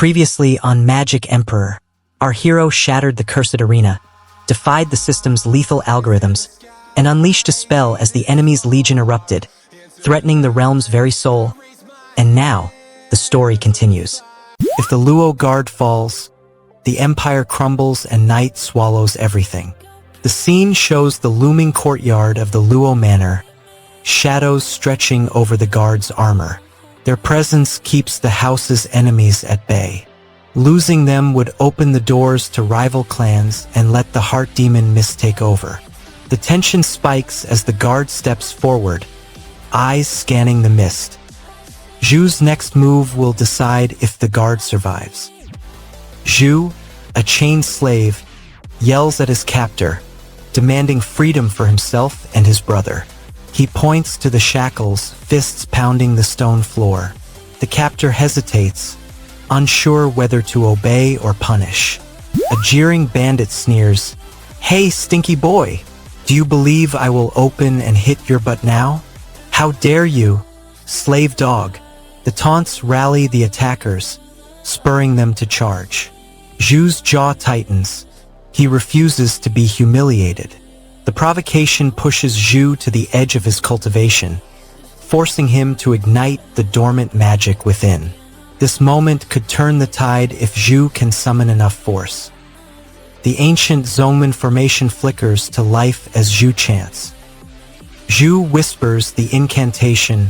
Previously on Magic Emperor, our hero shattered the cursed arena, defied the system's lethal algorithms, and unleashed a spell as the enemy's legion erupted, threatening the realm's very soul. And now, the story continues. If the Luo guard falls, the empire crumbles and night swallows everything. The scene shows the looming courtyard of the Luo manor, shadows stretching over the guard's armor. Their presence keeps the house's enemies at bay. Losing them would open the doors to rival clans and let the heart demon mist take over. The tension spikes as the guard steps forward, eyes scanning the mist. Zhu's next move will decide if the guard survives. Zhu, a chained slave, yells at his captor, demanding freedom for himself and his brother. He points to the shackles, fists pounding the stone floor. The captor hesitates, unsure whether to obey or punish. A jeering bandit sneers, "Hey, stinky boy, do you believe I will open and hit your butt now? How dare you, slave dog?" The taunts rally the attackers, spurring them to charge. Zhu's jaw tightens. He refuses to be humiliated. The provocation pushes Zhu to the edge of his cultivation, forcing him to ignite the dormant magic within. This moment could turn the tide if Zhu can summon enough force. The ancient Zongmen formation flickers to life as Zhu chants. Zhu whispers the incantation,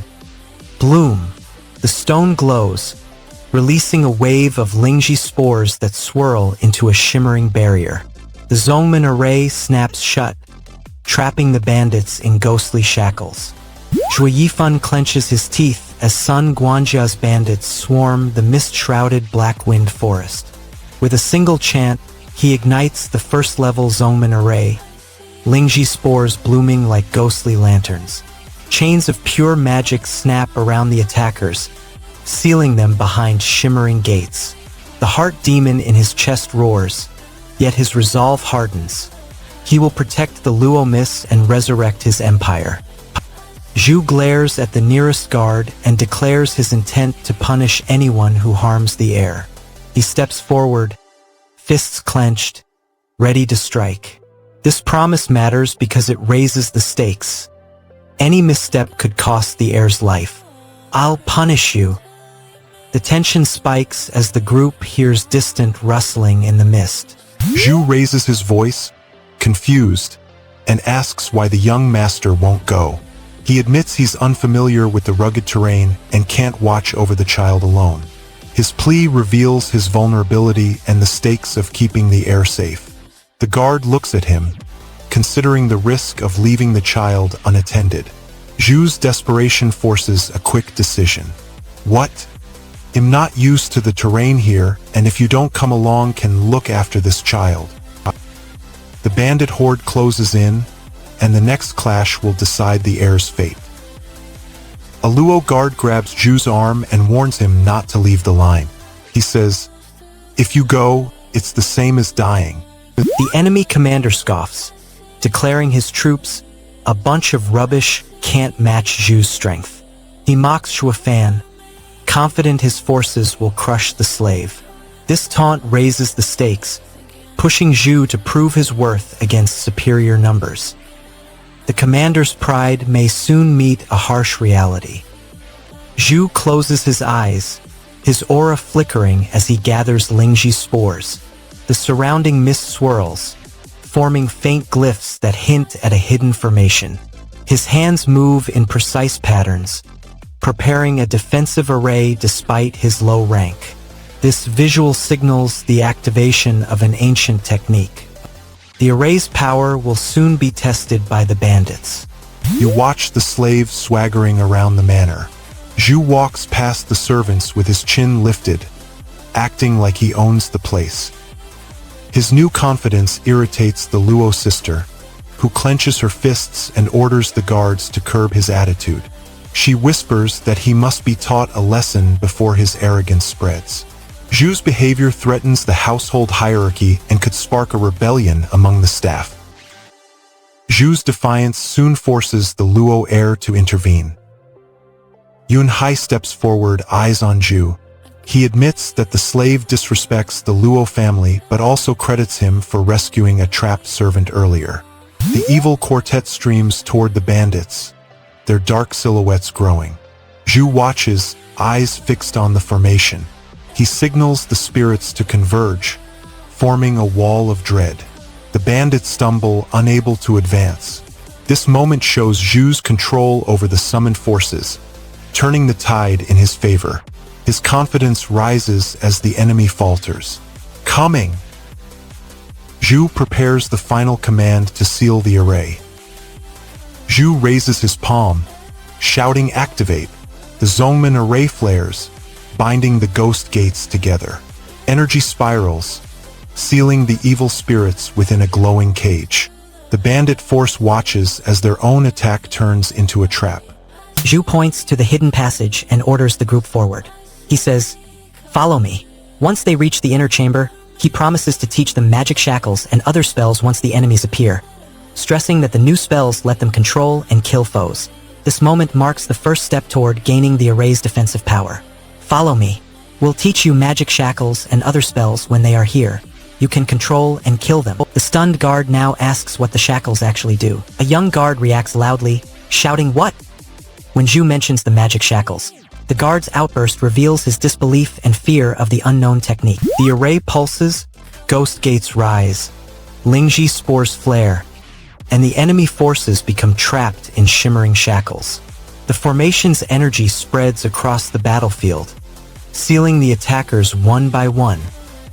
"Bloom." The stone glows, releasing a wave of Lingji spores that swirl into a shimmering barrier. The Zongmen array snaps shut, trapping the bandits in ghostly shackles. Zhui Yifan clenches his teeth as Sun Guanjia's bandits swarm the mist-shrouded Black Wind Forest. With a single chant, he ignites the first-level Zongmen array, Lingji spores blooming like ghostly lanterns. Chains of pure magic snap around the attackers, sealing them behind shimmering gates. The heart demon in his chest roars, yet his resolve hardens. He will protect the Luo Miss and resurrect his empire. Zhu glares at the nearest guard and declares his intent to punish anyone who harms the heir. He steps forward, fists clenched, ready to strike. This promise matters because it raises the stakes. Any misstep could cost the heir's life. "I'll punish you." The tension spikes as the group hears distant rustling in the mist. Zhu raises his voice, confused, and asks why the young master won't go. He admits he's unfamiliar with the rugged terrain and can't watch over the child alone. His plea reveals his vulnerability and the stakes of keeping the heir safe. The guard looks at him, considering the risk of leaving the child unattended. Zhu's desperation forces a quick decision. "What? I'm not used to the terrain here, and if you don't come along, can look after this child." The bandit horde closes in, and the next clash will decide the heir's fate. A Luo guard grabs Zhu's arm and warns him not to leave the line. He says, "If you go, it's the same as dying." The enemy commander scoffs, declaring his troops, "A bunch of rubbish can't match Zhu's strength." He mocks Shuafan, confident his forces will crush the slave. This taunt raises the stakes, pushing Zhu to prove his worth against superior numbers. The commander's pride may soon meet a harsh reality. Zhu closes his eyes, his aura flickering as he gathers Lingji spores. The surrounding mist swirls, forming faint glyphs that hint at a hidden formation. His hands move in precise patterns, preparing a defensive array despite his low rank. This visual signals the activation of an ancient technique. The array's power will soon be tested by the bandits. You watch the slave swaggering around the manor. Zhu walks past the servants with his chin lifted, acting like he owns the place. His new confidence irritates the Luo sister, who clenches her fists and orders the guards to curb his attitude. She whispers that he must be taught a lesson before his arrogance spreads. Zhu's behavior threatens the household hierarchy and could spark a rebellion among the staff. Zhu's defiance soon forces the Luo heir to intervene. Yunhai steps forward, eyes on Zhu. He admits that the slave disrespects the Luo family but also credits him for rescuing a trapped servant earlier. The evil quartet streams toward the bandits, their dark silhouettes growing. Zhu watches, eyes fixed on the formation. He signals the spirits to converge, forming a wall of dread. The bandits stumble, unable to advance. This moment shows Zhu's control over the summoned forces, turning the tide in his favor. His confidence rises as the enemy falters. Coming! Zhu prepares the final command to seal the array. Zhu raises his palm, shouting activate. The Zongmen array flares, binding the ghost gates together. Energy spirals, sealing the evil spirits within a glowing cage. The bandit force watches as their own attack turns into a trap. Zhu points to the hidden passage and orders the group forward. He says, "Follow me." Once they reach the inner chamber, he promises to teach them magic shackles and other spells once the enemies appear, stressing that the new spells let them control and kill foes. This moment marks the first step toward gaining the array's defensive power. "Follow me. We'll teach you magic shackles and other spells when they are here. You can control and kill them." The stunned guard now asks what the shackles actually do. A young guard reacts loudly, shouting, "What?" When Zhu mentions the magic shackles, the guard's outburst reveals his disbelief and fear of the unknown technique. The array pulses, ghost gates rise, Lingji spores flare, and the enemy forces become trapped in shimmering shackles. The formation's energy spreads across the battlefield, sealing the attackers one by one.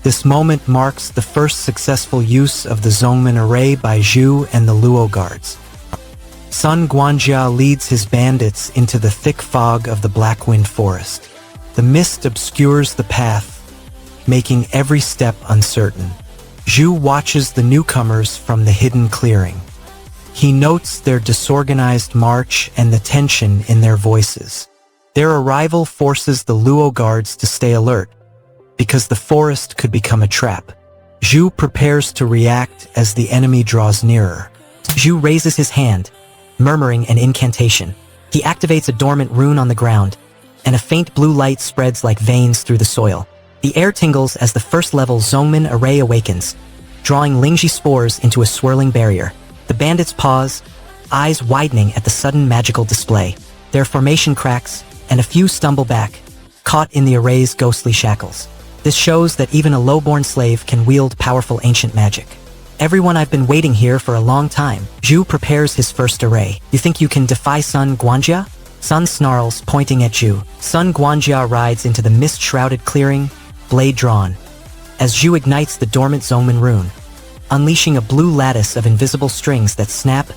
This moment marks the first successful use of the Zongmen array by Zhu and the Luo guards. Sun Guanjia leads his bandits into the thick fog of the Blackwind Forest. The mist obscures the path, making every step uncertain. Zhu watches the newcomers from the hidden clearing. He notes their disorganized march and the tension in their voices. Their arrival forces the Luo guards to stay alert, because the forest could become a trap. Zhu prepares to react as the enemy draws nearer. Zhu raises his hand, murmuring an incantation. He activates a dormant rune on the ground, and a faint blue light spreads like veins through the soil. The air tingles as the first-level Zongmen array awakens, drawing Lingji spores into a swirling barrier. The bandits pause, eyes widening at the sudden magical display. Their formation cracks, and a few stumble back, caught in the array's ghostly shackles. This shows that even a low-born slave can wield powerful ancient magic. "Everyone, I've been waiting here for a long time." Zhu prepares his first array. "You think you can defy Sun Guanjia?" Sun snarls, pointing at Zhu. Sun Guanjia rides into the mist-shrouded clearing, blade drawn, as Zhu ignites the dormant Zongmen rune, unleashing a blue lattice of invisible strings that snap,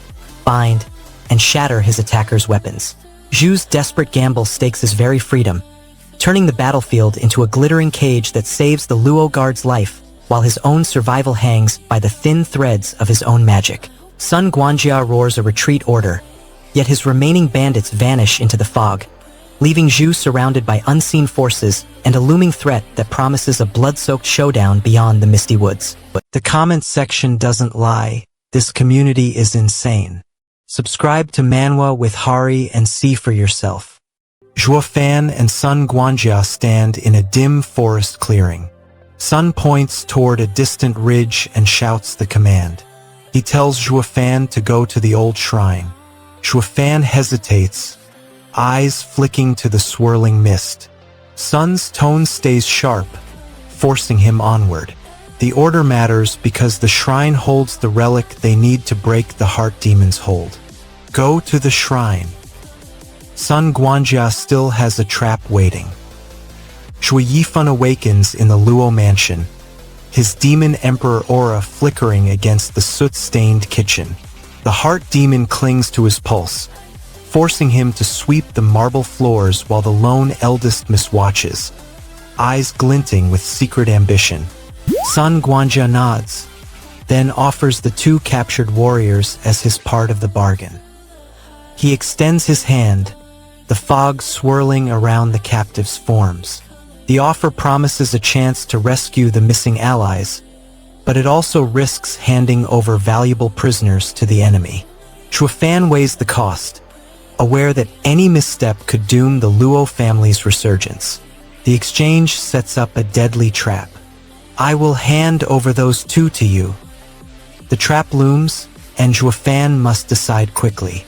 bind, and shatter his attackers' weapons. Zhu's desperate gamble stakes his very freedom, turning the battlefield into a glittering cage that saves the Luo guard's life, while his own survival hangs by the thin threads of his own magic. Sun Guanjia roars a retreat order, yet his remaining bandits vanish into the fog, leaving Zhu surrounded by unseen forces and a looming threat that promises a blood-soaked showdown beyond the misty woods. The comments section doesn't lie. This community is insane. Subscribe to Manwa with Hari and see for yourself. Zhuofan and Sun Guanjia stand in a dim forest clearing. Sun points toward a distant ridge and shouts the command. He tells Zhuofan to go to the old shrine. Zhuofan hesitates, eyes flicking to the swirling mist. Sun's tone stays sharp, forcing him onward. The order matters because the shrine holds the relic they need to break the heart demon's hold. Go to the shrine. Sun Guanjia still has a trap waiting. Shui Yifan awakens in the Luo mansion, his demon emperor aura flickering against the soot-stained kitchen. The heart demon clings to his pulse, forcing him to sweep the marble floors while the lone eldest miss watches, eyes glinting with secret ambition. Sun Guanjia nods, then offers the two captured warriors as his part of the bargain. He extends his hand, the fog swirling around the captives' forms. The offer promises a chance to rescue the missing allies, but it also risks handing over valuable prisoners to the enemy. Zhuofan weighs the cost, aware that any misstep could doom the Luo family's resurgence. The exchange sets up a deadly trap. "I will hand over those two to you." The trap looms, and Juefan must decide quickly.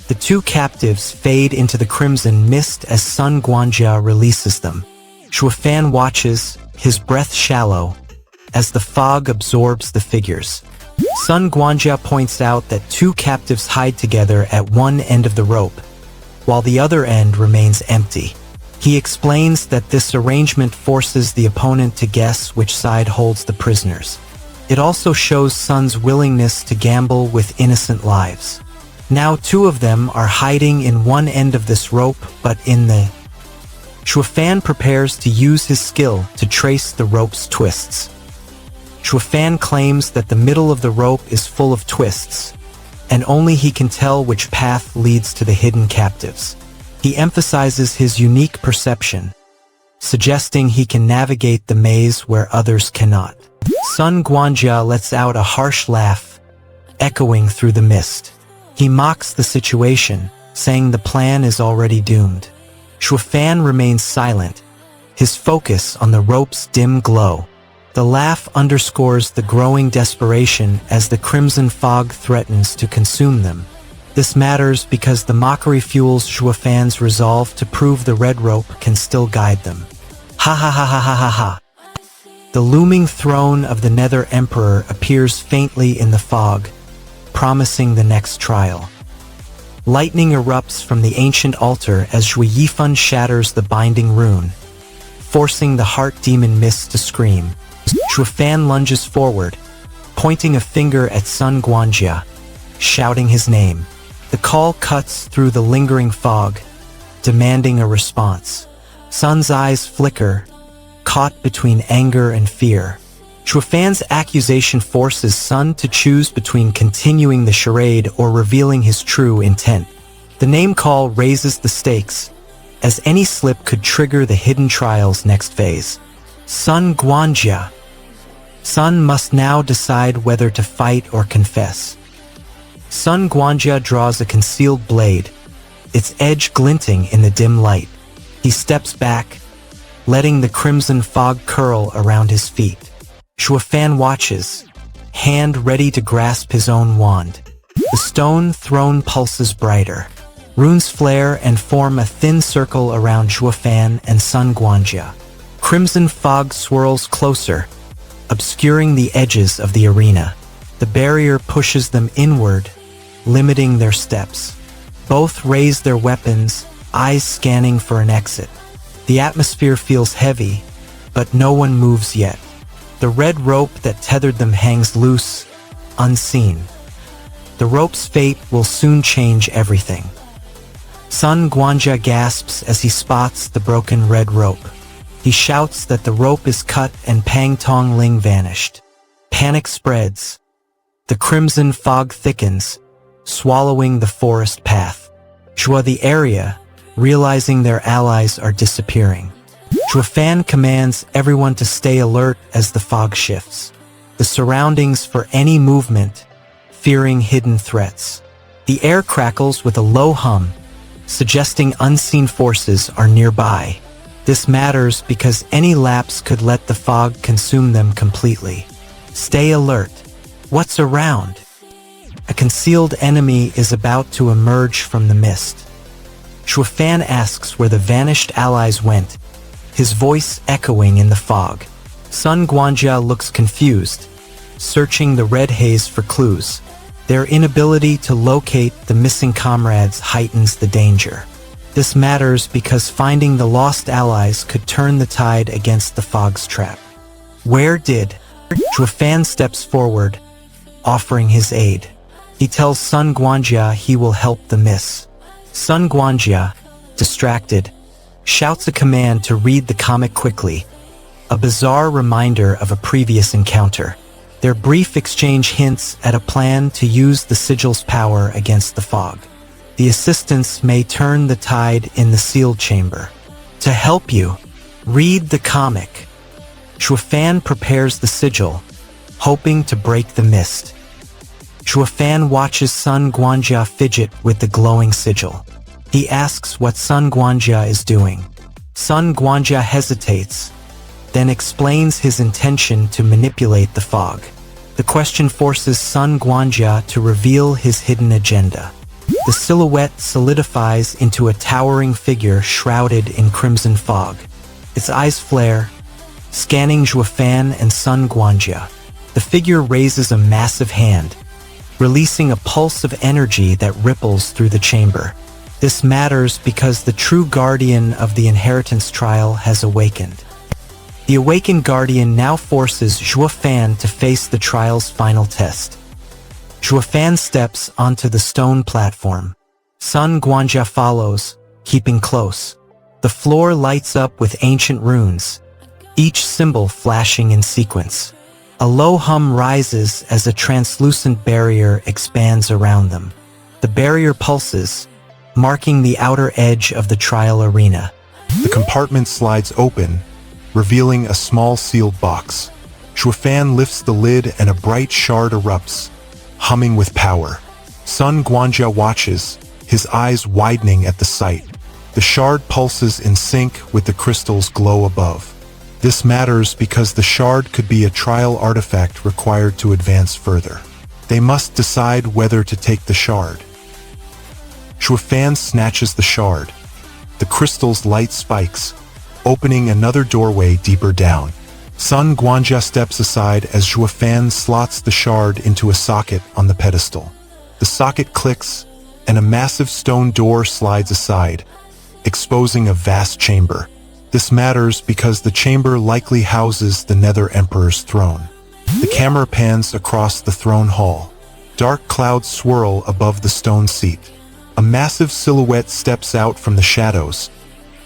The two captives fade into the crimson mist as Sun Guanjia releases them. Juefan watches, his breath shallow, as the fog absorbs the figures. Sun Guanjia points out that two captives hide together at one end of the rope, while the other end remains empty. He explains that this arrangement forces the opponent to guess which side holds the prisoners. It also shows Sun's willingness to gamble with innocent lives. Now two of them are hiding in one end of this rope, but in the... Juefan prepares to use his skill to trace the rope's twists. Juefan claims that the middle of the rope is full of twists, and only he can tell which path leads to the hidden captives. He emphasizes his unique perception, suggesting he can navigate the maze where others cannot. Sun Guanjia lets out a harsh laugh, echoing through the mist. He mocks the situation, saying the plan is already doomed. Juefan remains silent, his focus on the rope's dim glow. The laugh underscores the growing desperation as the crimson fog threatens to consume them. This matters because the mockery fuels Juefan's resolve to prove the red rope can still guide them. Ha ha ha ha ha ha ha. The looming throne of the Nether Emperor appears faintly in the fog, promising the next trial. Lightning erupts from the ancient altar as Zhui Yifan shatters the binding rune, forcing the heart demon mist to scream. Juefan lunges forward, pointing a finger at Sun Guanjia, shouting his name. The call cuts through the lingering fog, demanding a response. Sun's eyes flicker, caught between anger and fear. Juefan's accusation forces Sun to choose between continuing the charade or revealing his true intent. The name call raises the stakes, as any slip could trigger the hidden trial's next phase. Sun Guanjia. Sun must now decide whether to fight or confess. Sun Guanjia draws a concealed blade, its edge glinting in the dim light. He steps back, letting the crimson fog curl around his feet. Juefan watches, hand ready to grasp his own wand. The stone throne pulses brighter. Runes flare and form a thin circle around Juefan and Sun Guanjia. Crimson fog swirls closer, obscuring the edges of the arena. The barrier pushes them inward, limiting their steps. Both raise their weapons, eyes scanning for an exit. The atmosphere feels heavy, but no one moves yet. The red rope that tethered them hangs loose, unseen. The rope's fate will soon change everything. Sun Guanjia gasps as he spots the broken red rope. He shouts that the rope is cut and Pang Tong Ling vanished. Panic spreads. The crimson fog thickens, swallowing the forest path. Zhua the area, realizing their allies are disappearing. Juefan commands everyone to stay alert as the fog shifts. The surroundings for any movement, fearing hidden threats. The air crackles with a low hum, suggesting unseen forces are nearby. This matters because any lapse could let the fog consume them completely. Stay alert. What's around? A concealed enemy is about to emerge from the mist. Juefan asks where the vanished allies went, his voice echoing in the fog. Sun Guanjia looks confused, searching the red haze for clues. Their inability to locate the missing comrades heightens the danger. This matters because finding the lost allies could turn the tide against the fog's trap. Where did? Juefan steps forward, offering his aid. He tells Sun Guanjia he will help the miss. Sun Guanjia, distracted, shouts a command to read the comic quickly, a bizarre reminder of a previous encounter. Their brief exchange hints at a plan to use the sigil's power against the fog. The assistants may turn the tide in the sealed chamber. To help you, read the comic. Juefan prepares the sigil, hoping to break the mist. Juefan watches Sun Guanjia fidget with the glowing sigil. He asks what Sun Guanjia is doing. Sun Guanjia hesitates, then explains his intention to manipulate the fog. The question forces Sun Guanjia to reveal his hidden agenda. The silhouette solidifies into a towering figure shrouded in crimson fog. Its eyes flare, scanning Zhuofan and Sun Guanjia. The figure raises a massive hand, releasing a pulse of energy that ripples through the chamber. This matters because the true guardian of the inheritance trial has awakened. The awakened guardian now forces Zhuofan to face the trial's final test. Zhuofan steps onto the stone platform. Sun Guanjia follows, keeping close. The floor lights up with ancient runes, each symbol flashing in sequence. A low hum rises as a translucent barrier expands around them. The barrier pulses, marking the outer edge of the trial arena. The compartment slides open, revealing a small sealed box. Zhuofan lifts the lid and a bright shard erupts, humming with power. Sun Guanjia watches, his eyes widening at the sight. The shard pulses in sync with the crystal's glow above. This matters because the shard could be a trial artifact required to advance further. They must decide whether to take the shard. Zhuofan snatches the shard. The crystal's light spikes, opening another doorway deeper down. Sun Guanjia steps aside as Zhuofan slots the shard into a socket on the pedestal. The socket clicks, and a massive stone door slides aside, exposing a vast chamber. This matters because the chamber likely houses the Nether Emperor's throne. The camera pans across the throne hall. Dark clouds swirl above the stone seat. A massive silhouette steps out from the shadows,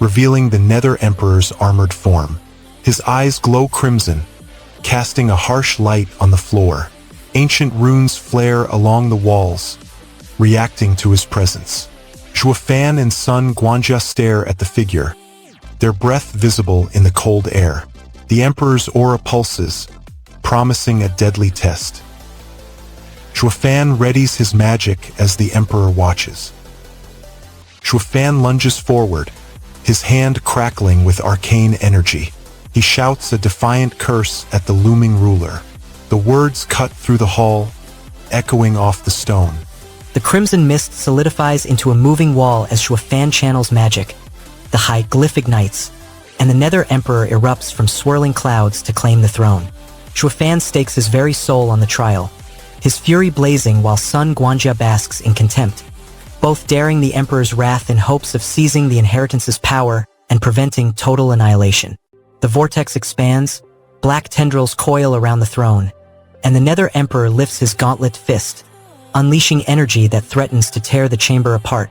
revealing the Nether Emperor's armored form. His eyes glow crimson, casting a harsh light on the floor. Ancient runes flare along the walls, reacting to his presence. Zhuofan and Sun Guanjia stare at the figure, their breath visible in the cold air. The Emperor's aura pulses, promising a deadly test. Zhuofan readies his magic as the Emperor watches. Zhuofan lunges forward, his hand crackling with arcane energy. He shouts a defiant curse at the looming ruler. The words cut through the hall, echoing off the stone. The crimson mist solidifies into a moving wall as Zhuofan channels magic. The hieroglyph ignites, and the Nether Emperor erupts from swirling clouds to claim the throne. Zhuofan stakes his very soul on the trial, his fury blazing while Sun Guanjia basks in contempt, both daring the Emperor's wrath in hopes of seizing the inheritance's power and preventing total annihilation. The vortex expands, black tendrils coil around the throne, and the Nether Emperor lifts his gauntlet fist, unleashing energy that threatens to tear the chamber apart,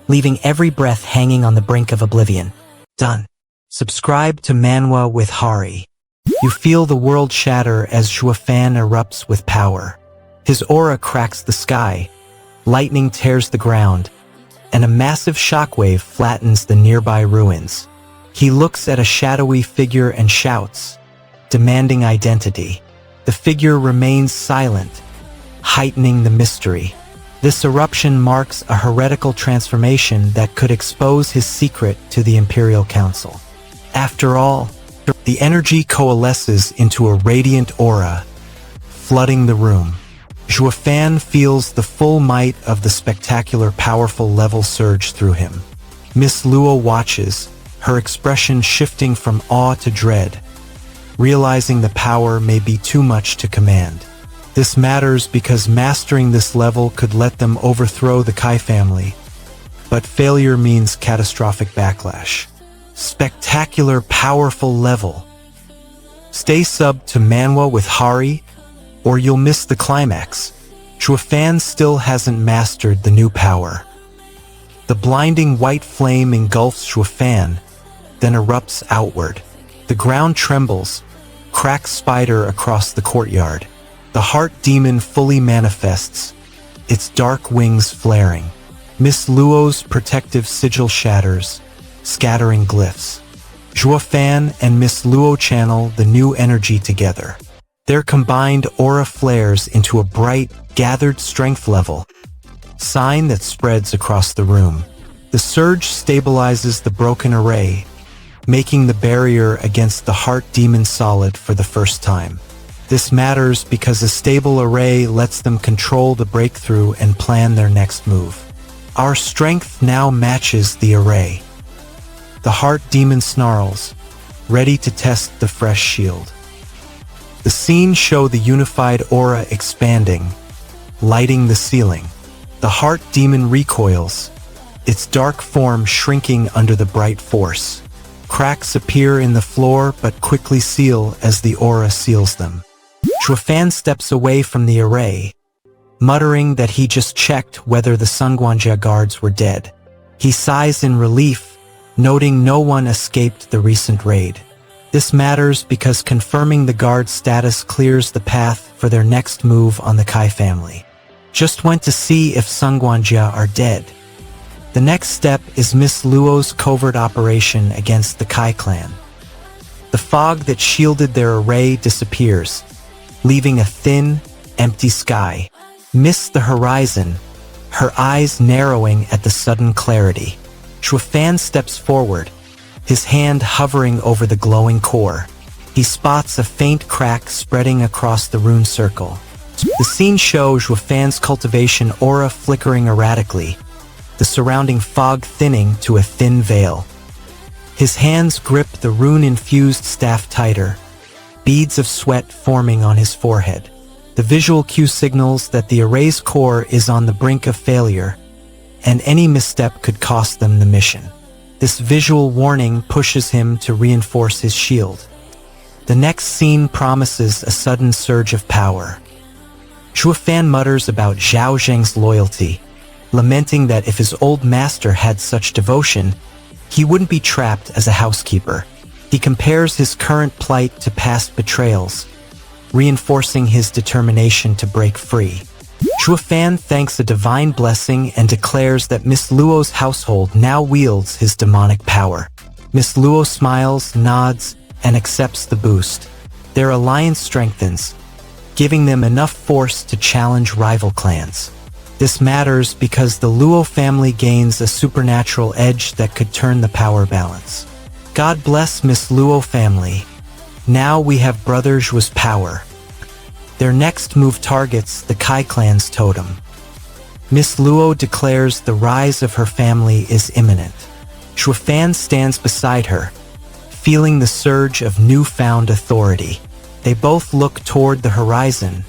leaving every breath hanging on the brink of oblivion. Done. Subscribe to Manwa with Hari. You feel the world shatter as Zhuofan erupts with power. His aura cracks the sky, lightning tears the ground, and a massive shockwave flattens the nearby ruins. He looks at a shadowy figure and shouts, demanding identity. The figure remains silent, heightening the mystery. This eruption marks a heretical transformation that could expose his secret to the Imperial Council. After all, the energy coalesces into a radiant aura, flooding the room. Zhuofan feels the full might of the spectacular powerful level surge through him. Miss Luo watches, her expression shifting from awe to dread, realizing the power may be too much to command. This matters because mastering this level could let them overthrow the Kai family, but failure means catastrophic backlash. Spectacular, powerful level. Stay sub to Manwa with Hari, or you'll miss the climax. Zhuofan still hasn't mastered the new power. The blinding white flame engulfs Zhuofan, then erupts outward. The ground trembles, cracks spider across the courtyard. The heart demon fully manifests, its dark wings flaring. Miss Luo's protective sigil shatters, scattering glyphs. Zhuofan and Miss Luo channel the new energy together. Their combined aura flares into a bright, gathered strength level, sign that spreads across the room. The surge stabilizes the broken array, making the barrier against the heart demon solid for the first time. This matters because a stable array lets them control the breakthrough and plan their next move. Our strength now matches the array. The heart demon snarls, ready to test the fresh shield. The scenes show the unified aura expanding, lighting the ceiling. The heart demon recoils, its dark form shrinking under the bright force. Cracks appear in the floor but quickly seal as the aura seals them. Shuofan steps away from the array, muttering that he just checked whether the Sungwanja guards were dead. He sighs in relief, noting no one escaped the recent raid. This matters because confirming the guard's status clears the path for their next move on the Kai family. Just went to see if Sungwanja are dead. The next step is Miss Luo's covert operation against the Kai clan. The fog that shielded their array disappears, leaving a thin, empty sky. Miss the horizon, her eyes narrowing at the sudden clarity. Shuofan steps forward, his hand hovering over the glowing core. He spots a faint crack spreading across the rune circle. The scene shows Shuofan's cultivation aura flickering erratically, the surrounding fog thinning to a thin veil. His hands grip the rune-infused staff tighter, beads of sweat forming on his forehead. The visual cue signals that the array's core is on the brink of failure, and any misstep could cost them the mission. This visual warning pushes him to reinforce his shield. The next scene promises a sudden surge of power. Shuofan mutters about Zhao Zheng's loyalty, lamenting that if his old master had such devotion, he wouldn't be trapped as a housekeeper. He compares his current plight to past betrayals, reinforcing his determination to break free. Shuofan thanks a divine blessing and declares that Miss Luo's household now wields his demonic power. Miss Luo smiles, nods, and accepts the boost. Their alliance strengthens, giving them enough force to challenge rival clans. This matters because the Luo family gains a supernatural edge that could turn the power balance. God bless Miss Luo family. Now we have Brother Zhuo's power. Their next move targets the Kai clan's totem. Miss Luo declares the rise of her family is imminent. Shuofan stands beside her, feeling the surge of newfound authority. They both look toward the horizon,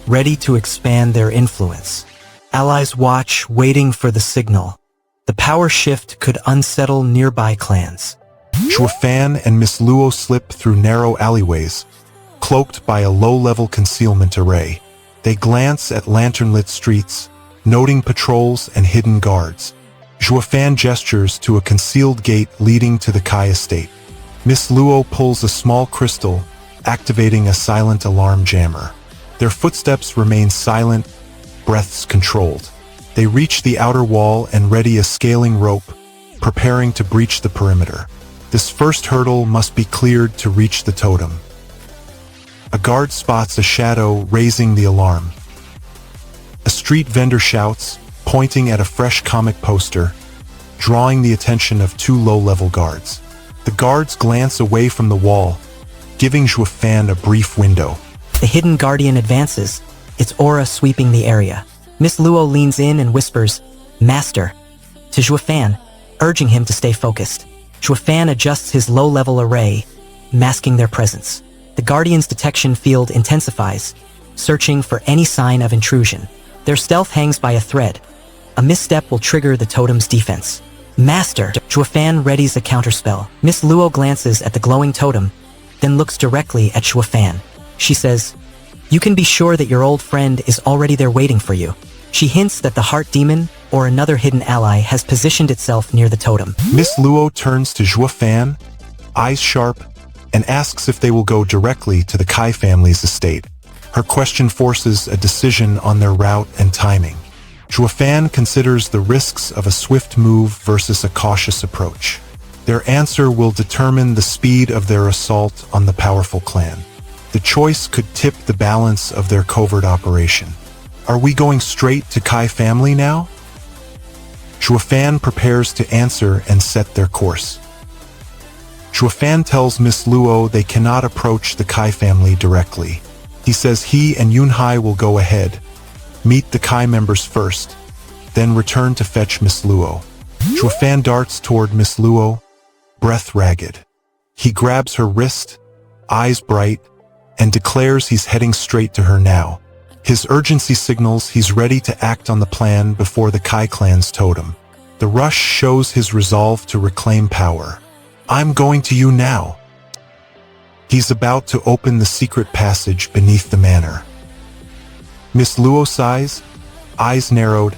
ready to expand their influence. Allies watch, waiting for the signal. The power shift could unsettle nearby clans. Shuofan and Miss Luo slip through narrow alleyways, cloaked by a low-level concealment array. They glance at lantern-lit streets, noting patrols and hidden guards. Shuofan gestures to a concealed gate leading to the Kai estate. Miss Luo pulls a small crystal, activating a silent alarm jammer. Their footsteps remain silent, breaths controlled. They reach the outer wall and ready a scaling rope, preparing to breach the perimeter. This first hurdle must be cleared to reach the totem. A guard spots a shadow, raising the alarm. A street vendor shouts, pointing at a fresh comic poster, drawing the attention of two low-level guards. The guards glance away from the wall, giving Shuofan a brief window. The hidden guardian advances, its aura sweeping the area. Miss Luo leans in and whispers, "Master," to Shuofan, urging him to stay focused. Shuofan adjusts his low-level array, masking their presence. The Guardian's detection field intensifies, searching for any sign of intrusion. Their stealth hangs by a thread. A misstep will trigger the totem's defense. "Master!" Shuofan readies a counterspell. Miss Luo glances at the glowing totem, then looks directly at Shuofan. She says, "You can be sure that your old friend is already there waiting for you." She hints that the heart demon, or another hidden ally, has positioned itself near the totem. Miss Luo turns to Shuofan, eyes sharp, and asks if they will go directly to the Kai family's estate. Her question forces a decision on their route and timing. Shuofan considers the risks of a swift move versus a cautious approach. Their answer will determine the speed of their assault on the powerful clan. The choice could tip the balance of their covert operation. Are we going straight to Kai family now? Shuofan prepares to answer and set their course. Fan tells Miss Luo they cannot approach the Kai family directly. He says he and Yunhai will go ahead, meet the Kai members first, then return to fetch Miss Luo. Fan darts toward Miss Luo, breath ragged. He grabs her wrist, eyes bright, and declares he's heading straight to her now. His urgency signals he's ready to act on the plan before the Kai clan's totem. The rush shows his resolve to reclaim power. I'm going to you now. He's about to open the secret passage beneath the manor. Miss Luo sighs, eyes narrowed,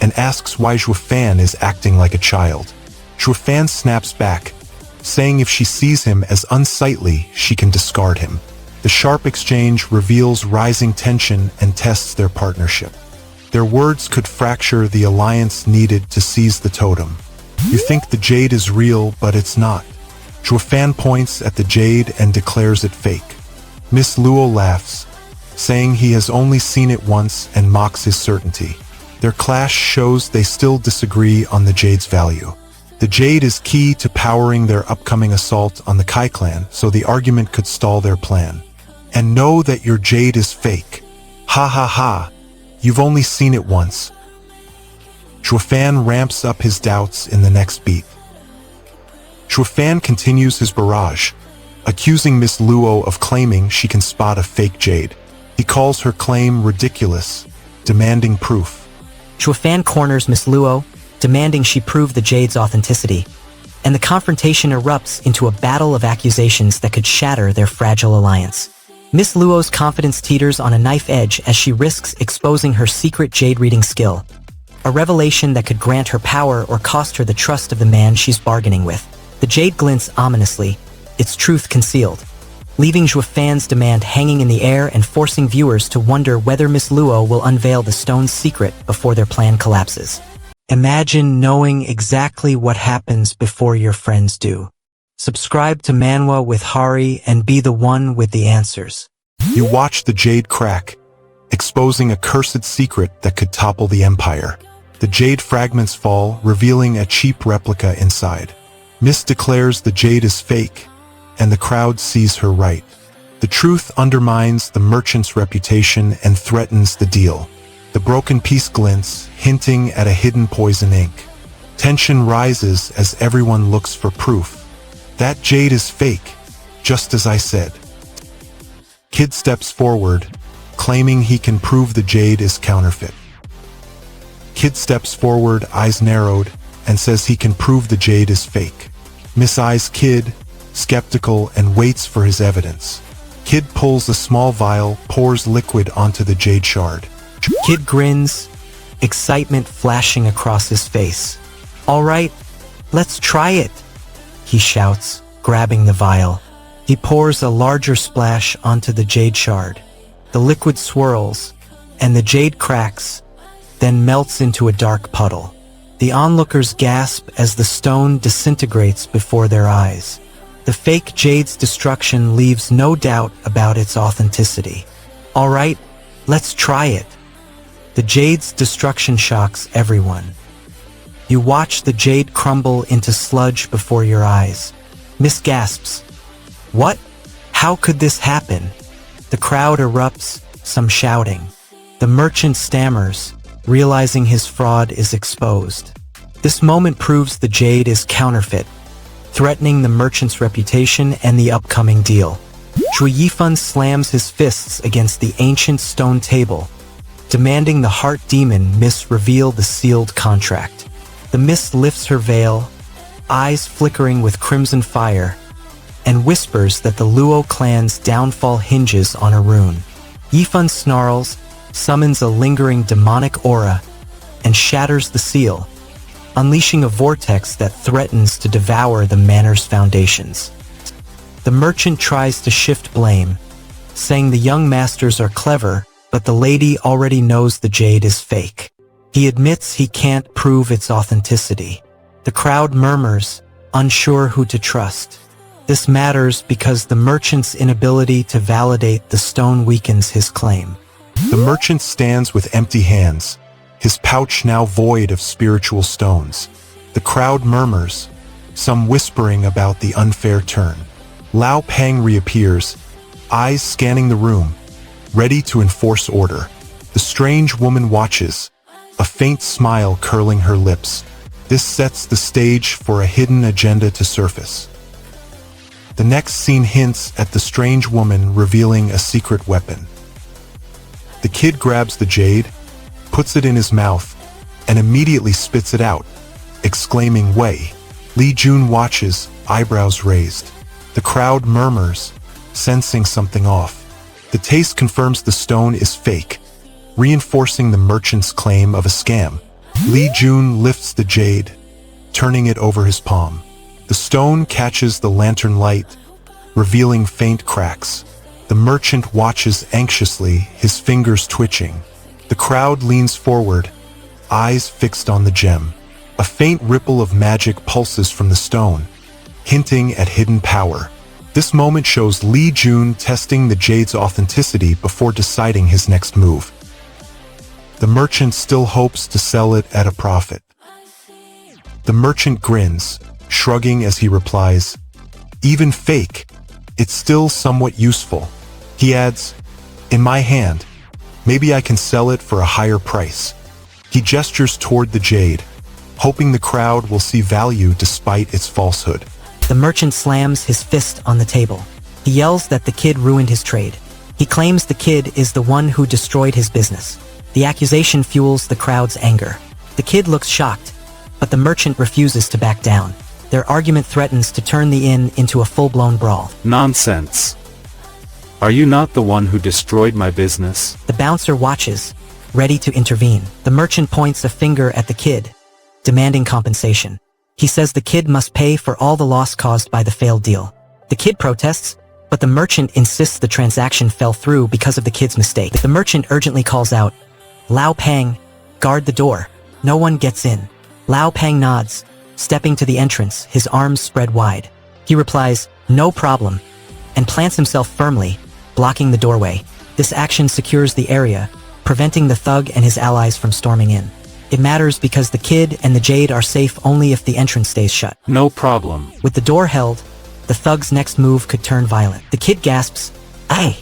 and asks why Fan is acting like a child. Fan snaps back, saying if she sees him as unsightly, she can discard him. The sharp exchange reveals rising tension and tests their partnership. Their words could fracture the alliance needed to seize the totem. You think the Jade is real, but it's not. Fan points at the Jade and declares it fake. Miss Luo laughs, saying he has only seen it once and mocks his certainty. Their clash shows they still disagree on the Jade's value. The Jade is key to powering their upcoming assault on the Kai clan, so the argument could stall their plan. And know that your Jade is fake. Ha ha ha. You've only seen it once. Fan ramps up his doubts in the next beat. Fan continues his barrage, accusing Miss Luo of claiming she can spot a fake Jade. He calls her claim ridiculous, demanding proof. Fan corners Miss Luo, demanding she prove the Jade's authenticity, and the confrontation erupts into a battle of accusations that could shatter their fragile alliance. Miss Luo's confidence teeters on a knife edge as she risks exposing her secret Jade reading skill, a revelation that could grant her power or cost her the trust of the man she's bargaining with. The Jade glints ominously, its truth concealed, leaving Fan's demand hanging in the air and forcing viewers to wonder whether Miss Luo will unveil the stone's secret before their plan collapses. Imagine knowing exactly what happens before your friends do. Subscribe to Manwa with Hari and be the one with the answers. You watch the Jade crack, exposing a cursed secret that could topple the Empire. The Jade fragments fall, revealing a cheap replica inside. Miss declares the Jade is fake, and the crowd sees her right. The truth undermines the merchant's reputation and threatens the deal. The broken piece glints, hinting at a hidden poison ink. Tension rises as everyone looks for proof. That Jade is fake, just as I said. Kid steps forward, claiming he can prove the Jade is counterfeit. Kid steps forward, eyes narrowed, and says he can prove the Jade is fake. Miss eyes Kid, skeptical, and waits for his evidence. Kid pulls a small vial, pours liquid onto the Jade shard. Kid grins, excitement flashing across his face. "All right, let's try it," he shouts, grabbing the vial. He pours a larger splash onto the Jade shard. The liquid swirls, and the Jade cracks, then melts into a dark puddle. The onlookers gasp as the stone disintegrates before their eyes. The fake Jade's destruction leaves no doubt about its authenticity. "All right, let's try it." The Jade's destruction shocks everyone. You watch the Jade crumble into sludge before your eyes. Miss gasps, "What? How could this happen?" The crowd erupts, some shouting. The merchant stammers, realizing his fraud is exposed. This moment proves the Jade is counterfeit, threatening the merchant's reputation and the upcoming deal. Yifan slams his fists against the ancient stone table, demanding the heart demon Miss reveal the sealed contract. The Miss lifts her veil, eyes flickering with crimson fire, and whispers that the Luo clan's downfall hinges on a rune. Yifan snarls, summons a lingering demonic aura, and shatters the seal, unleashing a vortex that threatens to devour the manor's foundations. The merchant tries to shift blame, saying the young masters are clever, but the lady already knows the Jade is fake. He admits he can't prove its authenticity. The crowd murmurs, unsure who to trust. This matters because the merchant's inability to validate the stone weakens his claim. The merchant stands with empty hands, his pouch now void of spiritual stones. The crowd murmurs, some whispering about the unfair turn. Lao Pang reappears, eyes scanning the room, ready to enforce order. The strange woman watches, a faint smile curling her lips. This sets the stage for a hidden agenda to surface. The next scene hints at the strange woman revealing a secret weapon. The kid grabs the jade, puts it in his mouth, and immediately spits it out, exclaiming, "Wei." Li Jun watches, eyebrows raised. The crowd murmurs, sensing something off. The taste confirms the stone is fake, reinforcing the merchant's claim of a scam. Li Jun lifts the jade, turning it over his palm. The stone catches the lantern light, revealing faint cracks. The merchant watches anxiously, his fingers twitching. The crowd leans forward, eyes fixed on the gem. A faint ripple of magic pulses from the stone, hinting at hidden power. This moment shows Li Jun testing the jade's authenticity before deciding his next move. The merchant still hopes to sell it at a profit. The merchant grins, shrugging as he replies, "Even fake, it's still somewhat useful." He adds, "In my hand, maybe I can sell it for a higher price." He gestures toward the jade, hoping the crowd will see value despite its falsehood. The merchant slams his fist on the table. He yells that the kid ruined his trade. He claims the kid is the one who destroyed his business. The accusation fuels the crowd's anger. The kid looks shocked, but the merchant refuses to back down. Their argument threatens to turn the inn into a full-blown brawl. Nonsense. Are you not the one who destroyed my business? The bouncer watches, ready to intervene. The merchant points a finger at the kid, demanding compensation. He says the kid must pay for all the loss caused by the failed deal. The kid protests, but the merchant insists the transaction fell through because of the kid's mistake. The merchant urgently calls out, "Lao Pang, guard the door. No one gets in." Lao Pang nods, stepping to the entrance, his arms spread wide. He replies, "No problem," and plants himself firmly, blocking the doorway. This action secures the area, preventing the thug and his allies from storming in. It matters because the kid and the jade are safe only if the entrance stays shut. No problem. With the door held, the thug's next move could turn violent. The kid gasps, "Aye!"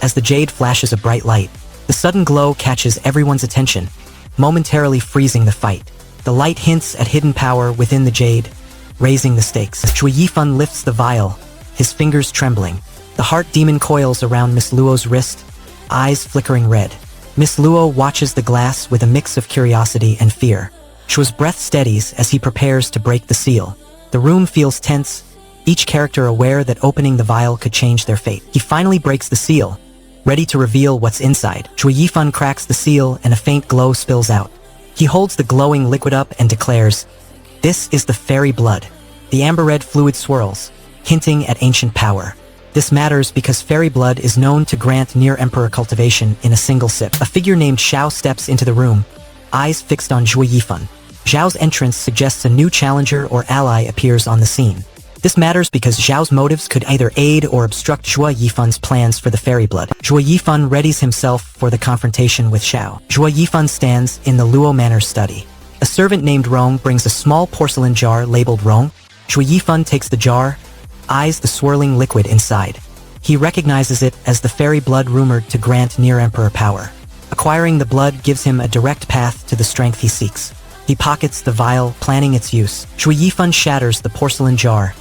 as the jade flashes a bright light. The sudden glow catches everyone's attention, momentarily freezing the fight. The light hints at hidden power within the jade, raising the stakes. Chui Yifan lifts the vial, his fingers trembling. The heart demon coils around Miss Luo's wrist, eyes flickering red. Miss Luo watches the glass with a mix of curiosity and fear. Shua's breath steadies as he prepares to break the seal. The room feels tense, each character aware that opening the vial could change their fate. He finally breaks the seal, ready to reveal what's inside. Shui Yifan cracks the seal and a faint glow spills out. He holds the glowing liquid up and declares, "This is the fairy blood." The amber-red fluid swirls, hinting at ancient power. This matters because fairy blood is known to grant near-emperor cultivation in a single sip. A figure named Xiao steps into the room, eyes fixed on Shui Yifan. Xiao's entrance suggests a new challenger or ally appears on the scene. This matters because Xiao's motives could either aid or obstruct Shui Yifan's plans for the fairy blood. Shui Yifan readies himself for the confrontation with Xiao. Shui Yifan stands in the Luo Manor's study. A servant named Rong brings a small porcelain jar labeled Rong. Shui Yifan takes the jar, eyes the swirling liquid inside. He recognizes it as the fairy blood rumored to grant near-emperor power. Acquiring the blood gives him a direct path to the strength he seeks. He pockets the vial, planning its use. Shui Yifan shatters the porcelain jar,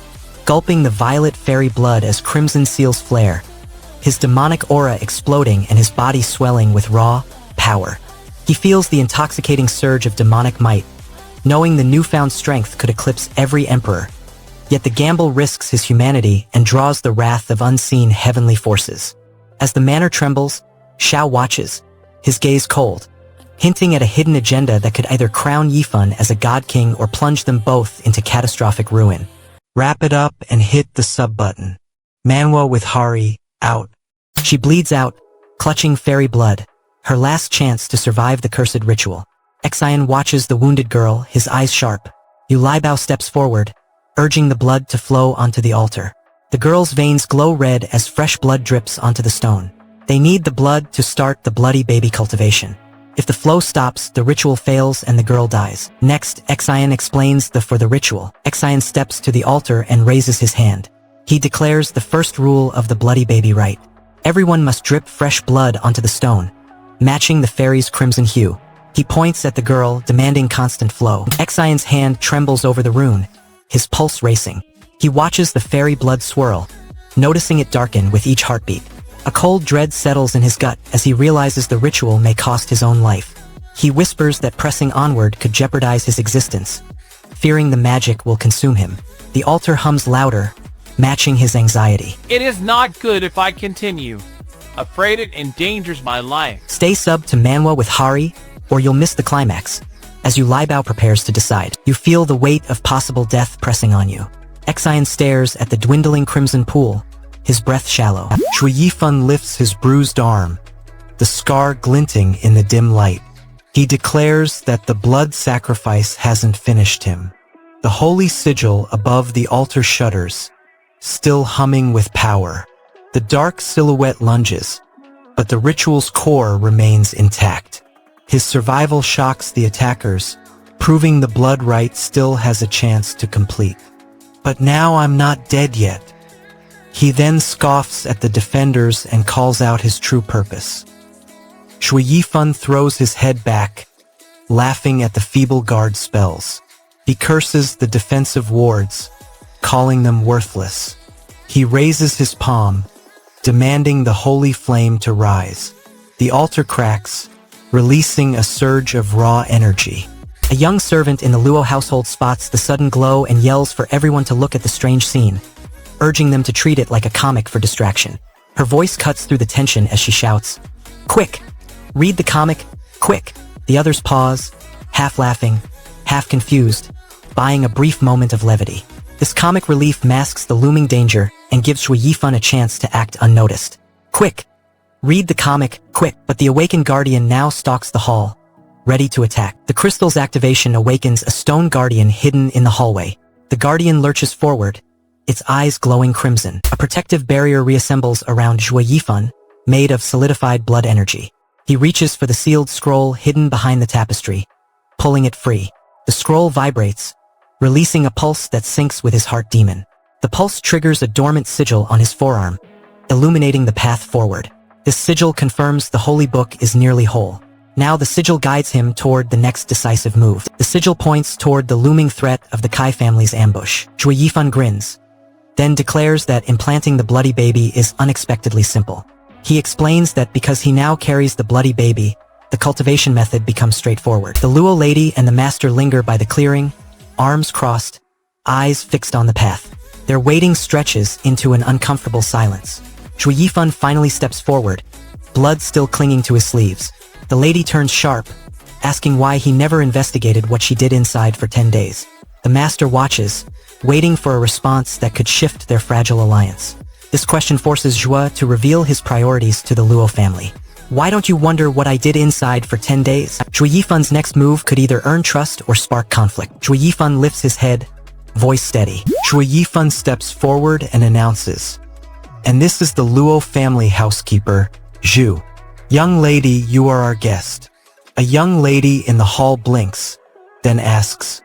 gulping the violet fairy blood as crimson seals flare, his demonic aura exploding and his body swelling with raw power. He feels the intoxicating surge of demonic might, knowing the newfound strength could eclipse every emperor. Yet the gamble risks his humanity and draws the wrath of unseen heavenly forces. As the manor trembles, Xiao watches, his gaze cold, hinting at a hidden agenda that could either crown Yifan as a god king or plunge them both into catastrophic ruin. Wrap it up and hit the sub button. Manwa with Hari, out. She bleeds out, clutching fairy blood, her last chance to survive the cursed ritual. Xian watches the wounded girl, his eyes sharp. Yu Laibao steps forward, urging the blood to flow onto the altar. The girl's veins glow red as fresh blood drips onto the stone. They need the blood to start the bloody baby cultivation. If the flow stops, the ritual fails and the girl dies. Next, Exion explains for the ritual. Exion steps to the altar and raises his hand. He declares the first rule of the bloody baby rite. Everyone must drip fresh blood onto the stone, matching the fairy's crimson hue. He points at the girl, demanding constant flow. Exion's hand trembles over the rune, his pulse racing. He watches the fairy blood swirl, noticing it darken with each heartbeat. A cold dread settles in his gut as he realizes the ritual may cost his own life. He whispers that pressing onward could jeopardize his existence, fearing the magic will consume him. The altar hums louder, matching his anxiety. It is not good if I continue. Afraid it endangers my life. Stay sub to Manwa with Hari, or you'll miss the climax. As Ulibao prepares to decide, you feel the weight of possible death pressing on you. Exion stares at the dwindling crimson pool, his breath shallow. Shui Yifan lifts his bruised arm, the scar glinting in the dim light. He declares that the blood sacrifice hasn't finished him. The holy sigil above the altar shudders, still humming with power. The dark silhouette lunges, but the ritual's core remains intact. His survival shocks the attackers, proving the blood rite still has a chance to complete. But now I'm not dead yet. He then scoffs at the defenders and calls out his true purpose. Shui Yifan throws his head back, laughing at the feeble guard spells. He curses the defensive wards, calling them worthless. He raises his palm, demanding the holy flame to rise. The altar cracks, releasing a surge of raw energy. A young servant in the Luo household spots the sudden glow and yells for everyone to look at the strange scene, urging them to treat it like a comic for distraction. Her voice cuts through the tension as she shouts, "Quick! Read the comic, quick!" The others pause, half laughing, half confused, buying a brief moment of levity. This comic relief masks the looming danger and gives Shui Yifan a chance to act unnoticed. "Quick! Read the comic, quick!" But the awakened guardian now stalks the hall, ready to attack. The crystal's activation awakens a stone guardian hidden in the hallway. The guardian lurches forward, its eyes glowing crimson. A protective barrier reassembles around Shui Yifan, made of solidified blood energy. He reaches for the sealed scroll hidden behind the tapestry, pulling it free. The scroll vibrates, releasing a pulse that syncs with his heart demon. The pulse triggers a dormant sigil on his forearm, illuminating the path forward. This sigil confirms the holy book is nearly whole. Now the sigil guides him toward the next decisive move. The sigil points toward the looming threat of the Kai family's ambush. Shui Yifan grins, then declares that implanting the bloody baby is unexpectedly simple. He explains that because he now carries the bloody baby, the cultivation method becomes straightforward. The Luo lady and the master linger by the clearing, arms crossed, eyes fixed on the path. Their waiting stretches into an uncomfortable silence. Shui Yifan finally steps forward, blood still clinging to his sleeves. The lady turns sharp, asking why he never investigated what she did inside for 10 days. The master watches, waiting for a response that could shift their fragile alliance. This question forces Zhua to reveal his priorities to the Luo family. "Why don't you wonder what I did inside for 10 days? Shui Yifan's next move could either earn trust or spark conflict. Shui Yifan lifts his head, voice steady. Shui Yifan steps forward and announces, "And this is the Luo family housekeeper, Zhu. Young lady, you are our guest." A young lady in the hall blinks, then asks,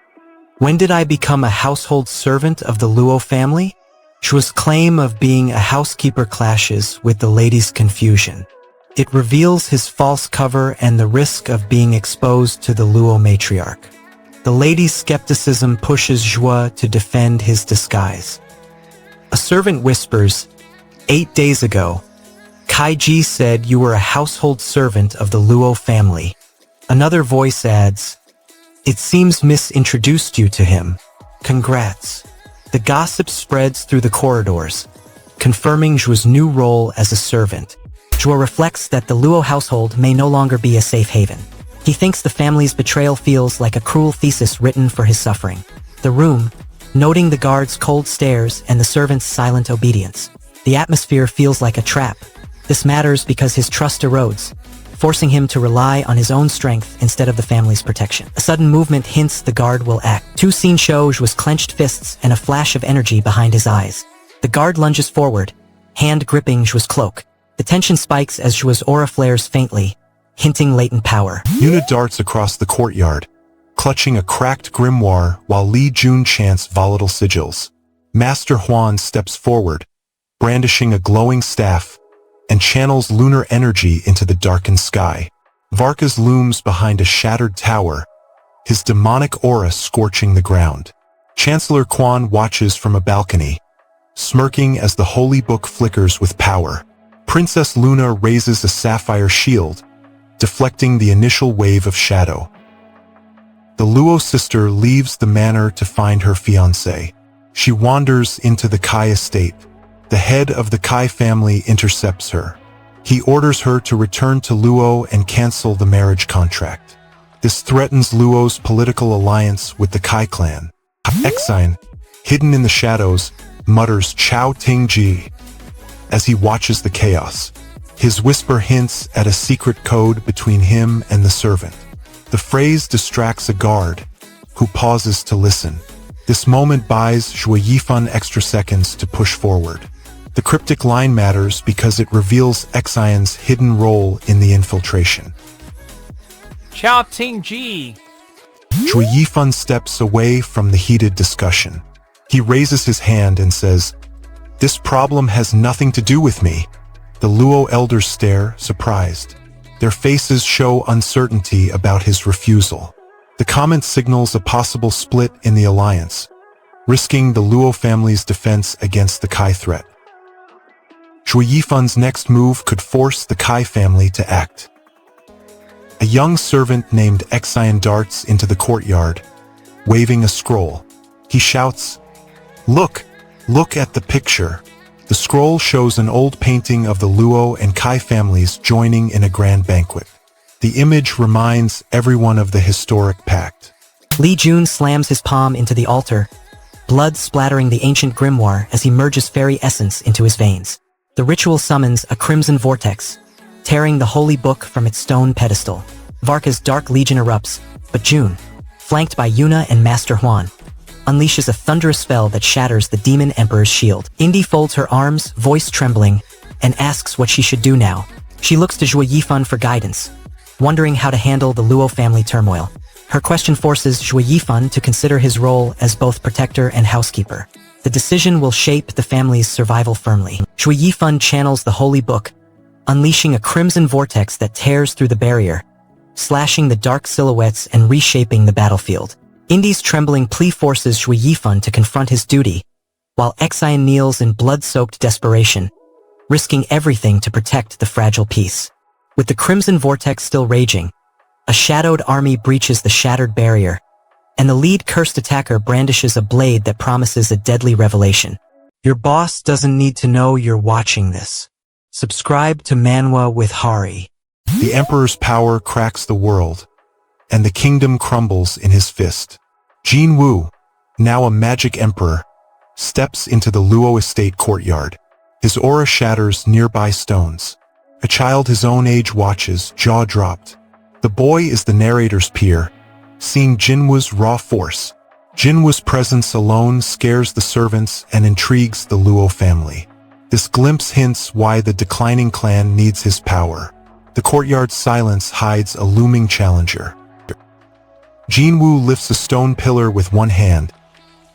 "When did I become a household servant of the Luo family?" Zhu's claim of being a housekeeper clashes with the lady's confusion. It reveals his false cover and the risk of being exposed to the Luo matriarch. The lady's skepticism pushes Zhua to defend his disguise. A servant whispers, 8 days ago, Kaiji said you were a household servant of the Luo family." Another voice adds, "It seems misintroduced you to him. Congrats." The gossip spreads through the corridors, confirming Zhu's new role as a servant. Zhua reflects that the Luo household may no longer be a safe haven. He thinks the family's betrayal feels like a cruel thesis written for his suffering. The room, noting the guard's cold stares and the servant's silent obedience. The atmosphere feels like a trap. This matters because his trust erodes, forcing him to rely on his own strength instead of the family's protection. A sudden movement hints the guard will act. Two scenes show Zhu's clenched fists and a flash of energy behind his eyes. The guard lunges forward, hand gripping Zhu's cloak. The tension spikes as Zhu's aura flares faintly, hinting latent power. Yuna darts across the courtyard, clutching a cracked grimoire while Li Jun chants volatile sigils. Master Huan steps forward, brandishing a glowing staff, and channels lunar energy into the darkened sky. Varkas looms behind a shattered tower, his demonic aura scorching the ground. Chancellor Quan watches from a balcony, smirking as the holy book flickers with power. Princess Luna raises a sapphire shield, deflecting the initial wave of shadow. The Luo sister leaves the manor to find her fiancé. She wanders into the Kai estate. The head of the Kai family intercepts her. He orders her to return to Luo and cancel the marriage contract. This threatens Luo's political alliance with the Kai clan. Exine, hidden in the shadows, mutters Chao Ting Ji as he watches the chaos. His whisper hints at a secret code between him and the servant. The phrase distracts a guard, who pauses to listen. This moment buys Zhuo Yifan extra seconds to push forward. The cryptic line matters because it reveals Exine's hidden role in the infiltration. Chao Ting Ji. Zhuo Yifan steps away from the heated discussion. He raises his hand and says, "This problem has nothing to do with me." The Luo elders stare, surprised. Their faces show uncertainty about his refusal. The comment signals a possible split in the alliance, risking the Luo family's defense against the Kai threat. Zhuo Yifan's next move could force the Kai family to act. A young servant named Exine darts into the courtyard, waving a scroll. He shouts, "Look! Look at the picture." The scroll shows an old painting of the Luo and Kai families joining in a grand banquet. The image reminds everyone of the historic pact. Li Jun slams his palm into the altar, blood splattering the ancient grimoire as he merges fairy essence into his veins. The ritual summons a crimson vortex, tearing the holy book from its stone pedestal. Varka's dark legion erupts, but Jun, flanked by Yuna and Master Huan, unleashes a thunderous spell that shatters the Demon Emperor's shield. Indy folds her arms, voice trembling, and asks what she should do now. She looks to Zhuo Yifan for guidance, wondering how to handle the Luo family turmoil. Her question forces Zhuo Yifan to consider his role as both protector and housekeeper. The decision will shape the family's survival firmly. Zhuo Yifan channels the holy book, unleashing a crimson vortex that tears through the barrier, slashing the dark silhouettes and reshaping the battlefield. Indy's trembling plea forces Zhuo Yifan to confront his duty, while Exine kneels in blood-soaked desperation, risking everything to protect the fragile peace. With the crimson vortex still raging, a shadowed army breaches the shattered barrier, and the lead cursed attacker brandishes a blade that promises a deadly revelation. Your boss doesn't need to know you're watching this. Subscribe to Manwa with Hari. The Emperor's power cracks the world, and the kingdom crumbles in his fist. Jin Wu, now a magic emperor, steps into the Luo estate courtyard. His aura shatters nearby stones. A child his own age watches, jaw dropped. The boy is the narrator's peer, seeing Jinwu's raw force. Jinwu's presence alone scares the servants and intrigues the Luo family. This glimpse hints why the declining clan needs his power. The courtyard's silence hides a looming challenger. Jinwu lifts a stone pillar with one hand,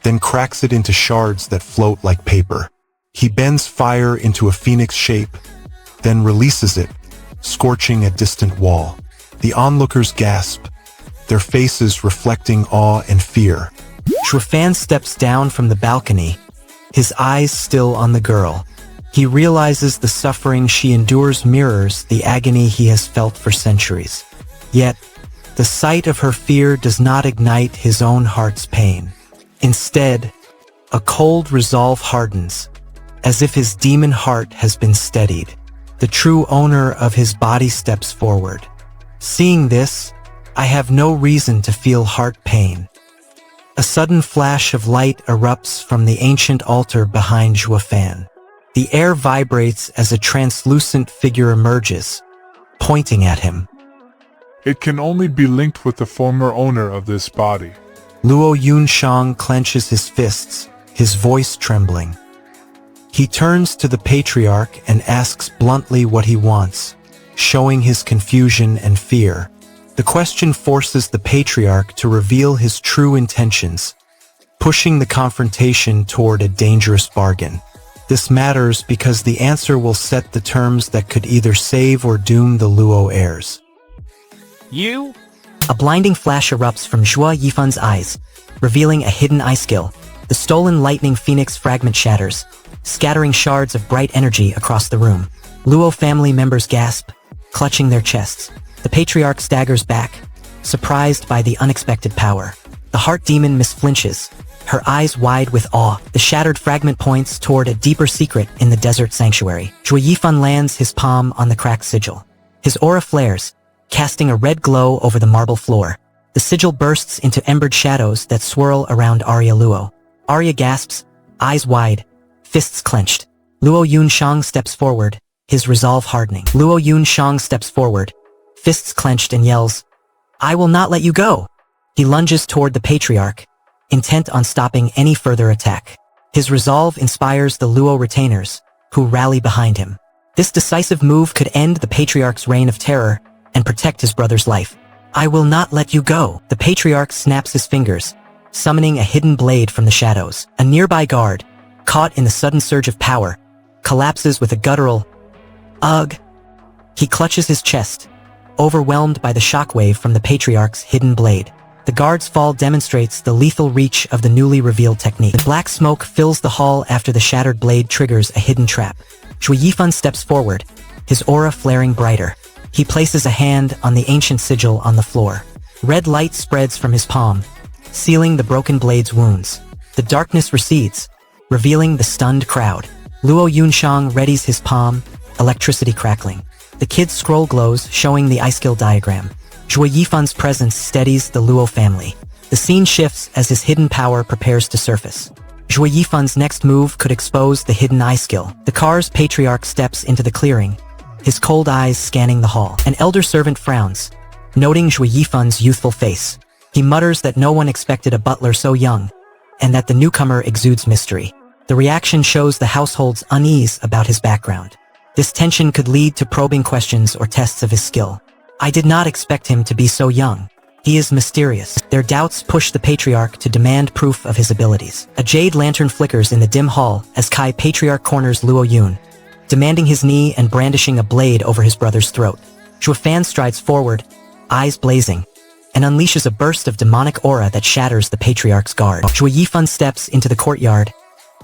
then cracks it into shards that float like paper. He bends fire into a phoenix shape, then releases it, scorching a distant wall. The onlookers gasp, their faces reflecting awe and fear. Shuofan steps down from the balcony, his eyes still on the girl. He realizes the suffering she endures mirrors the agony he has felt for centuries. Yet, the sight of her fear does not ignite his own heart's pain. Instead, a cold resolve hardens, as if his demon heart has been steadied. The true owner of his body steps forward. Seeing this, I have no reason to feel heart pain. A sudden flash of light erupts from the ancient altar behind Shuofan. The air vibrates as a translucent figure emerges, pointing at him. It can only be linked with the former owner of this body. Luo Yunshang clenches his fists, his voice trembling. He turns to the patriarch and asks bluntly what he wants. showing his confusion and fear. The question forces the patriarch to reveal his true intentions, pushing the confrontation toward a dangerous bargain. This matters because the answer will set the terms that could either save or doom the Luo heirs. You? A blinding flash erupts from Zhuo Yifan's eyes, revealing a hidden eye skill. The stolen lightning phoenix fragment shatters, scattering shards of bright energy across the room. Luo family members gasp, clutching their chests. The patriarch staggers back, surprised by the unexpected power. The heart demon misflinches, her eyes wide with awe. The shattered fragment points toward a deeper secret in the desert sanctuary. Zhuo Yifan lands his palm on the cracked sigil. His aura flares, casting a red glow over the marble floor. The sigil bursts into embered shadows that swirl around Arya Luo. Arya gasps, eyes wide, fists clenched. Luo Yunshang steps forward, his resolve hardening. Luo Yunshang steps forward, fists clenched, and yells, "I will not let you go!" He lunges toward the patriarch, intent on stopping any further attack. His resolve inspires the Luo retainers, who rally behind him. This decisive move could end the patriarch's reign of terror and protect his brother's life. "I will not let you go." The patriarch snaps his fingers, summoning a hidden blade from the shadows. A nearby guard, caught in the sudden surge of power, collapses with a guttural, "Ugh." He clutches his chest, overwhelmed by the shockwave from the patriarch's hidden blade. The guard's fall demonstrates the lethal reach of the newly revealed technique. The black smoke fills the hall after the shattered blade triggers a hidden trap. Zhuo Yifan steps forward, his aura flaring brighter. He places a hand on the ancient sigil on the floor. Red light spreads from his palm, sealing the broken blade's wounds. The darkness recedes, revealing the stunned crowd. Luo Yunshang readies his palm, electricity crackling. The kid's scroll glows, showing the ice-skill diagram. Zhuo Yifan's presence steadies the Luo family. The scene shifts as his hidden power prepares to surface. Zhuo Yifan's next move could expose the hidden eye skill. The car's patriarch steps into the clearing, his cold eyes scanning the hall. An elder servant frowns, noting Zhuo Yifan's youthful face. He mutters that no one expected a butler so young, and that the newcomer exudes mystery. The reaction shows the household's unease about his background. This tension could lead to probing questions or tests of his skill. "I did not expect him to be so young. He is mysterious." Their doubts push the patriarch to demand proof of his abilities. A jade lantern flickers in the dim hall as Kai patriarch corners Luo Yun, demanding his knee and brandishing a blade over his brother's throat. Zhuo Fan strides forward, eyes blazing, and unleashes a burst of demonic aura that shatters the patriarch's guard. Zhuo Yifan steps into the courtyard,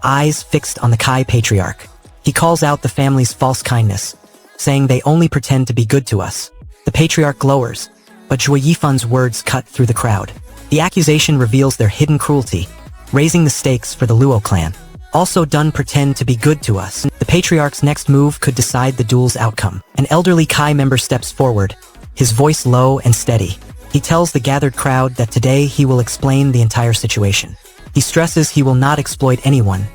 eyes fixed on the Kai patriarch. He calls out the family's false kindness, saying they only pretend to be good to us. The patriarch glowers, but Zhuo Yifan's words cut through the crowd. The accusation reveals their hidden cruelty, raising the stakes for the Luo clan. "Also done pretend to be good to us." The patriarch's next move could decide the duel's outcome. An elderly Kai member steps forward, his voice low and steady. He tells the gathered crowd that today he will explain the entire situation. He stresses he will not exploit anyone,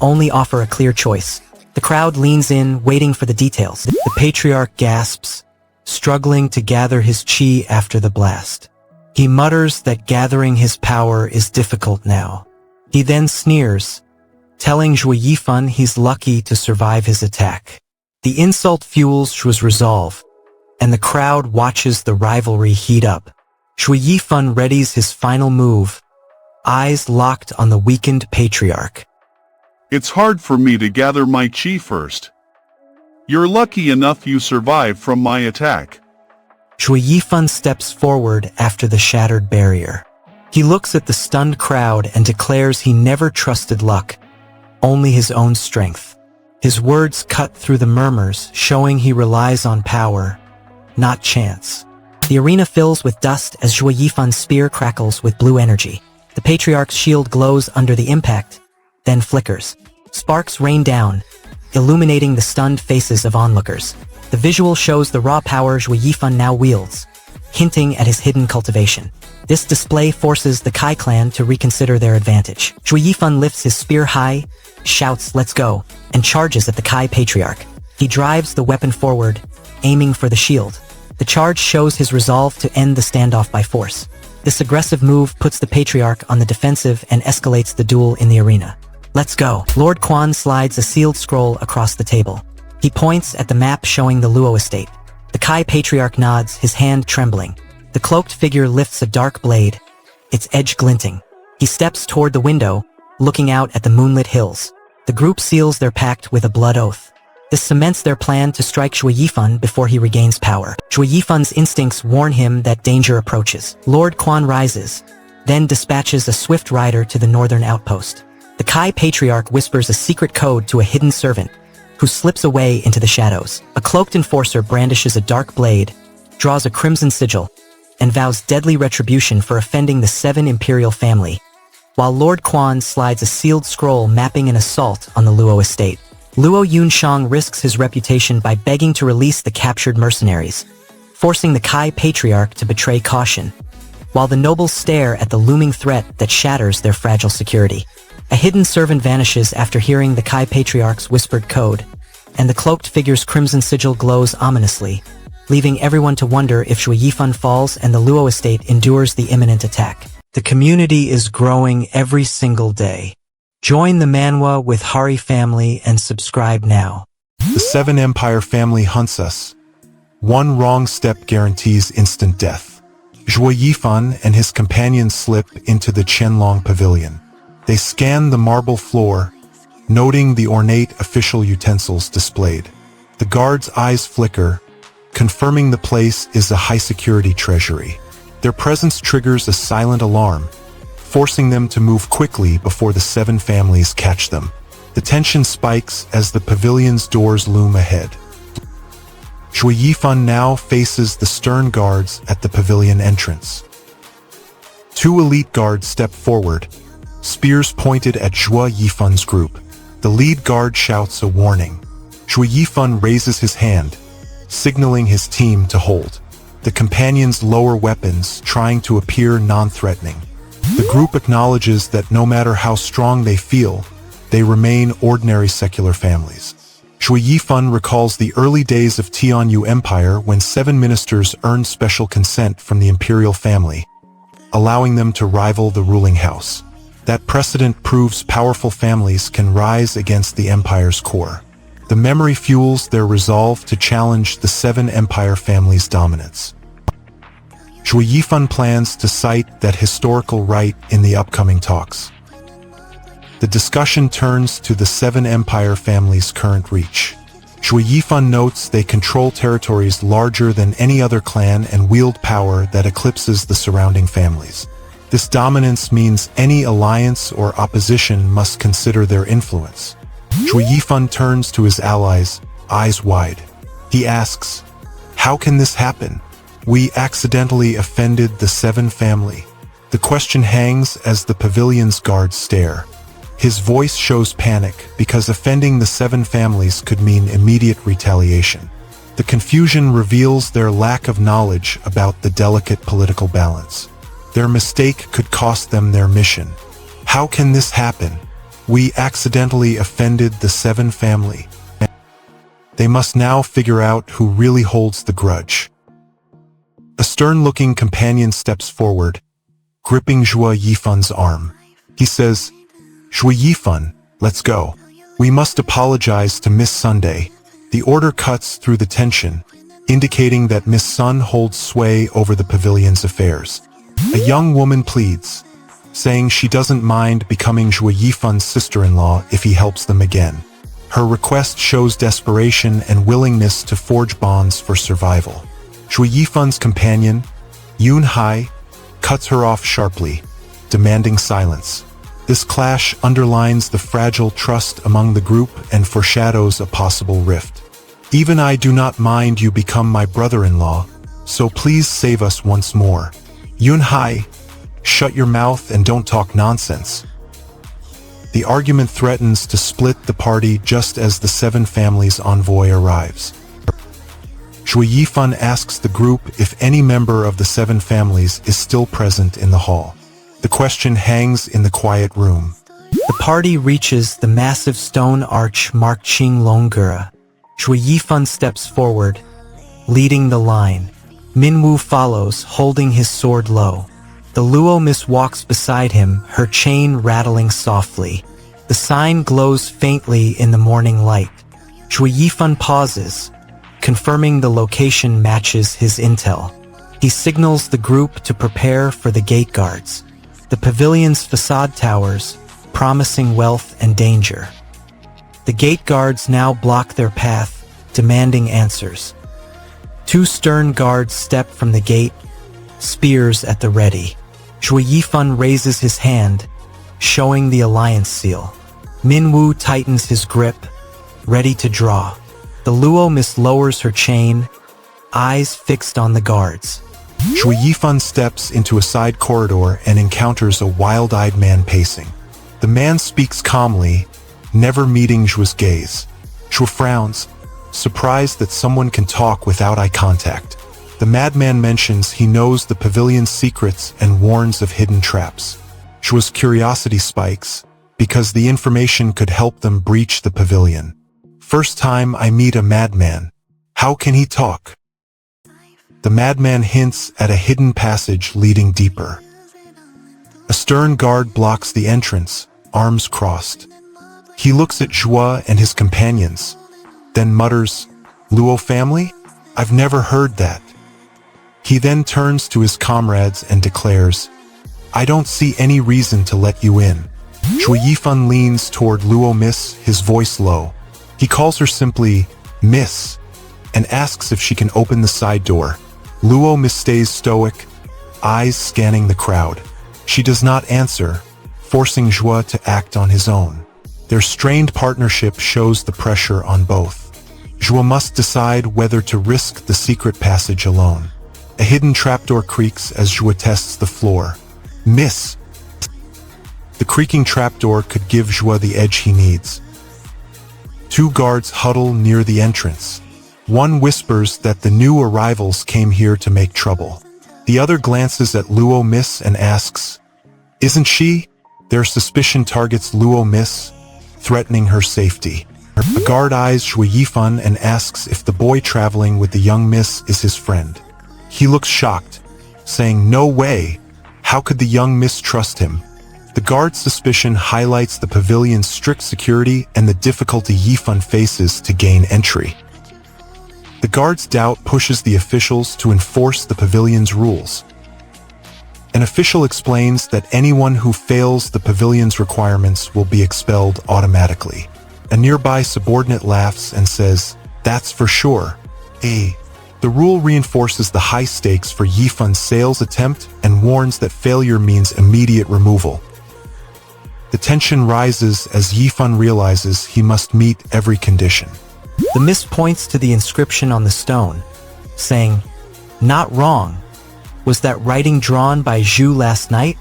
only offer a clear choice. The crowd leans in, waiting for the details. The patriarch gasps, struggling to gather his chi after the blast. He mutters that gathering his power is difficult now. He then sneers, telling Zhuo Yifan he's lucky to survive his attack. The insult fuels Zhuo's resolve, and the crowd watches the rivalry heat up. Zhuo Yifan readies his final move, eyes locked on the weakened patriarch. "It's hard for me to gather my chi first. You're lucky enough you survived from my attack." Zhuo Yifan steps forward after the shattered barrier. He looks at the stunned crowd and declares he never trusted luck, only his own strength. His words cut through the murmurs, showing he relies on power, not chance. The arena fills with dust as Zhuo Yifan's spear crackles with blue energy. The patriarch's shield glows under the impact, then flickers. Sparks rain down, illuminating the stunned faces of onlookers. The visual shows the raw power Zhuo Yifan now wields, hinting at his hidden cultivation. This display forces the Kai clan to reconsider their advantage. Zhuo Yifan lifts his spear high, shouts, "Let's go," and charges at the Kai patriarch. He drives the weapon forward, aiming for the shield. The charge shows his resolve to end the standoff by force. This aggressive move puts the patriarch on the defensive and escalates the duel in the arena. "Let's go." Lord Quan slides a sealed scroll across the table. He points at the map showing the Luo estate. The Kai patriarch nods, his hand trembling. The cloaked figure lifts a dark blade, its edge glinting. He steps toward the window, looking out at the moonlit hills. The group seals their pact with a blood oath. This cements their plan to strike Shui Yifan before he regains power. Shui Yifan's instincts warn him that danger approaches. Lord Quan rises, then dispatches a swift rider to the northern outpost. The Kai patriarch whispers a secret code to a hidden servant, who slips away into the shadows. A cloaked enforcer brandishes a dark blade, draws a crimson sigil, and vows deadly retribution for offending the 7 imperial family, while Lord Quan slides a sealed scroll mapping an assault on the Luo estate. Luo Yunshang risks his reputation by begging to release the captured mercenaries, forcing the Kai patriarch to betray caution, while the nobles stare at the looming threat that shatters their fragile security. A hidden servant vanishes after hearing the Kai patriarch's whispered code, and the cloaked figure's crimson sigil glows ominously, leaving everyone to wonder if Shui Yifan falls and the Luo estate endures the imminent attack. The community is growing every single day. Join the Manwa with Hari family and subscribe now. The 7 Empire family hunts us. One wrong step guarantees instant death. Shui Yifan and his companions slip into the Qianlong pavilion. They scan the marble floor, noting the ornate official utensils displayed. The guards' eyes flicker, confirming the place is a high-security treasury. Their presence triggers a silent alarm, forcing them to move quickly before the 7 families catch them. The tension spikes as the pavilion's doors loom ahead. Shui Yifan now faces the stern guards at the pavilion entrance. 2 elite guards step forward, spears pointed at Shui Yifan's group. The lead guard shouts a warning. Shui Yifan raises his hand, signaling his team to hold. The companions lower weapons, trying to appear non-threatening. The group acknowledges that no matter how strong they feel, they remain ordinary secular families. Shui Yifan recalls the early days of Tianyu Empire when 7 ministers earned special consent from the imperial family, allowing them to rival the ruling house. That precedent proves powerful families can rise against the empire's core. The memory fuels their resolve to challenge the 7 empire families' dominance. Shui Yifan plans to cite that historical right in the upcoming talks. The discussion turns to the 7 empire families' current reach. Shui Yifan notes they control territories larger than any other clan and wield power that eclipses the surrounding families. This dominance means any alliance or opposition must consider their influence. Shui Yifan turns to his allies, eyes wide. He asks, "How can this happen? We accidentally offended the 7 family." The question hangs as the pavilion's guards stare. His voice shows panic because offending the 7 families could mean immediate retaliation. The confusion reveals their lack of knowledge about the delicate political balance. Their mistake could cost them their mission. How can this happen? We accidentally offended the 7 family. They must now figure out who really holds the grudge. A stern-looking companion steps forward, gripping Shui Yifan's arm. He says, "Shui Yifan, let's go. We must apologize to Miss Sunday." The order cuts through the tension, indicating that Miss Sun holds sway over the pavilion's affairs. A young woman pleads, saying she doesn't mind becoming Shui Yifan's sister-in-law if he helps them again. Her request shows desperation and willingness to forge bonds for survival. Shui Yifan's companion, Yun Hai, cuts her off sharply, demanding silence. This clash underlines the fragile trust among the group and foreshadows a possible rift. "Even I do not mind you become my brother-in-law, so please save us once more. Yun Hai, shut your mouth and don't talk nonsense." The argument threatens to split the party just as the 7 families' envoy arrives. Shui Yifan asks the group if any member of the 7 families is still present in the hall. The question hangs in the quiet room. The party reaches the massive stone arch marked Qinglonggura. Shui Yifan steps forward, leading the line. Minwu follows, holding his sword low. The Luo Miss walks beside him, her chain rattling softly. The sign glows faintly in the morning light. Shui Yifan pauses, confirming the location matches his intel. He signals the group to prepare for the gate guards. The pavilion's facade towers, promising wealth and danger. The gate guards now block their path, demanding answers. Two stern guards step from the gate, spears at the ready. Zhuo Yifan raises his hand, showing the alliance seal. Minwu tightens his grip, ready to draw. The Luo Miss lowers her chain, eyes fixed on the guards. Zhuo Yifan steps into a side corridor and encounters a wild-eyed man pacing. The man speaks calmly, never meeting Zhuo's gaze. Zhuo frowns, surprised that someone can talk without eye contact. The madman mentions he knows the pavilion's secrets and warns of hidden traps. Zhuo's curiosity spikes, because the information could help them breach the pavilion. First time I meet a madman. How can he talk? The madman hints at a hidden passage leading deeper. A stern guard blocks the entrance, arms crossed. He looks at Zhuo and his companions, then mutters, "Luo family? I've never heard that." He then turns to his comrades and declares, "I don't see any reason to let you in." Zhuo Yifan leans toward Luo Miss, his voice low. He calls her simply, "Miss," and asks if she can open the side door. Luo Miss stays stoic, eyes scanning the crowd. She does not answer, forcing Zhuo to act on his own. Their strained partnership shows the pressure on both. Zhuo must decide whether to risk the secret passage alone. A hidden trapdoor creaks as Zhuo tests the floor. "Miss!" The creaking trapdoor could give Zhuo the edge he needs. Two guards huddle near the entrance. One whispers that the new arrivals came here to make trouble. The other glances at Luo Miss and asks, "Isn't she?" Their suspicion targets Luo Miss, threatening her safety. A guard eyes Zhuo Yifan and asks if the boy traveling with the young miss is his friend. He looks shocked, saying, "No way! How could the young miss trust him?" The guard's suspicion highlights the pavilion's strict security and the difficulty Yifan faces to gain entry. The guard's doubt pushes the officials to enforce the pavilion's rules. An official explains that anyone who fails the pavilion's requirements will be expelled automatically. A nearby subordinate laughs and says, "That's for sure." The rule reinforces the high stakes for Yifan's sales attempt and warns that failure means immediate removal. The tension rises as Yifan realizes he must meet every condition. The miss points to the inscription on the stone, saying, "Not wrong. Was that writing drawn by Zhu last night?"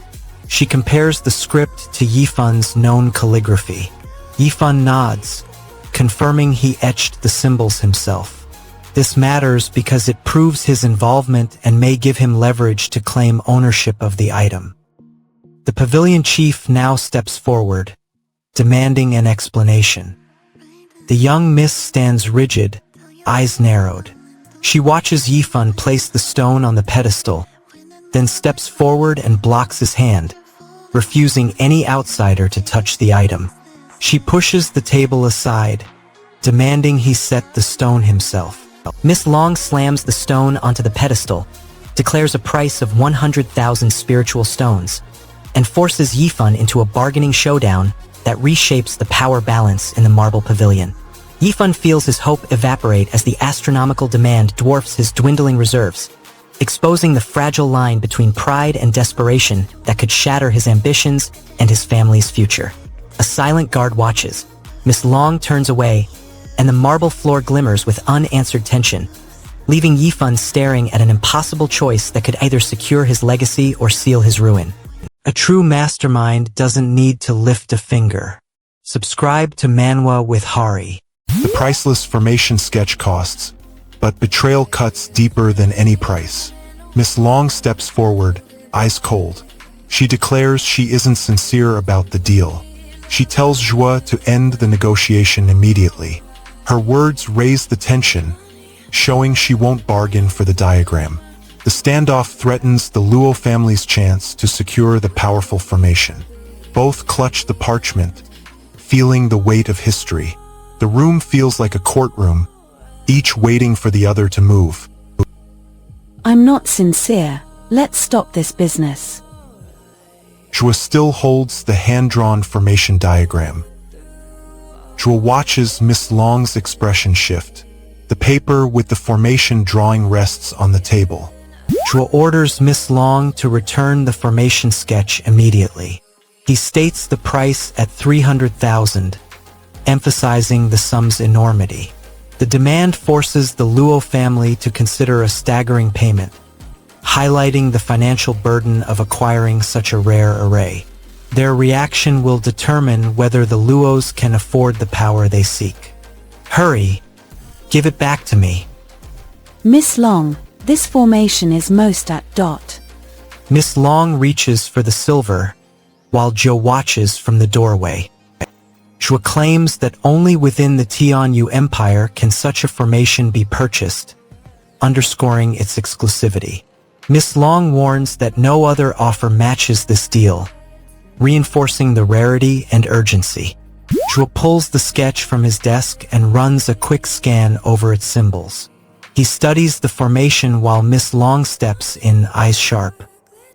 She compares the script to Yifan's known calligraphy. Yifan nods, confirming he etched the symbols himself. This matters because it proves his involvement and may give him leverage to claim ownership of the item. The pavilion chief now steps forward, demanding an explanation. The young miss stands rigid, eyes narrowed. She watches Yifan place the stone on the pedestal, then steps forward and blocks his hand, refusing any outsider to touch the item. She pushes the table aside, demanding he set the stone himself. Miss Long slams the stone onto the pedestal, declares a price of 100,000 spiritual stones, and forces Yifan into a bargaining showdown that reshapes the power balance in the marble pavilion. Yifan feels his hope evaporate as the astronomical demand dwarfs his dwindling reserves, exposing the fragile line between pride and desperation that could shatter his ambitions and his family's future. A silent guard watches. Miss Long turns away, and the marble floor glimmers with unanswered tension, leaving Yifan staring at an impossible choice that could either secure his legacy or seal his ruin. A true mastermind doesn't need to lift a finger. Subscribe to Manwa with Hari. The priceless formation sketch costs, but betrayal cuts deeper than any price. Miss Long steps forward, eyes cold. She declares she isn't sincere about the deal. She tells Zhuo to end the negotiation immediately. Her words raise the tension, showing she won't bargain for the diagram. The standoff threatens the Luo family's chance to secure the powerful formation. Both clutch the parchment, feeling the weight of history. The room feels like a courtroom, each waiting for the other to move. I'm not sincere. Let's stop this business. Chua still holds the hand-drawn formation diagram. Chua watches Miss Long's expression shift. The paper with the formation drawing rests on the table. Chua orders Miss Long to return the formation sketch immediately. He states the price at 300,000, emphasizing the sum's enormity. The demand forces the Luo family to consider a staggering payment, highlighting the financial burden of acquiring such a rare array. Their reaction will determine whether the Luos can afford the power they seek. Hurry! Give it back to me. Miss Long, this formation is most at dot. Miss Long reaches for the silver, while Joe watches from the doorway. Chua claims that only within the Tianyu Empire can such a formation be purchased, underscoring its exclusivity. Miss Long warns that no other offer matches this deal, reinforcing the rarity and urgency. Chua pulls the sketch from his desk and runs a quick scan over its symbols. He studies the formation while Miss Long steps in, eyes sharp.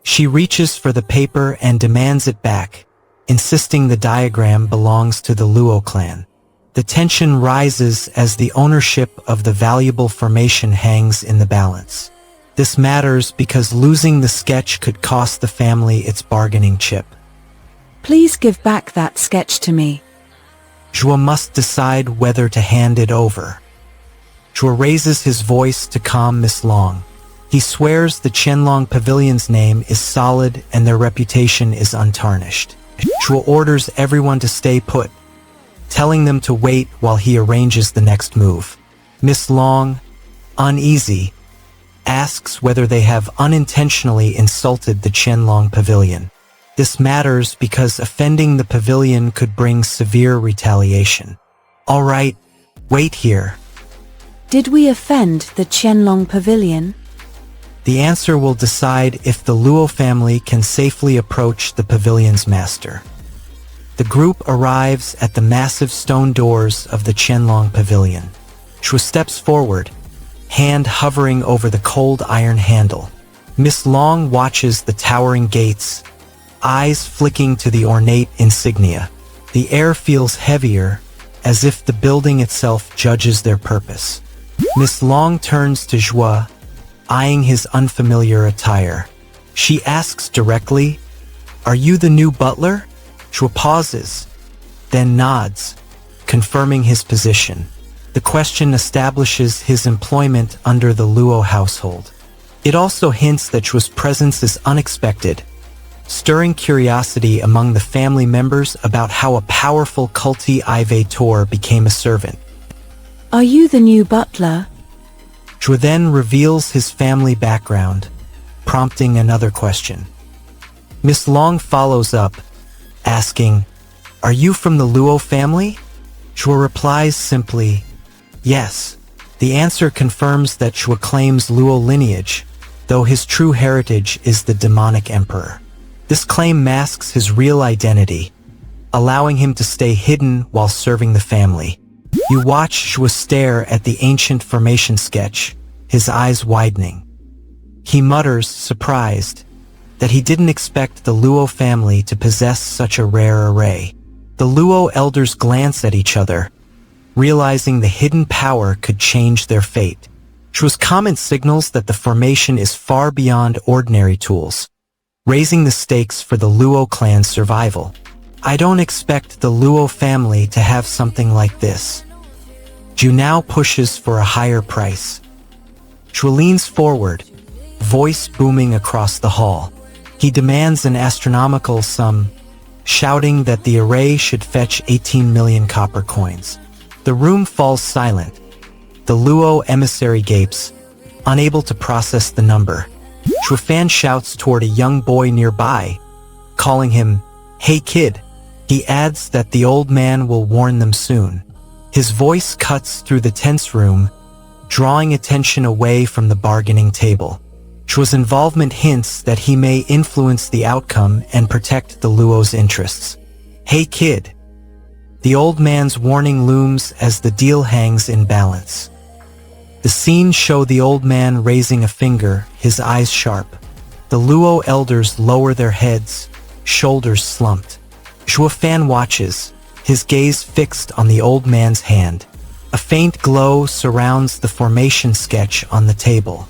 She reaches for the paper and demands it back, insisting the diagram belongs to the Luo clan. The tension rises as the ownership of the valuable formation hangs in the balance. This matters because losing the sketch could cost the family its bargaining chip. Please give back that sketch to me. Chua must decide whether to hand it over. Chua raises his voice to calm Miss Long. He swears the Qianlong Pavilion's name is solid and their reputation is untarnished. Chua orders everyone to stay put, telling them to wait while he arranges the next move. Miss Long, uneasy, asks whether they have unintentionally insulted the Qianlong Pavilion. This matters because offending the pavilion could bring severe retaliation. All right, wait here. Did we offend the Qianlong Pavilion? The answer will decide if the Luo family can safely approach the pavilion's master. The group arrives at the massive stone doors of the Qianlong Pavilion. Chua steps forward, hand hovering over the cold iron handle. Miss Long watches the towering gates, eyes flicking to the ornate insignia. The air feels heavier, as if the building itself judges their purpose. Miss Long turns to Chua, eyeing his unfamiliar attire. She asks directly, "Are you the new butler?" Chua pauses, then nods, confirming his position. The question establishes his employment under the Luo household. It also hints that Chua's presence is unexpected, stirring curiosity among the family members about how a powerful cultivator became a servant. Are you the new butler? Chua then reveals his family background, prompting another question. Miss Long follows up, asking, "Are you from the Luo family?" Chua replies simply, "Yes." The answer confirms that Chua claims Luo lineage, though his true heritage is the demonic emperor. This claim masks his real identity, allowing him to stay hidden while serving the family. You watch Chua stare at the ancient formation sketch, his eyes widening. He mutters, surprised, that he didn't expect the Luo family to possess such a rare array. The Luo elders glance at each other, realizing the hidden power could change their fate. Chua's comment signals that the formation is far beyond ordinary tools, raising the stakes for the Luo clan's survival. I don't expect the Luo family to have something like this. Ju now pushes for a higher price. Chua leans forward, voice booming across the hall. He demands an astronomical sum, shouting that the array should fetch 18 million copper coins. The room falls silent. The Luo emissary gapes, unable to process the number. Chua Fan shouts toward a young boy nearby, calling him, "Hey kid." He adds that the old man will warn them soon. His voice cuts through the tense room, drawing attention away from the bargaining table. Chua's involvement hints that he may influence the outcome and protect the Luo's interests. "Hey kid." The old man's warning looms as the deal hangs in balance. The scenes show the old man raising a finger, his eyes sharp. The Luo elders lower their heads, shoulders slumped. Fan watches, his gaze fixed on the old man's hand. A faint glow surrounds the formation sketch on the table.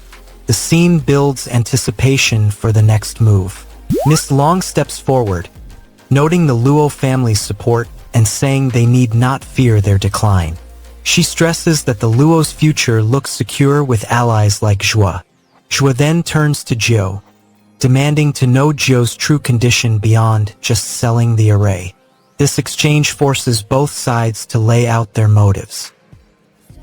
The scene builds anticipation for the next move. Miss Long steps forward, noting the Luo family's support and saying they need not fear their decline. She stresses that the Luo's future looks secure with allies like Zhua. Zhua then turns to Jiu, demanding to know Jiu's true condition beyond just selling the array. This exchange forces both sides to lay out their motives.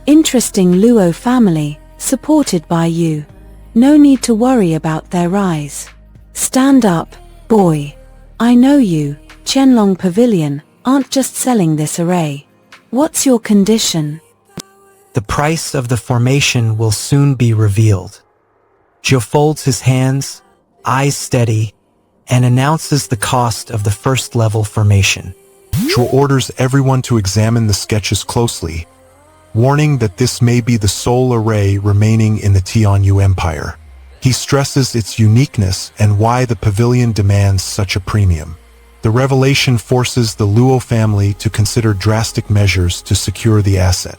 Interesting Luo family, supported by you. No need to worry about their rise. Stand up, boy. I know you, Qianlong Pavilion, aren't just selling this array. What's your condition? The price of the formation will soon be revealed. Jiu folds his hands, eyes steady, and announces the cost of the first-level formation. Jiu orders everyone to examine the sketches closely, warning that this may be the sole array remaining in the Tianyu Empire. He stresses its uniqueness and why the pavilion demands such a premium. The revelation forces the Luo family to consider drastic measures to secure the asset.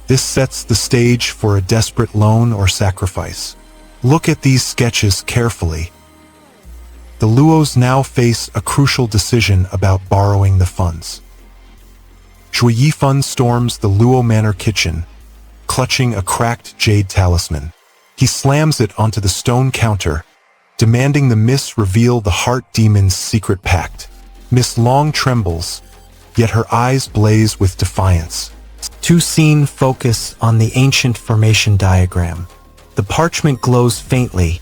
This sets the stage for a desperate loan or sacrifice. Look at these sketches carefully. The Luos now face a crucial decision about borrowing the funds. Zhui Yifan storms the Luo Manor kitchen, clutching a cracked jade talisman. He slams it onto the stone counter, demanding the miss reveal the heart demon's secret pact. Miss Long trembles, yet her eyes blaze with defiance. Two scenes focus on the ancient formation diagram. The parchment glows faintly,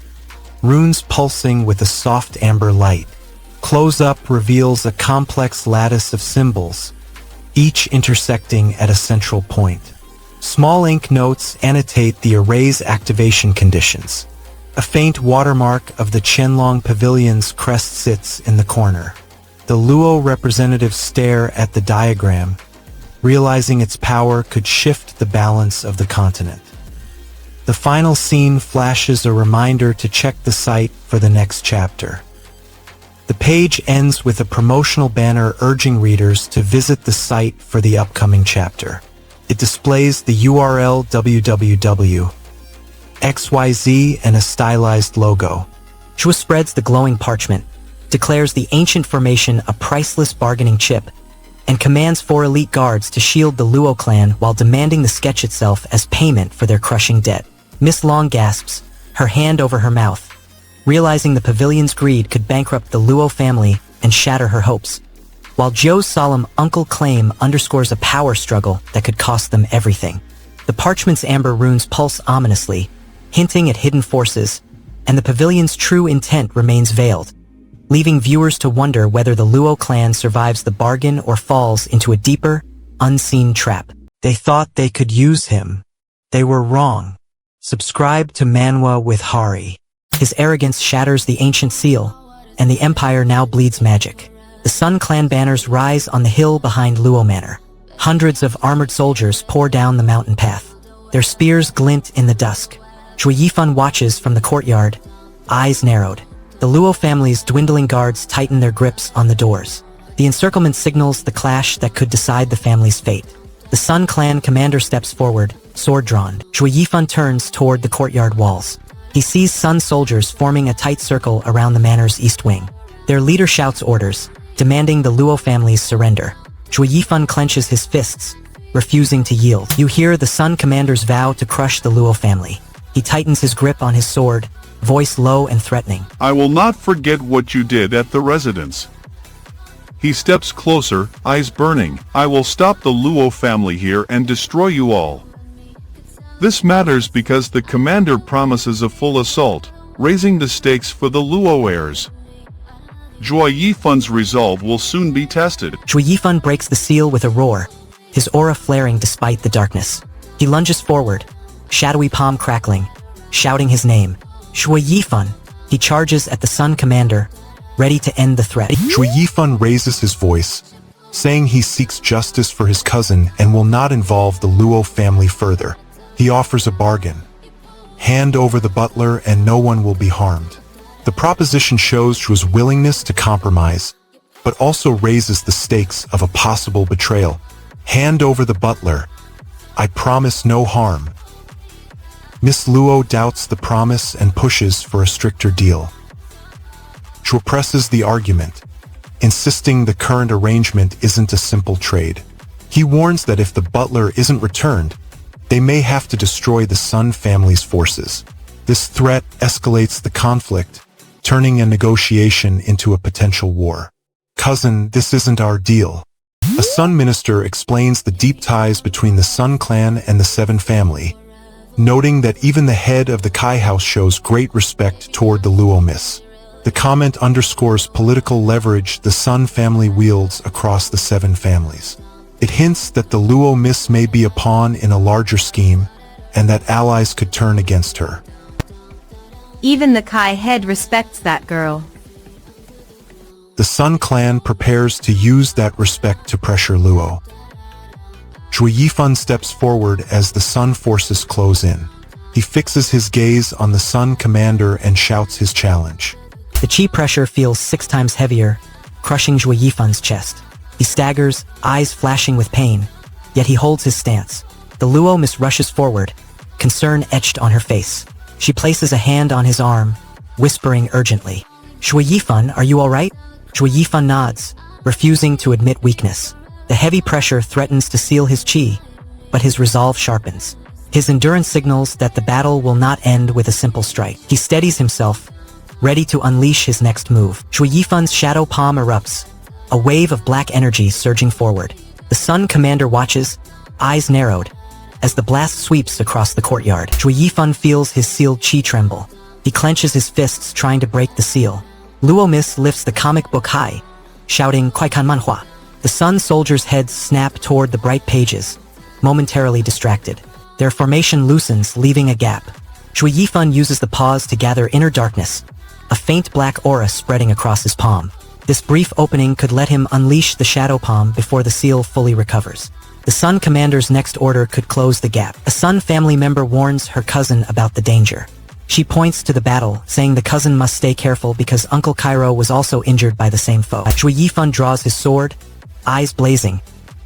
runes pulsing with a soft amber light. Close-up reveals a complex lattice of symbols, each intersecting at a central point. Small ink notes annotate the array's activation conditions. A faint watermark of the Qianlong Pavilion's crest sits in the corner. The Luo representatives stare at the diagram, realizing its power could shift the balance of the continent. The final scene flashes a reminder to check the site for the next chapter. The page ends with a promotional banner urging readers to visit the site for the upcoming chapter. It displays the URL www.xyz and a stylized logo. Shua spreads the glowing parchment, declares the ancient formation a priceless bargaining chip, and commands 4 elite guards to shield the Luo clan while demanding the sketch itself as payment for their crushing debt. Miss Long gasps, her hand over her mouth, realizing the pavilion's greed could bankrupt the Luo family and shatter her hopes, while Joe's solemn uncle claim underscores a power struggle that could cost them everything. The parchment's amber runes pulse ominously, hinting at hidden forces, and the pavilion's true intent remains veiled, leaving viewers to wonder whether the Luo clan survives the bargain or falls into a deeper, unseen trap. They thought they could use him. They were wrong. Subscribe to Manwa with Hari. His arrogance shatters the ancient seal, and the Empire now bleeds magic. The Sun Clan banners rise on the hill behind Luo Manor. Hundreds of armored soldiers pour down the mountain path. Their spears glint in the dusk. Zhui Yifan watches from the courtyard, eyes narrowed. The Luo family's dwindling guards tighten their grips on the doors. The encirclement signals the clash that could decide the family's fate. The Sun Clan commander steps forward, sword drawn. Zhui Yifan turns toward the courtyard walls. He sees Sun soldiers forming a tight circle around the manor's east wing. Their leader shouts orders, demanding the Luo family's surrender. Zhui Yifan clenches his fists, refusing to yield. You hear the Sun commander's vow to crush the Luo family. He tightens his grip on his sword, voice low and threatening. I will not forget what you did at the residence. He steps closer, eyes burning. I will stop the Luo family here and destroy you all. This matters because the commander promises a full assault, raising the stakes for the Luo heirs. Zhui Yifan's resolve will soon be tested. Zhui Yifan breaks the seal with a roar, his aura flaring despite the darkness. He lunges forward, shadowy palm crackling, shouting his name. Zhui Yifan. He charges at the Sun commander, ready to end the threat. Zhui Yifan raises his voice, saying he seeks justice for his cousin and will not involve the Luo family further. He offers a bargain. Hand over the butler and no one will be harmed. The proposition shows Shua's willingness to compromise, but also raises the stakes of a possible betrayal. Hand over the butler. I promise no harm. Miss Luo doubts the promise and pushes for a stricter deal. Shua presses the argument, insisting the current arrangement isn't a simple trade. He warns that if the butler isn't returned, they may have to destroy the Sun family's forces. This threat escalates the conflict, turning a negotiation into a potential war. Cousin, this isn't our deal. A Sun minister explains the deep ties between the Sun clan and the Seven family, noting that even the head of the Kai house shows great respect toward the Luo miss. The comment underscores political leverage the Sun family wields across the Seven families. It hints that the Luo miss may be a pawn in a larger scheme, and that allies could turn against her. Even the Kai head respects that girl. The Sun clan prepares to use that respect to pressure Luo. Zhui Yifan steps forward as the Sun forces close in. He fixes his gaze on the Sun commander and shouts his challenge. The chi pressure feels 6 times heavier, crushing Zhui Yifan's chest. He staggers, eyes flashing with pain, yet he holds his stance. The Luo miss rushes forward, concern etched on her face. She places a hand on his arm, whispering urgently, "Zhui Yifan, are you all right?" Zhui Yifan nods, refusing to admit weakness. The heavy pressure threatens to seal his chi, but his resolve sharpens. His endurance signals that the battle will not end with a simple strike. He steadies himself, ready to unleash his next move. Zhui Yifan's shadow palm erupts, a wave of black energy surging forward. The Sun commander watches, eyes narrowed, as the blast sweeps across the courtyard. Zhui Yifan feels his sealed chi tremble. He clenches his fists trying to break the seal. Luo miss lifts the comic book high, shouting Kwaikan Manhwa. The Sun soldiers' heads snap toward the bright pages, momentarily distracted. Their formation loosens, leaving a gap. Zhui Yifan uses the pause to gather inner darkness, a faint black aura spreading across his palm. This brief opening could let him unleash the shadow palm before the seal fully recovers. The Sun commander's next order could close the gap. A Sun family member warns her cousin about the danger. She points to the battle, saying the cousin must stay careful because Uncle Cairo was also injured by the same foe. Zhui Yifan draws his sword, eyes blazing,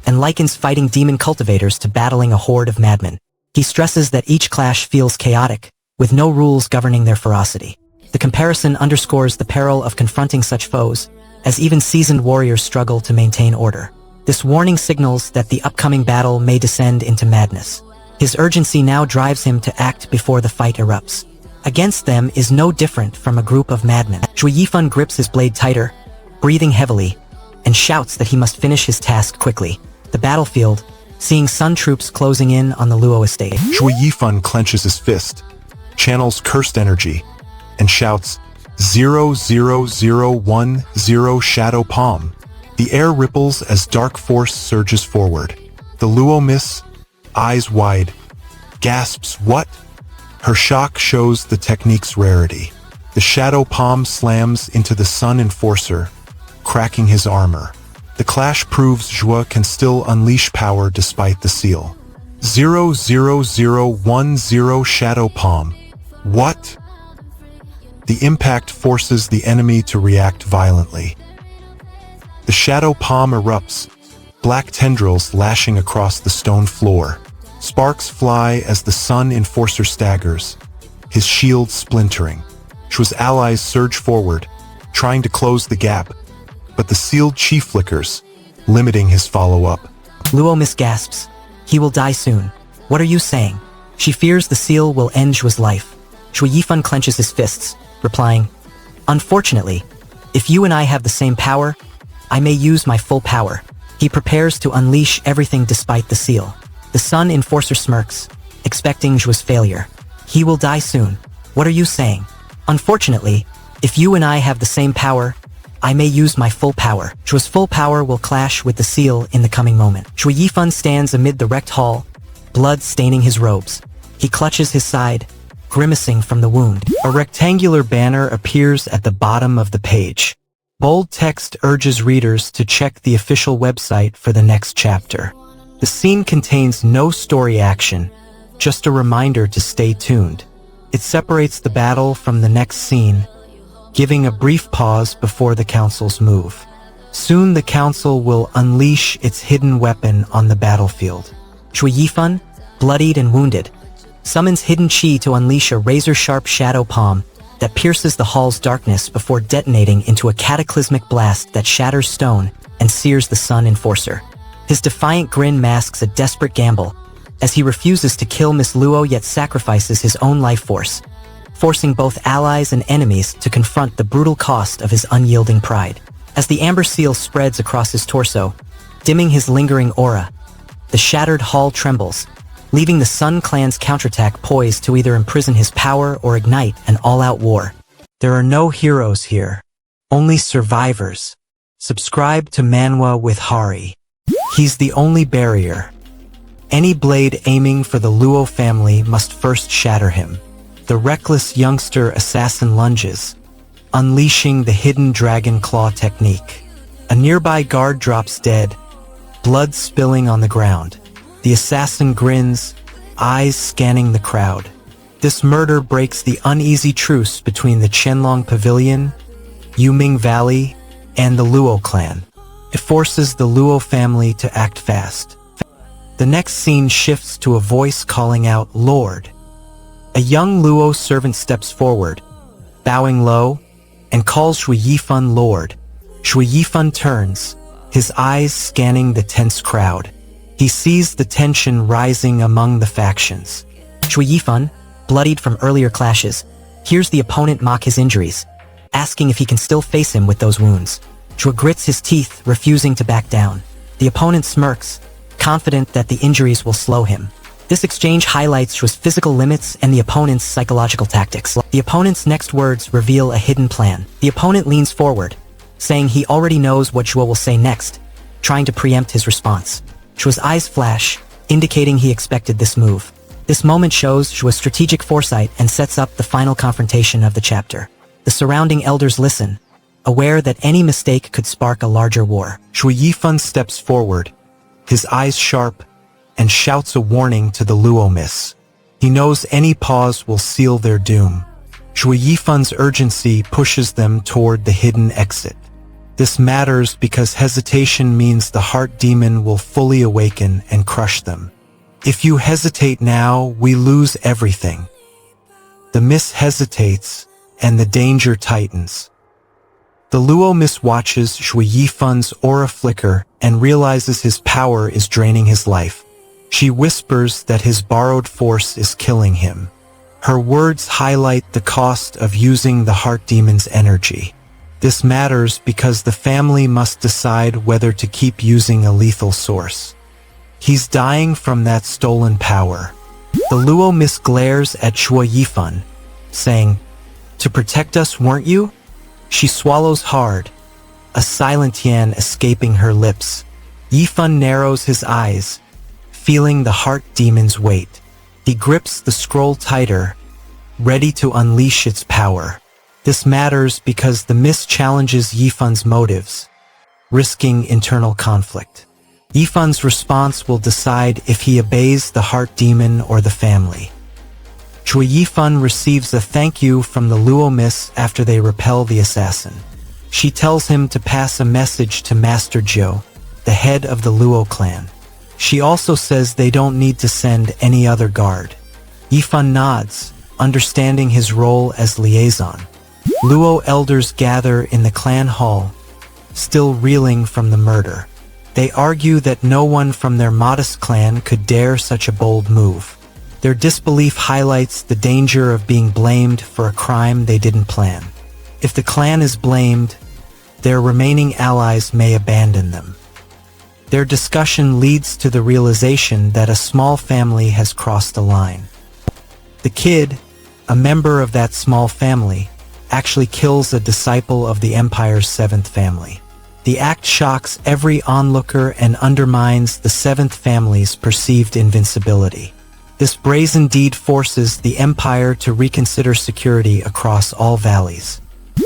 and likens fighting demon cultivators to battling a horde of madmen. He stresses that each clash feels chaotic, with no rules governing their ferocity. The comparison underscores the peril of confronting such foes, as even seasoned warriors struggle to maintain order. This warning signals that the upcoming battle may descend into madness. His urgency now drives him to act before the fight erupts. Against them is no different from a group of madmen. Zhui Yifan grips his blade tighter, breathing heavily, and shouts that he must finish his task quickly. The battlefield, seeing Sun troops closing in on the Luo estate. Zhui Yifan clenches his fist, channels cursed energy, and shouts, 00010 shadow palm. The air ripples as dark force surges forward. The Luo miss, eyes wide, gasps, "What?" Her shock shows the technique's rarity. The shadow palm slams into the Sun enforcer, cracking his armor. The clash proves Zhua can still unleash power despite the seal. 00010 shadow palm. What? The impact forces the enemy to react violently. The shadow palm erupts, black tendrils lashing across the stone floor. Sparks fly as the Sun enforcer staggers, his shield splintering. Shua's allies surge forward, trying to close the gap, but the sealed chi flickers, limiting his follow-up. Luo miss gasps. He will die soon. What are you saying? She fears the seal will end Shua's life. Zhui Yifan clenches his fists, replying, "Unfortunately, if you and I have the same power, I may use my full power." He prepares to unleash everything despite the seal. The Sun enforcer smirks, expecting Zhua's failure. "He will die soon. What are you saying? Unfortunately, if you and I have the same power, I may use my full power." Zhua's full power will clash with the seal in the coming moment. Zhui Yifan stands amid the wrecked hall, blood staining his robes. He clutches his side, grimacing from the wound. A rectangular banner appears at the bottom of the page. Bold text urges readers to check the official website for the next chapter. The scene contains no story action, just a reminder to stay tuned. It separates the battle from the next scene, giving a brief pause before the council's move. Soon the council will unleash its hidden weapon on the battlefield. Shui Yifan, bloodied and wounded, summons hidden chi to unleash a razor-sharp shadow palm that pierces the hall's darkness before detonating into a cataclysmic blast that shatters stone and sears the Sun Enforcer. His defiant grin masks a desperate gamble, as he refuses to kill Miss Luo yet sacrifices his own life force, forcing both allies and enemies to confront the brutal cost of his unyielding pride. As the amber seal spreads across his torso, dimming his lingering aura, the shattered hall trembles, leaving the Sun Clan's counterattack poised to either imprison his power or ignite an all-out war. There are no heroes here, only survivors. Subscribe to Manwa with Hari. He's the only barrier. Any blade aiming for the Luo family must first shatter him. The reckless youngster assassin lunges, unleashing the hidden dragon claw technique. A nearby guard drops dead, blood spilling on the ground. The assassin grins, eyes scanning the crowd. This murder breaks the uneasy truce between the Qianlong Pavilion, Yuming Valley, and the Luo clan. It forces the Luo family to act fast. The next scene shifts to a voice calling out, "Lord." A young Luo servant steps forward, bowing low, and calls Shui Yifan Lord. Shui Yifan turns, his eyes scanning the tense crowd. He sees the tension rising among the factions. Shui Yifan, bloodied from earlier clashes, hears the opponent mock his injuries, asking if he can still face him with those wounds. Shui grits his teeth, refusing to back down. The opponent smirks, confident that the injuries will slow him. This exchange highlights Shui's physical limits and the opponent's psychological tactics. The opponent's next words reveal a hidden plan. The opponent leans forward, saying he already knows what Shui will say next, trying to preempt his response. Shui's eyes flash, indicating he expected this move. This moment shows Shui's strategic foresight and sets up the final confrontation of the chapter. The surrounding elders listen, aware that any mistake could spark a larger war. Shui Yifan steps forward, his eyes sharp, and shouts a warning to the Luo miss. He knows any pause will seal their doom. Shui Yifan's urgency pushes them toward the hidden exit. This matters because hesitation means the heart demon will fully awaken and crush them. If you hesitate now, we lose everything. The miss hesitates, and the danger tightens. The Luo miss watches Shui Yifan's aura flicker and realizes his power is draining his life. She whispers that his borrowed force is killing him. Her words highlight the cost of using the heart demon's energy. This matters because the family must decide whether to keep using a lethal source. He's dying from that stolen power. The Luo miss glares at Shui Yifan, saying, "To protect us, weren't you?" She swallows hard, a silent yen escaping her lips. Yifan narrows his eyes, feeling the heart demon's weight. He grips the scroll tighter, ready to unleash its power. This matters because the miss challenges Yifan's motives, risking internal conflict. Yifan's response will decide if he obeys the heart demon or the family. Shui Yifan receives a thank you from the Luo miss after they repel the assassin. She tells him to pass a message to Master Zhou, the head of the Luo clan. She also says they don't need to send any other guard. Yifan nods, understanding his role as liaison. Luo elders gather in the clan hall, still reeling from the murder. They argue that no one from their modest clan could dare such a bold move. Their disbelief highlights the danger of being blamed for a crime they didn't plan. If the clan is blamed, their remaining allies may abandon them. Their discussion leads to the realization that a small family has crossed a line. The kid, a member of that small family, actually kills a disciple of the Empire's seventh family. The act shocks every onlooker and undermines the seventh family's perceived invincibility. This brazen deed forces the Empire to reconsider security across all valleys.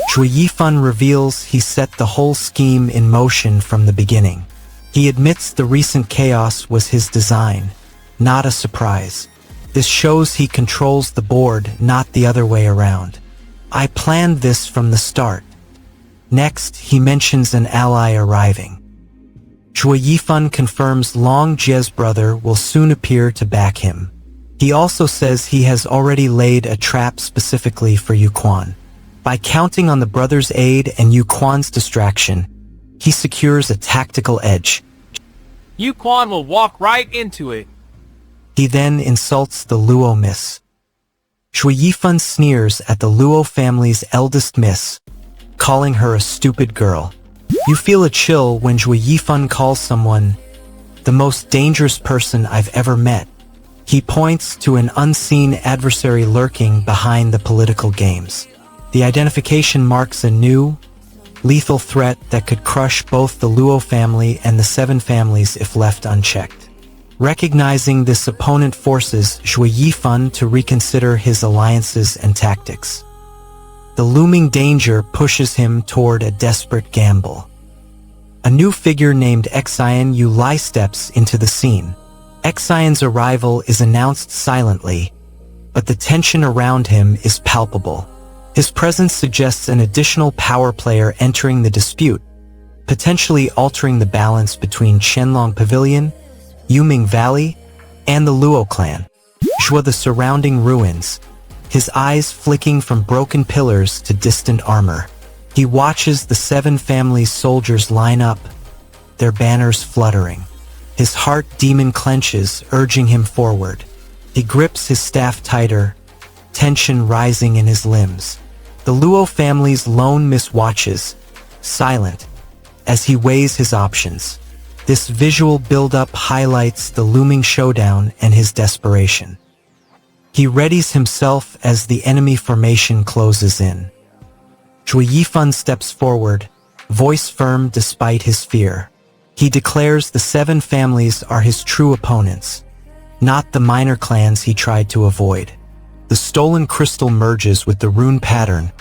Shui Yifan reveals he set the whole scheme in motion from the beginning. He admits the recent chaos was his design, not a surprise. This shows he controls the board, not the other way around. I planned this from the start. Next, he mentions an ally arriving. Zhuo Yifan confirms Long Jie's brother will soon appear to back him. He also says he has already laid a trap specifically for Yu Quan. By counting on the brother's aid and Yu Quan's distraction, he secures a tactical edge. Yu Quan will walk right into it. He then insults the Luo miss. Zhuo Yifan sneers at the Luo family's eldest miss, calling her a stupid girl. You feel a chill when Zhuo Yifan calls someone the most dangerous person I've ever met. He points to an unseen adversary lurking behind the political games. The identification marks a new, lethal threat that could crush both the Luo family and the Seven Families if left unchecked. Recognizing this opponent forces Zhuo Yifan to reconsider his alliances and tactics. The looming danger pushes him toward a desperate gamble. A new figure named Xian Yulai steps into the scene. Xian's arrival is announced silently, but the tension around him is palpable. His presence suggests an additional power player entering the dispute, potentially altering the balance between Qianlong Pavilion, Yuming Valley, and the Luo clan. Zhuo the surrounding ruins, his eyes flicking from broken pillars to distant armor. He watches the Seven Families' soldiers line up, their banners fluttering. His heart demon clenches, urging him forward. He grips his staff tighter, tension rising in his limbs. The Luo family's lone miss watches, silent, as he weighs his options. This visual build-up highlights the looming showdown and his desperation. He readies himself as the enemy formation closes in. Zhuo Yifan steps forward, voice firm despite his fear. He declares the Seven Families are his true opponents, not the minor clans he tried to avoid. The stolen crystal merges with the rune pattern,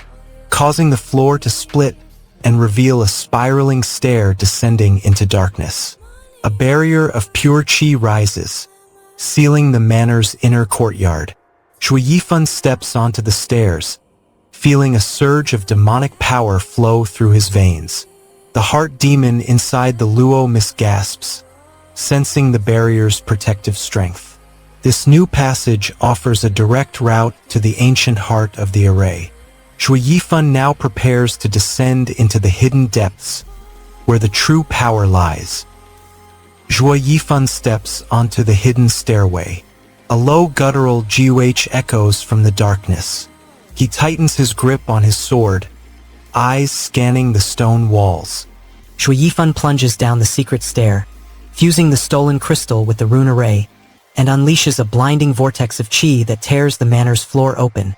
causing the floor to split and reveal a spiraling stair descending into darkness. A barrier of pure qi rises, sealing the manor's inner courtyard. Zhuo Yifan steps onto the stairs, feeling a surge of demonic power flow through his veins. The heart demon inside the Luo misgasps, sensing the barrier's protective strength. This new passage offers a direct route to the ancient heart of the array. Zhuo Yifan now prepares to descend into the hidden depths, where the true power lies. Zhuo Yifan steps onto the hidden stairway. A low guttural GUH echoes from the darkness. He tightens his grip on his sword, eyes scanning the stone walls. Zhuo Yifan plunges down the secret stair, fusing the stolen crystal with the rune array, and unleashes a blinding vortex of qi that tears the manor's floor open,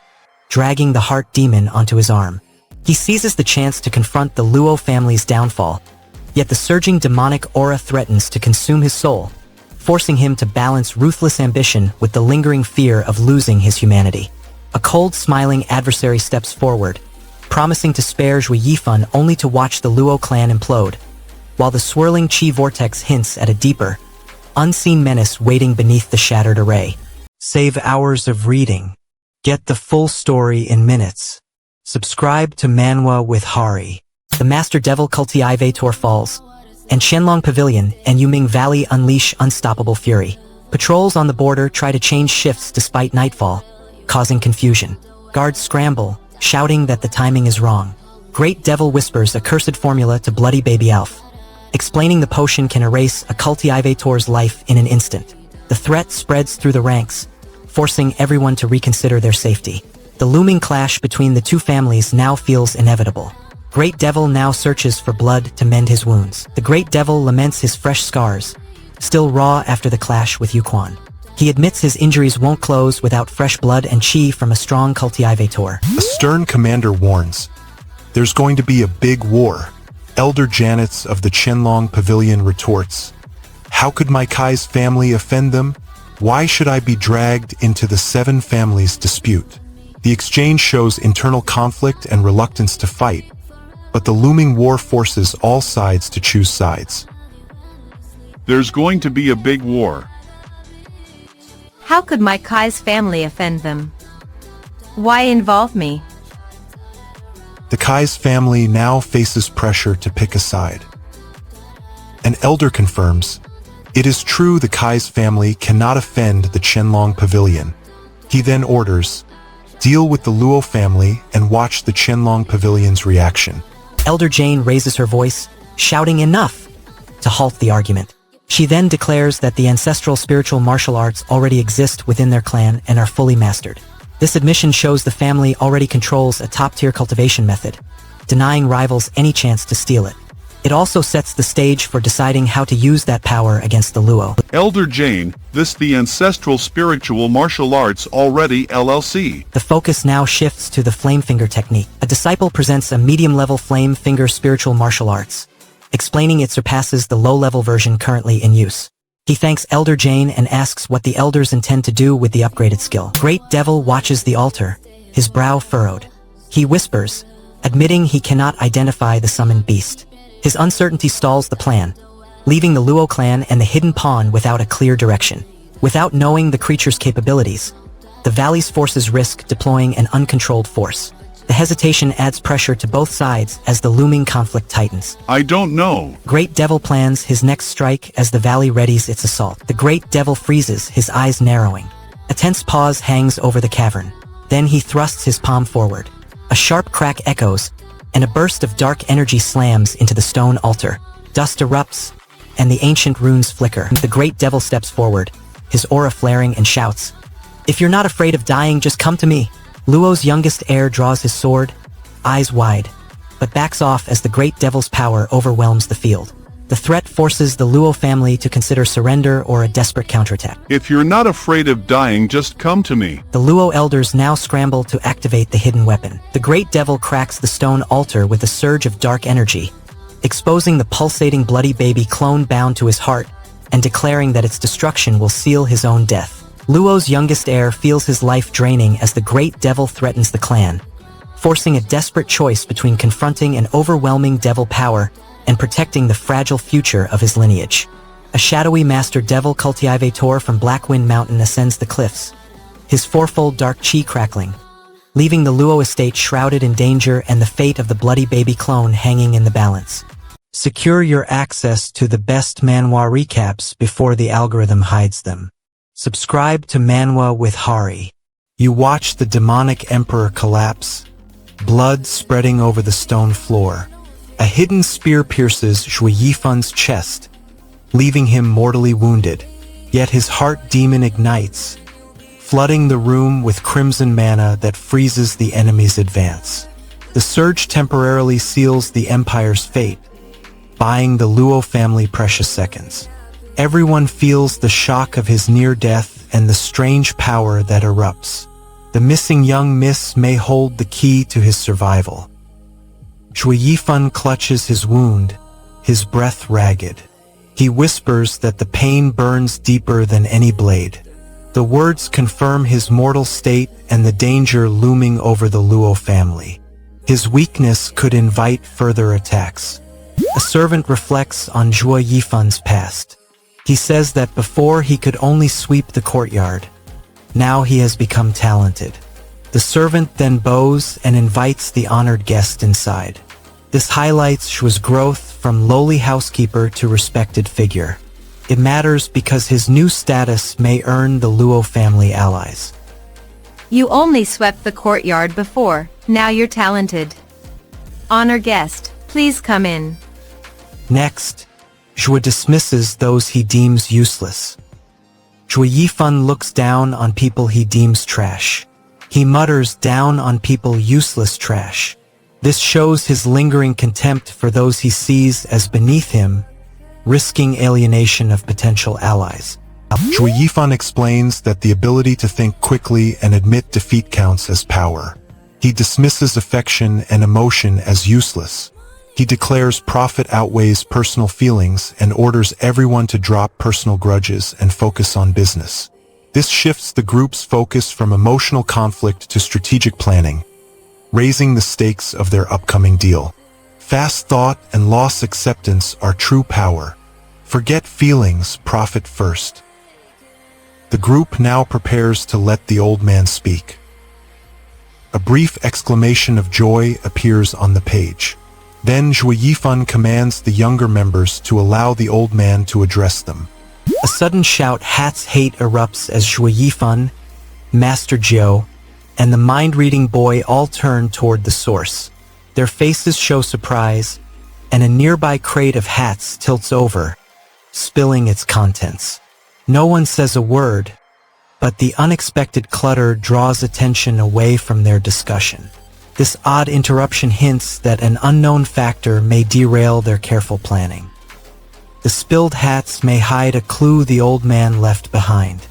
dragging the heart demon onto his arm. He seizes the chance to confront the Luo family's downfall, yet the surging demonic aura threatens to consume his soul, forcing him to balance ruthless ambition with the lingering fear of losing his humanity. A cold, smiling adversary steps forward, promising to spare Zhuo Yifan only to watch the Luo clan implode, while the swirling qi vortex hints at a deeper, unseen menace waiting beneath the shattered array. Save hours of reading. Get the full story in minutes. Subscribe to Manwa with Hari. The Master Devil Cultivator falls, and Qianlong Pavilion and Yuming Valley unleash unstoppable fury. Patrols on the border try to change shifts despite nightfall, causing confusion. Guards scramble, shouting that the timing is wrong. Great Devil whispers a cursed formula to Bloody Baby Elf, explaining the potion can erase a cultivator's life in an instant. The threat spreads through the ranks, forcing everyone to reconsider their safety. The looming clash between the two families now feels inevitable. Great Devil now searches for blood to mend his wounds. The Great Devil laments his fresh scars, still raw after the clash with Yu Quan. He admits his injuries won't close without fresh blood and qi from a strong cultivator. A stern commander warns, there's going to be a big war. Elder Janets of the Qianlong Pavilion retorts, how could my Kai's family offend them? Why should I be dragged into the Seven Families dispute? The exchange shows internal conflict and reluctance to fight, but the looming war forces all sides to choose sides. There's going to be a big war. How could my Kai's family offend them? Why involve me? The Kai's family now faces pressure to pick a side. An elder confirms, it is true the Kai's family cannot offend the Qianlong Pavilion. He then orders, deal with the Luo family and watch the Qianlong Pavilion's reaction. Elder Jane raises her voice, shouting enough to halt the argument. She then declares that the ancestral spiritual martial arts already exist within their clan and are fully mastered. This admission shows the family already controls a top-tier cultivation method, denying rivals any chance to steal it. It also sets the stage for deciding how to use that power against the Luo. Elder Jane, this the ancestral spiritual martial arts already LLC. The focus now shifts to the flame finger technique. A disciple presents a medium-level flame finger spiritual martial arts, explaining it surpasses the low-level version currently in use. He thanks Elder Jane and asks what the elders intend to do with the upgraded skill. Great Devil watches the altar, his brow furrowed. He whispers, admitting he cannot identify the summoned beast. His uncertainty stalls the plan, leaving the Luo clan and the hidden pawn without a clear direction. Without knowing the creature's capabilities, the valley's forces risk deploying an uncontrolled force. The hesitation adds pressure to both sides as the looming conflict tightens. I don't know. Great Devil plans his next strike as the valley readies its assault. The Great Devil freezes, his eyes narrowing. A tense pause hangs over the cavern. Then he thrusts his palm forward. A sharp crack echoes, and a burst of dark energy slams into the stone altar. Dust erupts, and the ancient runes flicker. The Great Devil steps forward, his aura flaring, and shouts, "If you're not afraid of dying, just come to me." Luo's youngest heir draws his sword, eyes wide, but backs off as the Great Devil's power overwhelms the field. The threat forces the Luo family to consider surrender or a desperate counterattack. If you're not afraid of dying, just come to me. The Luo elders now scramble to activate the hidden weapon. The Great Devil cracks the stone altar with a surge of dark energy, exposing the pulsating bloody baby clone bound to his heart and declaring that its destruction will seal his own death. Luo's youngest heir feels his life draining as the Great Devil threatens the clan, forcing a desperate choice between confronting an overwhelming devil power and protecting the fragile future of his lineage. A shadowy master devil cultivator from Blackwind Mountain ascends the cliffs, his fourfold dark chi crackling, leaving the Luo estate shrouded in danger and the fate of the bloody baby clone hanging in the balance. Secure your access to the best Manhwa recaps before the algorithm hides them. Subscribe to Manwa with Hari. You watch the demonic emperor collapse, blood spreading over the stone floor. A hidden spear pierces Shui Yifan's chest, leaving him mortally wounded. Yet his heart demon ignites, flooding the room with crimson mana that freezes the enemy's advance. The surge temporarily seals the Empire's fate, buying the Luo family precious seconds. Everyone feels the shock of his near death and the strange power that erupts. The missing young miss may hold the key to his survival. Shui Yifan clutches his wound, his breath ragged. He whispers that the pain burns deeper than any blade. The words confirm his mortal state and the danger looming over the Luo family. His weakness could invite further attacks. A servant reflects on Shui Yifan's past. He says that before he could only sweep the courtyard, now he has become talented. The servant then bows and invites the honored guest inside. This highlights Shui's growth from lowly housekeeper to respected figure. It matters because his new status may earn the Luo family allies. You only swept the courtyard before, now you're talented. Honor guest, please come in. Next, Shui dismisses those he deems useless. Shui Yifan looks down on people he deems trash. He mutters down on people useless trash. This shows his lingering contempt for those he sees as beneath him, risking alienation of potential allies. Shui Yifan explains that the ability to think quickly and admit defeat counts as power. He dismisses affection and emotion as useless. He declares profit outweighs personal feelings and orders everyone to drop personal grudges and focus on business. This shifts the group's focus from emotional conflict to strategic planning, raising the stakes of their upcoming deal. Fast thought and loss acceptance are true power. Forget feelings, profit first. The group now prepares to let the old man speak. A brief exclamation of joy appears on the page. Then Zhuo Yifan commands the younger members to allow the old man to address them. A sudden shout Hat's hate erupts as Zhuo Yifan, Master Jiu, and the mind-reading boy all turn toward the source. Their faces show surprise, and a nearby crate of hats tilts over, spilling its contents. No one says a word, but the unexpected clutter draws attention away from their discussion. This odd interruption hints that an unknown factor may derail their careful planning. The spilled hats may hide a clue the old man left behind.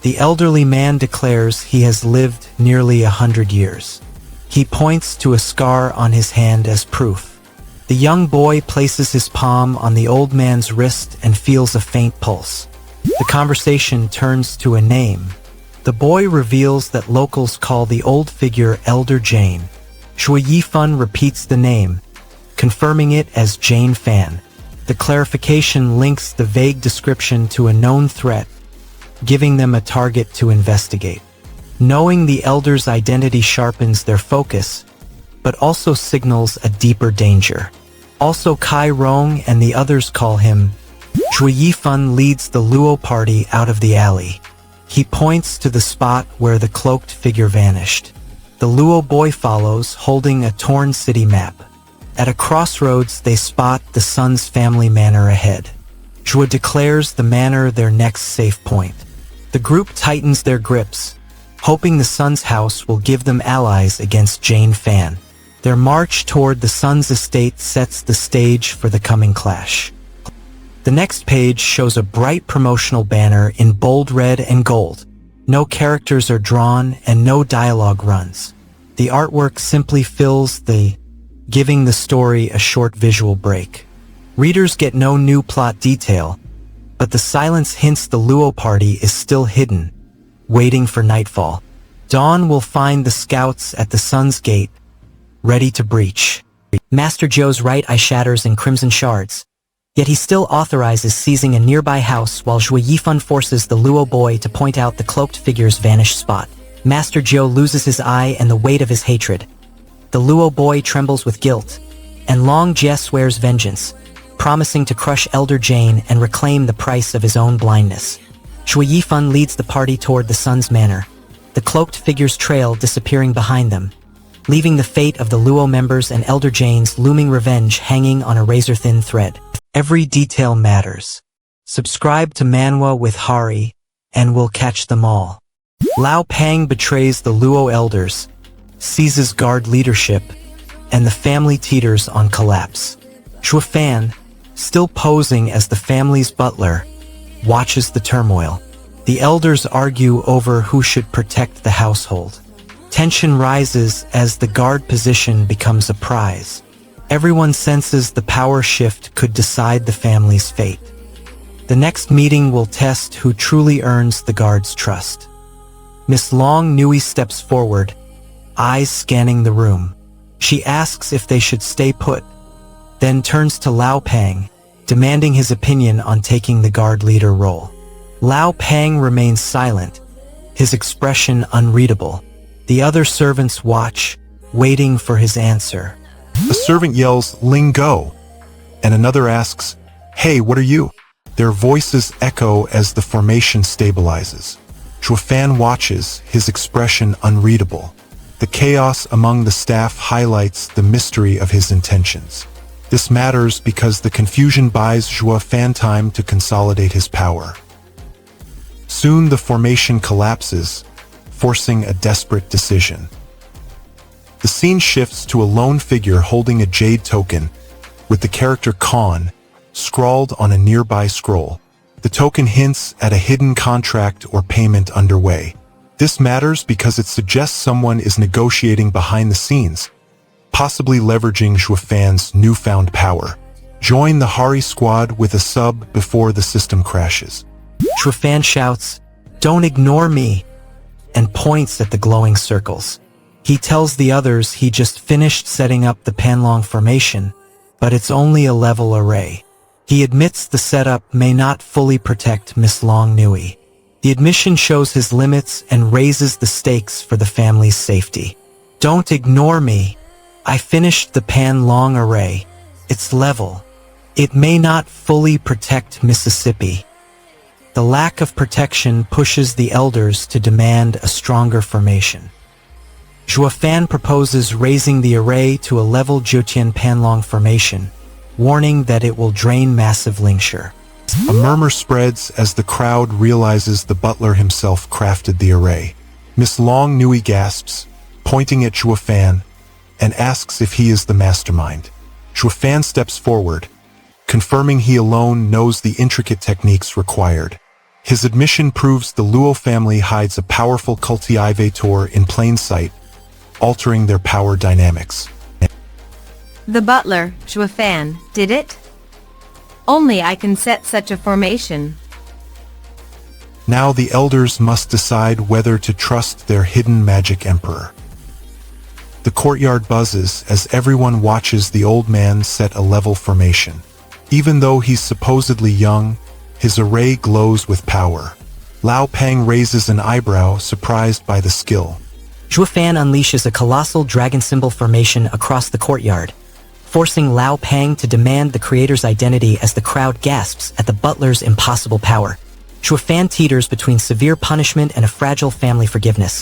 The elderly man declares he has lived nearly 100 years. He points to a scar on his hand as proof. The young boy places his palm on the old man's wrist and feels a faint pulse. The conversation turns to a name. The boy reveals that locals call the old figure Elder Jane. Zhuo Yifan repeats the name, confirming it as Jane Fan. The clarification links the vague description to a known threat, giving them a target to investigate. Knowing the elder's identity sharpens their focus, but also signals a deeper danger. Also, Kai Rong and the others call him. Zhuo Yifan leads the Luo party out of the alley. He points to the spot where the cloaked figure vanished. The Luo boy follows, holding a torn city map. At a crossroads, they spot the son's family manor ahead. Zhuo declares the manor their next safe point. The group tightens their grips, hoping the son's house will give them allies against Jane Fan. Their march toward the son's estate sets the stage for the coming clash. The next page shows a bright promotional banner in bold red and gold. No characters are drawn and no dialogue runs. The artwork simply fills giving the story a short visual break. Readers get no new plot detail, but the silence hints the Luo party is still hidden, waiting for nightfall. Dawn will find the scouts at the sun's gate, ready to breach. Master Joe's right eye shatters in crimson shards, yet he still authorizes seizing a nearby house while Zhuo Yifan forces the Luo boy to point out the cloaked figure's vanished spot. Master Joe loses his eye and the weight of his hatred. The Luo boy trembles with guilt, and Long Jie swears vengeance, promising to crush Elder Jane and reclaim the price of his own blindness. Zhuo Yifan leads the party toward the sun's manor, the cloaked figure's trail disappearing behind them, leaving the fate of the Luo members and Elder Jane's looming revenge hanging on a razor-thin thread. Every detail matters. Subscribe to Manwa with Hari, and we'll catch them all. Lao Pang betrays the Luo elders, seizes guard leadership, and the family teeters on collapse. Zhuo Fan, still posing as the family's butler, watches the turmoil. The elders argue over who should protect the household. Tension rises as the guard position becomes a prize. Everyone senses the power shift could decide the family's fate. The next meeting will test who truly earns the guard's trust. Miss Long Nui steps forward, eyes scanning the room. She asks if they should stay put, then turns to Lao Pang, demanding his opinion on taking the guard leader role. Lao Pang remains silent, his expression unreadable. The other servants watch, waiting for his answer. A servant yells, "Ling go!" and another asks, "Hey, what are you?" Their voices echo as the formation stabilizes. Zhuo Fan watches, his expression unreadable. The chaos among the staff highlights the mystery of his intentions. This matters because the confusion buys Zhuo Fan time to consolidate his power. Soon the formation collapses, forcing a desperate decision. The scene shifts to a lone figure holding a Jade token, with the character Khan scrawled on a nearby scroll. The token hints at a hidden contract or payment underway. This matters because it suggests someone is negotiating behind the scenes, possibly leveraging Zhuo Fan's newfound power. Join the Hari squad with a sub before the system crashes. Zhuo Fan shouts, "Don't ignore me," and points at the glowing circles. He tells the others he just finished setting up the Panlong formation, but it's only a level array. He admits the setup may not fully protect Miss Long Nui. The admission shows his limits and raises the stakes for the family's safety. Don't ignore me. I finished the pan long array. It's level. It may not fully protect Mississippi. The lack of protection pushes the elders to demand a stronger formation. Zhuofan proposes raising the array to a level Jiutian Panlong formation, warning that it will drain massive linkshire. A murmur spreads as the crowd realizes the butler himself crafted the array. Miss Long Nui gasps, pointing at Zhuofan, and asks if he is the mastermind. Zhuofan steps forward, confirming he alone knows the intricate techniques required. His admission proves the Luo family hides a powerful cultivator in plain sight, altering their power dynamics. The butler, Zhuofan, did it? Only I can set such a formation. Now the elders must decide whether to trust their hidden magic emperor. The courtyard buzzes as everyone watches the old man set a level formation. Even though he's supposedly young, his array glows with power. Lao Pang raises an eyebrow, surprised by the skill. Zhuofan unleashes a colossal dragon symbol formation across the courtyard, forcing Lao Pang to demand the creator's identity as the crowd gasps at the butler's impossible power. Zhuofan teeters between severe punishment and a fragile family forgiveness,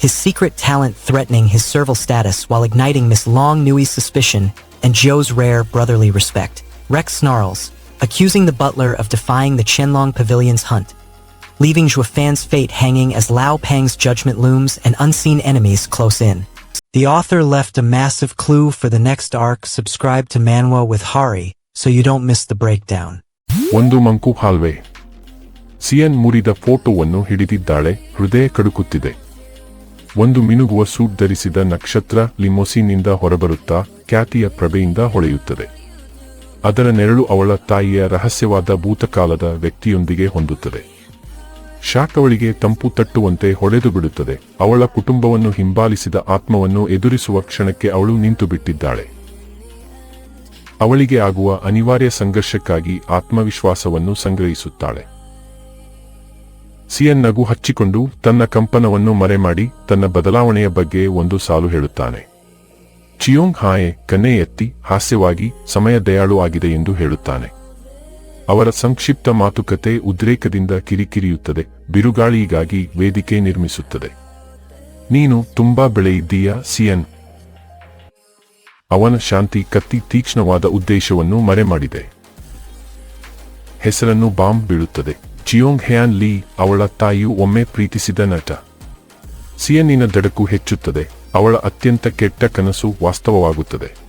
his secret talent threatening his servile status while igniting Miss Long Nui's suspicion and Zhou's rare brotherly respect. Rex snarls, accusing the butler of defying the Qianlong Pavilion's hunt, leaving Zhuofan's fate hanging as Lao Pang's judgment looms and unseen enemies close in. The author left a massive clue for the next arc. Subscribe to Manwa with Hari so you don't miss the breakdown. ಒಂದು ಮಂಕು ಹಾಲ್ವೆ. ಸಿಯನ್ ಮುರಿದ ಫೋಟೋವನ್ನು ಹಿಡಿದಿದ್ದಾಳೆ, ಹೃದಯ ಕಡುಕುತ್ತಿದೆ. ಒಂದು ಮಿನುಗುವ suit ಧರಿಸಿದ ನಕ್ಷತ್ರ ಲಿಮೋಸಿನ್ನಿಂದ ಹೊರಬರುತ್ತಾ ಖ್ಯಾತಿಯ ಪ್ರಭೆಯಿಂದ ಹೊಳೆಯುತ್ತದೆ. ಅದರ ನೆರಳು ಅವಳ ತಾಯಿಯ ರಹಸ್ಯವಾದ ಭೂತಕಾಲದ ವ್ಯಕ್ತಿಯೊಂದಿಗೆ ಹೊಂದುತ್ತದೆ. ಶಾಕ್ ಅವಳಿಗೆ ತಂಪು ತಟ್ಟುವಂತೆ ಹೊಡೆದು ಬಿಡುತ್ತದೆ. ಅವಳ ಕುಟುಂಬವನ್ನು ಹಿಂಬಾಲಿಸಿದ ಆತ್ಮವನ್ನು ಎದುರಿಸುವ ಕ್ಷಣಕ್ಕೆ ಅವಳು ನಿಂತು ಬಿಟ್ಟಿದ್ದಾಳೆ. ಅವಳಿಗೆ ಆಗುವ ಅನಿವಾರ್ಯ ಸಂಘರ್ಷಕ್ಕಾಗಿ ಆತ್ಮವಿಶ್ವಾಸವನ್ನು ಸಂಗ್ರಹಿಸುತ್ತಾಳೆ. ಸಿಯನ್ ನಗು ಹಚ್ಚಿಕೊಂಡು ತನ್ನ ಕಂಪನವನ್ನು ಮರೆಮಾಡಿ ತನ್ನ ಬದಲಾವಣೆಯ ಬಗ್ಗೆ ಒಂದು ಸಾಲು ಹೇಳುತ್ತಾನೆ. ಚಿಯೋಂಗ್ ಹಾಯೆ ಕನ್ನೆ ಎತ್ತಿ ಹಾಸ್ಯವಾಗಿ ಸಮಯ ದಯಾಳು ಆಗಿದೆ ಎಂದು ಹೇಳುತ್ತಾನೆ. ಅವರ ಸಂಕ್ಷಿಪ್ತ ಮಾತುಕತೆ ಉದ್ರೇಕದಿಂದ ಕಿರಿಕಿರಿಯುತ್ತದೆ, ಬಿರುಗಾಳಿಗಾಗಿ ವೇದಿಕೆ ನಿರ್ಮಿಸುತ್ತದೆ. ನೀನು ತುಂಬಾ ಬೆಳೆಯಿದ್ದೀಯಾ ಸಿಯನ್? ಅವನ ಶಾಂತಿ ಕತ್ತಿ ತೀಕ್ಷ್ಣವಾದ ಉದ್ದೇಶವನ್ನು ಮರೆಮಾಡಿದೆ. ಹೆಸರನ್ನು ಬಾಂಬ್ ಬೀಳುತ್ತದೆ. ಚಿಯೋಂಗ್ ಹ್ಯಾನ್ ಲೀ, ಅವಳ ತಾಯಿಯು ಒಮ್ಮೆ ಪ್ರೀತಿಸಿದ ನಟ. ಸಿಯನ್ನಿನ ದಡಕು ಹೆಚ್ಚುತ್ತದೆ. ಅವಳ ಅತ್ಯಂತ ಕೆಟ್ಟ ಕನಸು ವಾಸ್ತವವಾಗುತ್ತದೆ.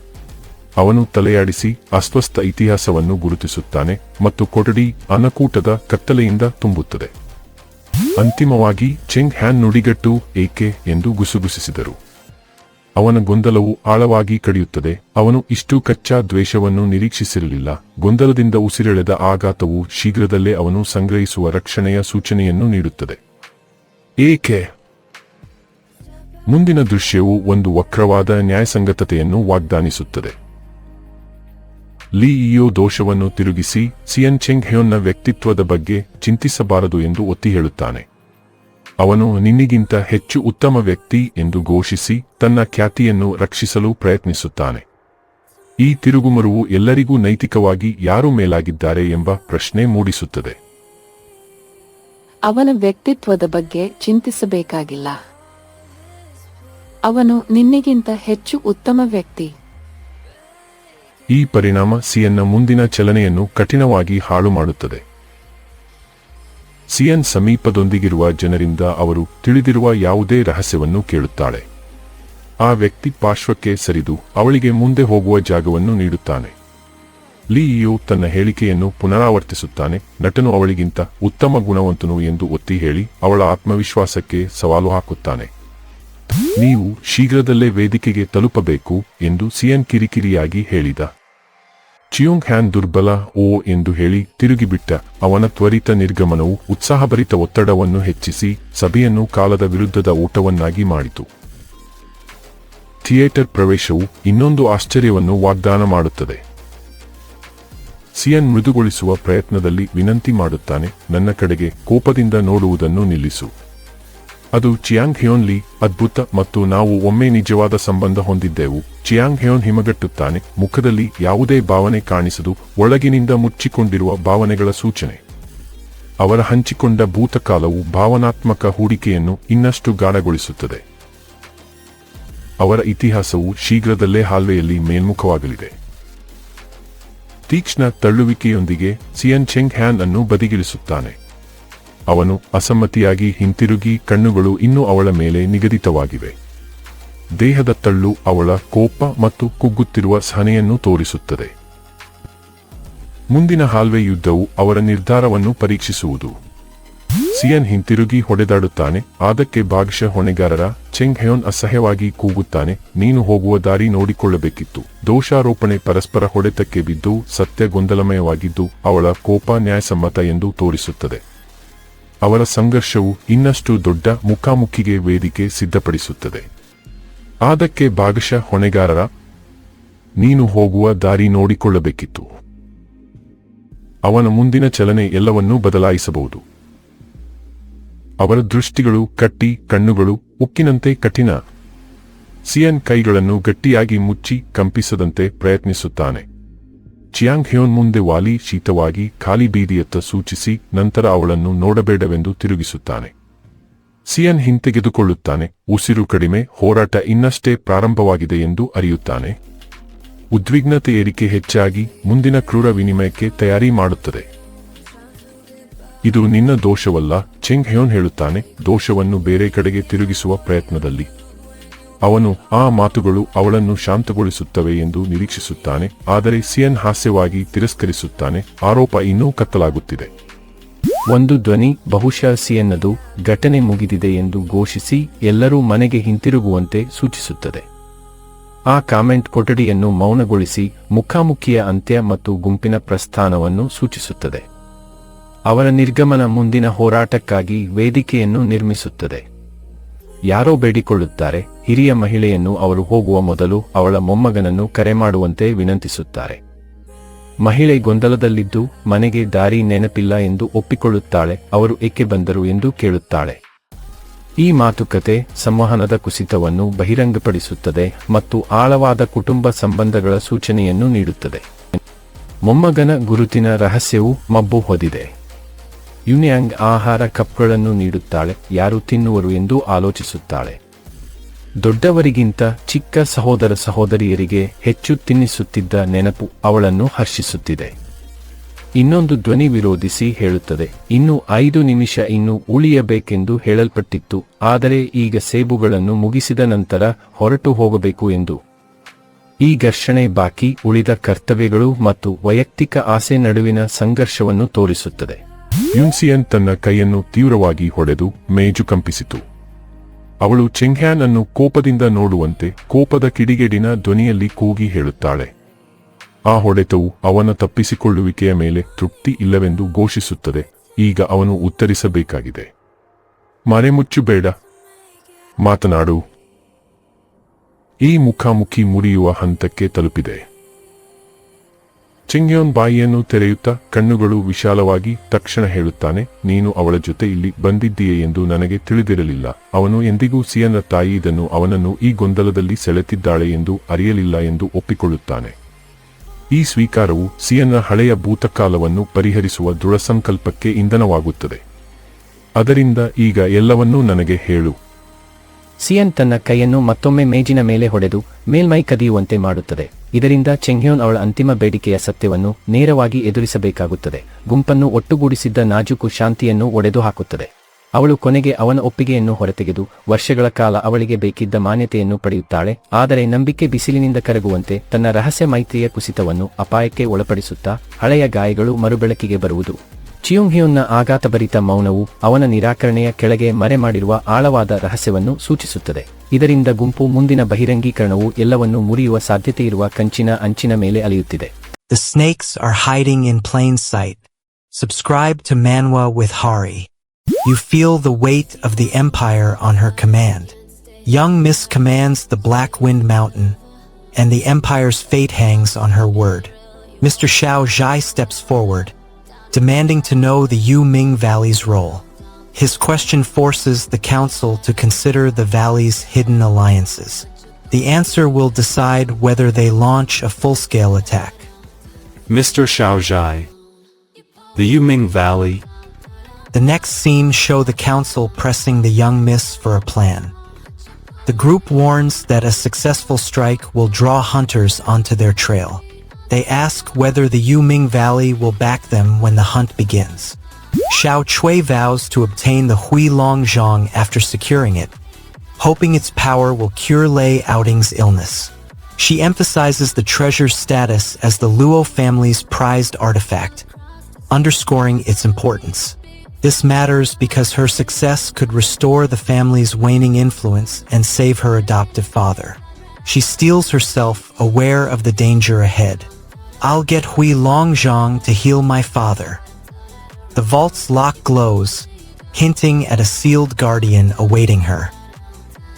ಅವನು ತಲೆಯಾಡಿಸಿ ಅಸ್ವಸ್ಥ ಇತಿಹಾಸವನ್ನು ಗುರುತಿಸುತ್ತಾನೆ ಮತ್ತು ಕೊಠಡಿ ಅನಕೂಟದ ಕತ್ತಲೆಯಿಂದ ತುಂಬುತ್ತದೆ. ಅಂತಿಮವಾಗಿ ಚೆಂಗ್ ಹ್ಯಾನ್ ನುಡಿಗಟ್ಟು ಏಕೆ ಎಂದು ಗುಸುಗುಸಿಸಿದರು. ಅವನ ಗೊಂದಲವು ಆಳವಾಗಿ ಕಡಿಯುತ್ತದೆ. ಅವನು ಇಷ್ಟು ಕಚ್ಚಾ ದ್ವೇಷವನ್ನು ನಿರೀಕ್ಷಿಸಿರಲಿಲ್ಲ. ಗೊಂದಲದಿಂದ ಉಸಿರೆಳೆದ ಆಘಾತವು ಶೀಘ್ರದಲ್ಲೇ ಅವನು ಸಂಗ್ರಹಿಸುವ ರಕ್ಷಣೆಯ ಸೂಚನೆಯನ್ನು ನೀಡುತ್ತದೆ. ಏಕೆ? ಮುಂದಿನ ದೃಶ್ಯವು ಒಂದು ವಕ್ರವಾದ ನ್ಯಾಯಸಂಗತತೆಯನ್ನು ವಾಗ್ದಾನಿಸುತ್ತದೆ. ಲೀಇಯೋ ದೋಷವನ್ನು ತಿರುಗಿಸಿ ಸಿಯನ್ ಚೆಂಗ್ ಹ್ಯೋನ್ನ ವ್ಯಕ್ತಿತ್ವದ ಬಗ್ಗೆ ಚಿಂತಿಸಬಾರದು ಎಂದು ಒತ್ತಿ ಹೇಳುತ್ತಾನೆ. ಅವನು ನಿನ್ನಿಗಿಂತ ಹೆಚ್ಚು ಉತ್ತಮ ವ್ಯಕ್ತಿ ಎಂದು ಘೋಷಿಸಿ ತನ್ನ ಖ್ಯಾತಿಯನ್ನು ರಕ್ಷಿಸಲು ಪ್ರಯತ್ನಿಸುತ್ತಾನೆ. ಈ ತಿರುಗುಮರುವು ಎಲ್ಲರಿಗೂ ನೈತಿಕವಾಗಿ ಯಾರು ಮೇಲಾಗಿದ್ದಾರೆ ಎಂಬ ಪ್ರಶ್ನೆ ಮೂಡಿಸುತ್ತದೆ. ಅವನ ವ್ಯಕ್ತಿತ್ವದ ಬಗ್ಗೆ ಚಿಂತಿಸಬೇಕಾಗಿಲ್ಲ. ಅವನು ನಿನ್ನಿಗಿಂತ ಹೆಚ್ಚು ಉತ್ತಮ ವ್ಯಕ್ತಿ. ಈ ಪರಿಣಾಮ ಸಿಯನ್ನ ಮುಂದಿನ ಚಲನೆಯನ್ನು ಕಠಿಣವಾಗಿ ಹಾಳು ಮಾಡುತ್ತದೆ. ಸಿಯನ್ ಸಮೀಪದೊಂದಿಗಿರುವ ಜನರಿಂದ ಅವರು ತಿಳಿದಿರುವ ಯಾವುದೇ ರಹಸ್ಯವನ್ನು ಕೇಳುತ್ತಾಳೆ. ಆ ವ್ಯಕ್ತಿ ಪಾರ್ಶ್ವಕ್ಕೆ ಸರಿದು ಅವಳಿಗೆ ಮುಂದೆ ಹೋಗುವ ಜಾಗವನ್ನು ನೀಡುತ್ತಾನೆ. ಲೀಇಯೋ ತನ್ನ ಹೇಳಿಕೆಯನ್ನು ಪುನರಾವರ್ತಿಸುತ್ತಾನೆ. ನಟನು ಅವಳಿಗಿಂತ ಉತ್ತಮ ಗುಣವಂತನು ಎಂದು ಒತ್ತಿ ಹೇಳಿ ಅವಳ ಆತ್ಮವಿಶ್ವಾಸಕ್ಕೆ ಸವಾಲು ಹಾಕುತ್ತಾನೆ. ನೀವು ಶೀಘ್ರದಲ್ಲೇ ವೇದಿಕೆಗೆ ತಲುಪಬೇಕು ಎಂದು ಸಿಯನ್ ಕಿರಿಕಿರಿಯಾಗಿ ಹೇಳಿದ. ಚಿಯೋಂಗ್ ಹ್ಯಾನ್ ದುರ್ಬಲ ಓ ಎಂದು ಹೇಳಿ ತಿರುಗಿಬಿಟ್ಟ. ಅವನ ತ್ವರಿತ ನಿರ್ಗಮನವು ಉತ್ಸಾಹಭರಿತ ಒತ್ತಡವನ್ನು ಹೆಚ್ಚಿಸಿ ಸಭೆಯನ್ನು ಕಾಲದ ವಿರುದ್ಧದ ಓಟವನ್ನಾಗಿ ಮಾಡಿತು. ಥಿಯೇಟರ್ ಪ್ರವೇಶವು ಇನ್ನೊಂದು ಆಶ್ಚರ್ಯವನ್ನು ವಾಗ್ದಾನ ಮಾಡುತ್ತದೆ. ಸಿಯನ್ ಮೃದುಗೊಳಿಸುವ ಪ್ರಯತ್ನದಲ್ಲಿ ವಿನಂತಿ ಮಾಡುತ್ತಾನೆ, ನನ್ನ ಕಡೆಗೆ ಕೋಪದಿಂದ ನೋಡುವುದನ್ನು ನಿಲ್ಲಿಸು. ಅದು ಚಿಯಾಂಗ್ ಹ್ಯೋನ್ ಲೀ, ಅದ್ಭುತ, ಮತ್ತು ನಾವು ಒಮ್ಮೆ ನಿಜವಾದ ಸಂಬಂಧ ಹೊಂದಿದ್ದೆವು. ಚಿಯಾಂಗ್ ಹ್ಯೋನ್ ಹಿಮಗಟ್ಟುತ್ತಾನೆ, ಮುಖದಲ್ಲಿ ಯಾವುದೇ ಭಾವನೆ ಕಾಣಿಸದು, ಒಳಗಿನಿಂದ ಮುಚ್ಚಿಕೊಂಡಿರುವ ಭಾವನೆಗಳ ಸೂಚನೆ. ಅವರ ಹಂಚಿಕೊಂಡ ಭೂತಕಾಲವು ಭಾವನಾತ್ಮಕ ಹೂಡಿಕೆಯನ್ನು ಇನ್ನಷ್ಟು ಗಾಢಗೊಳಿಸುತ್ತದೆ. ಅವರ ಇತಿಹಾಸವು ಶೀಘ್ರದಲ್ಲೇ ಹಾಲ್ವೆಯಲ್ಲಿ ಮೇಲ್ಮುಖವಾಗಲಿದೆ. ತೀಕ್ಷ್ಣ ತಳ್ಳುವಿಕೆಯೊಂದಿಗೆ ಸಿಯನ್ ಚೆಂಗ್ ಹ್ಯಾನ್ ಅನ್ನು ಬದಿಗಿಳಿಸುತ್ತಾನೆ. ಅವನು ಅಸಮ್ಮತಿಯಾಗಿ ಹಿಂತಿರುಗಿ, ಕಣ್ಣುಗಳು ಇನ್ನೂ ಅವಳ ಮೇಲೆ ನಿಗದಿತವಾಗಿವೆ. ದೇಹದ ತಳ್ಳು ಅವಳ ಕೋಪ ಮತ್ತು ಕುಗ್ಗುತ್ತಿರುವ ಸಹನೆಯನ್ನು ತೋರಿಸುತ್ತದೆ. ಮುಂದಿನ ಹಾಲ್ವೆ ಯುದ್ಧವು ಅವರ ನಿರ್ಧಾರವನ್ನು ಪರೀಕ್ಷಿಸುವುದು. ಸಿಯನ್ ಹಿಂತಿರುಗಿ ಹೊಡೆದಾಡುತ್ತಾನೆ, ಅದಕ್ಕೆ ಭಾಗಶಃ ಹೊಣೆಗಾರರ. ಚೆಂಗ್ ಹ್ಯೋನ್ ಅಸಹ್ಯವಾಗಿ ಕೂಗುತ್ತಾನೆ, ನೀನು ಹೋಗುವ ದಾರಿ ನೋಡಿಕೊಳ್ಳಬೇಕಿತ್ತು. ದೋಷಾರೋಪಣೆ ಪರಸ್ಪರ ಹೊಡೆತಕ್ಕೆ ಬಿದ್ದು ಸತ್ಯ ಗೊಂದಲಮಯವಾಗಿದ್ದು ಅವಳ ಕೋಪ ನ್ಯಾಯಸಮ್ಮತ ಎಂದು ತೋರಿಸುತ್ತದೆ. ಅವರ ಸಂಘರ್ಷವು ಇನ್ನಷ್ಟು ದೊಡ್ಡ ಮುಖಾಮುಖಿಗೆ ವೇದಿಕೆ ಸಿದ್ಧಪಡಿಸುತ್ತದೆ. ಅದಕ್ಕೆ ಭಾಗಶಃ ಹೊಣೆಗಾರರ, ನೀನು ಹೋಗುವ ದಾರಿ ನೋಡಿಕೊಳ್ಳಬೇಕಿತ್ತು. ಅವನ ಮುಂದಿನ ಚಲನೆ ಎಲ್ಲವನ್ನೂ ಬದಲಾಯಿಸಬಹುದು. ಅವರ ದೃಷ್ಟಿಗಳು ಕಟ್ಟಿ, ಕಣ್ಣುಗಳು ಉಕ್ಕಿನಂತೆ ಕಠಿಣ. ಸಿಯನ್ ಕೈಗಳನ್ನು ಗಟ್ಟಿಯಾಗಿ ಮುಚ್ಚಿ ಕಂಪಿಸದಂತೆ ಪ್ರಯತ್ನಿಸುತ್ತಾನೆ. ಚಿಯಾಂಗ್ ಹ್ಯೋನ್ ಮುಂದೆ ವಾಲಿ ಶೀತವಾಗಿ ಖಾಲಿ ಬೀದಿಯತ್ತ ಸೂಚಿಸಿ ನಂತರ ಅವಳನ್ನು ನೋಡಬೇಡವೆಂದು ತಿರುಗಿಸುತ್ತಾನೆ. ಸಿಯನ್ ಹಿಂತೆಗೆದುಕೊಳ್ಳುತ್ತಾನೆ, ಉಸಿರು ಕಡಿಮೆ, ಹೋರಾಟ ಇನ್ನಷ್ಟೇ ಪ್ರಾರಂಭವಾಗಿದೆ ಎಂದು ಅರಿಯುತ್ತಾನೆ. ಉದ್ವಿಗ್ನತೆ ಏರಿಕೆ ಹೆಚ್ಚಾಗಿ ಮುಂದಿನ ಕ್ರೂರ ವಿನಿಮಯಕ್ಕೆ ತಯಾರಿ ಮಾಡುತ್ತದೆ. ಇದು ನಿನ್ನ ದೋಷವಲ್ಲ, ಚೆಂಗ್ ಹ್ಯೋನ್ ಹೇಳುತ್ತಾನೆ, ದೋಷವನ್ನು ಬೇರೆ ಕಡೆಗೆ ತಿರುಗಿಸುವ ಪ್ರಯತ್ನದಲ್ಲಿ. ಅವನು ಆ ಮಾತುಗಳು ಅವಳನ್ನು ಶಾಂತಗೊಳಿಸುತ್ತವೆ ಎಂದು ನಿರೀಕ್ಷಿಸುತ್ತಾನೆ, ಆದರೆ ಸಿಯನ್ ಹಾಸ್ಯವಾಗಿ ತಿರಸ್ಕರಿಸುತ್ತಾನೆ, ಆರೋಪ ಇನ್ನೂ ಕತ್ತಲಾಗುತ್ತಿದೆ. ಒಂದು ಧ್ವನಿ, ಬಹುಶಃ ಸಿಯನ್ನದು, ಘಟನೆ ಮುಗಿದಿದೆ ಎಂದು ಘೋಷಿಸಿ ಎಲ್ಲರೂ ಮನೆಗೆ ಹಿಂತಿರುಗುವಂತೆ ಸೂಚಿಸುತ್ತದೆ. ಆ ಕಾಮೆಂಟ್ ಕೊಠಡಿಯನ್ನು ಮೌನಗೊಳಿಸಿ ಮುಖಾಮುಖಿಯ ಅಂತ್ಯ ಮತ್ತು ಗುಂಪಿನ ಪ್ರಸ್ಥಾನವನ್ನು ಸೂಚಿಸುತ್ತದೆ. ಅವರ ನಿರ್ಗಮನ ಮುಂದಿನ ಹೋರಾಟಕ್ಕಾಗಿ ವೇದಿಕೆಯನ್ನು ನಿರ್ಮಿಸುತ್ತದೆ. ಯಾರೋ ಬೇಡಿಕೊಳ್ಳುತ್ತಾರೆ, ಹಿರಿಯ ಮಹಿಳೆಯನ್ನು ಅವರು ಹೋಗುವ ಮೊದಲು ಅವಳ ಮೊಮ್ಮಗನನ್ನು ಕರೆ ಮಾಡುವಂತೆ ವಿನಂತಿಸುತ್ತಾರೆ. ಮಹಿಳೆ ಗೊಂದಲದಲ್ಲಿದ್ದು ಮನೆಗೆ ದಾರಿ ನೆನಪಿಲ್ಲ ಎಂದು ಒಪ್ಪಿಕೊಳ್ಳುತ್ತಾಳೆ. ಅವರು ಏಕೆ ಬಂದರು ಎಂದು ಕೇಳುತ್ತಾಳೆ. ಈ ಮಾತುಕತೆ ಸಂವಹನದ ಕುಸಿತವನ್ನು ಬಹಿರಂಗಪಡಿಸುತ್ತದೆ ಮತ್ತು ಆಳವಾದ ಕುಟುಂಬ ಸಂಬಂಧಗಳ ಸೂಚನೆಯನ್ನು ನೀಡುತ್ತದೆ. ಮೊಮ್ಮಗನ ಗುರುತಿನ ರಹಸ್ಯವು ಮಬ್ಬು ಹೊಂದಿದೆ. ಯುನ್ಯಾಂಗ್ ಆಹಾರ ಕಪ್ಗಳನ್ನು ನೀಡುತ್ತಾಳೆ, ಯಾರು ತಿನ್ನುವರು ಎಂದು ಆಲೋಚಿಸುತ್ತಾಳೆ. ದೊಡ್ಡವರಿಗಿಂತ ಚಿಕ್ಕ ಸಹೋದರ ಸಹೋದರಿಯರಿಗೆ ಹೆಚ್ಚು ತಿನ್ನಿಸುತ್ತಿದ್ದ ನೆನಪು ಅವಳನ್ನು ಹರ್ಷಿಸುತ್ತಿದೆ. ಇನ್ನೊಂದು ಧ್ವನಿ ವಿರೋಧಿಸಿ ಹೇಳುತ್ತದೆ, ಇನ್ನು 5 ನಿಮಿಷ ಇನ್ನೂ ಉಳಿಯಬೇಕೆಂದು ಹೇಳಲ್ಪಟ್ಟಿತ್ತು, ಆದರೆ ಈಗ ಸೇಬುಗಳನ್ನು ಮುಗಿಸಿದ ನಂತರ ಹೊರಟು ಹೋಗಬೇಕು ಎಂದು. ಈ ಘರ್ಷಣೆ ಬಾಕಿ ಉಳಿದ ಕರ್ತವ್ಯಗಳು ಮತ್ತು ವೈಯಕ್ತಿಕ ಆಸೆ ನಡುವಿನ ಸಂಘರ್ಷವನ್ನು ತೋರಿಸುತ್ತದೆ. ಯುನ್ಸಿಯನ್ ತನ್ನ ಕೈಯನ್ನು ತೀವ್ರವಾಗಿ ಹೊಡೆದು ಮೇಜು ಕಂಪಿಸಿತು. ಅವಳು ಚೆಂಗ್ ಹ್ಯಾನ್ ಅನ್ನು ಕೋಪದಿಂದ ನೋಡುವಂತೆ ಕೋಪದ ಕಿಡಿಗೇಡಿನ ಧ್ವನಿಯಲ್ಲಿ ಕೂಗಿ ಹೇಳುತ್ತಾಳೆ. ಆ ಹೊಡೆತವು ಅವನ ತಪ್ಪಿಸಿಕೊಳ್ಳುವಿಕೆಯ ಮೇಲೆ ತೃಪ್ತಿ ಇಲ್ಲವೆಂದು ಘೋಷಿಸುತ್ತದೆ. ಈಗ ಅವನು ಉತ್ತರಿಸಬೇಕಾಗಿದೆ. ಮರೆಮುಚ್ಚುಬೇಡ, ಮಾತನಾಡು. ಈ ಮುಖಾಮುಖಿ ಮುರಿಯುವ ಹಂತಕ್ಕೆ ತಲುಪಿದೆ. ಚೆಂಗ್ ಹ್ಯೋನ್ ಬಾಯಿಯನ್ನು ತೆರೆಯುತ್ತಾ ಕಣ್ಣುಗಳು ವಿಶಾಲವಾಗಿ ತಕ್ಷಣ ಹೇಳುತ್ತಾನೆ, ನೀನು ಅವಳ ಜೊತೆ ಇಲ್ಲಿ ಬಂದಿದ್ದೀಯೆ ಎಂದು ನನಗೆ ತಿಳಿದಿರಲಿಲ್ಲ. ಅವನು ಎಂದಿಗೂ ಸಿಯನ್ನ ತಾಯಿ ಇದನ್ನು ಅವನನ್ನು ಈ ಗೊಂದಲದಲ್ಲಿ ಸೆಳೆತಿದ್ದಾಳೆ ಎಂದು ಅರಿಯಲಿಲ್ಲ ಎಂದು ಒಪ್ಪಿಕೊಳ್ಳುತ್ತಾನೆ. ಈ ಸ್ವೀಕಾರವು ಸಿಯನ್ನ ಹಳೆಯ ಭೂತಕಾಲವನ್ನು ಪರಿಹರಿಸುವ ದೃಢಸಂಕಲ್ಪಕ್ಕೆ ಇಂಧನವಾಗುತ್ತದೆ. ಅದರಿಂದ ಈಗ ಎಲ್ಲವನ್ನೂ ನನಗೆ ಹೇಳು. ಸಿಯನ್ ತನ್ನ ಕೈಯನ್ನು ಮತ್ತೊಮ್ಮೆ ಮೇಜಿನ ಮೇಲೆ ಹೊಡೆದು ಮೇಲ್ಮೈ ಕದಿಯುವಂತೆ ಮಾಡುತ್ತದೆ. ಇದರಿಂದ ಚೆಂಗ್ ಹ್ಯೋನ್ ಅವಳ ಅಂತಿಮ ಬೇಡಿಕೆಯ ಸತ್ಯವನ್ನು ನೇರವಾಗಿ ಎದುರಿಸಬೇಕಾಗುತ್ತದೆ. ಗುಂಪನ್ನು ಒಟ್ಟುಗೂಡಿಸಿದ್ದ ನಾಜೂಕು ಶಾಂತಿಯನ್ನು ಒಡೆದು ಹಾಕುತ್ತದೆ. ಅವಳು ಕೊನೆಗೆ ಅವನ ಒಪ್ಪಿಗೆಯನ್ನು ಹೊರತೆಗೆದು ವರ್ಷಗಳ ಕಾಲ ಅವಳಿಗೆ ಬೇಕಿದ್ದ ಮಾನ್ಯತೆಯನ್ನು ಪಡೆಯುತ್ತಾಳೆ. ಆದರೆ ನಂಬಿಕೆ ಬಿಸಿಲಿನಿಂದ ಕರಗುವಂತೆ ತನ್ನ ರಹಸ್ಯ ಮೈತ್ರಿಯ ಕುಸಿತವನ್ನು ಅಪಾಯಕ್ಕೆ ಒಳಪಡಿಸುತ್ತಾ ಹಳೆಯ ಗಾಯಗಳು ಮರುಬೆಳಕಿಗೆ ಬರುವುದು. ಚಿಯುಂಗ್ ಹ್ಯೋನ್ನ ಆಘಾತಭರಿತ ಮೌನವು ಅವನ ನಿರಾಕರಣೆಯ ಕೆಳಗೆ ಮರೆಮಾಡಿರುವ ಆಳವಾದ ರಹಸ್ಯವನ್ನು ಸೂಚಿಸುತ್ತದೆ. ಇದರಿಂದ ಗುಂಪು ಮುಂದಿನ ಬಹಿರಂಗೀಕರಣವು ಎಲ್ಲವನ್ನೂ ಮುರಿಯುವ ಸಾಧ್ಯತೆಯಿರುವ ಕಂಚಿನ ಅಂಚಿನ ಮೇಲೆ ಅಲಿಯುತ್ತಿದೆ. The snakes are hiding in plain sight. Subscribe to Manwa with Hari. You feel the weight of the empire on her command. Young Miss commands the Black Wind Mountain, and the empire's fate hangs on her word. Mr. Xiao Zhai steps forward, demanding to know the Yu Ming Valley's role. His question forces the council to consider the valley's hidden alliances. The answer will decide whether they launch a full-scale attack. Mr. Xiaozhai. The Yuming Valley. The next scene show the council pressing the young miss for a plan. The group warns that a successful strike will draw hunters onto their trail. They ask whether the Yuming Valley will back them when the hunt begins. Xiao Chui vows to obtain the Huilong Zhang after securing it, hoping its power will cure Lei Outing's illness. She emphasizes the treasure's status as the Luo family's prized artifact, underscoring its importance. This matters because her success could restore the family's waning influence and save her adoptive father. She steels herself, aware of the danger ahead. I'll get Huilong Zhang to heal my father. The vault's lock glows, hinting at a sealed guardian awaiting her.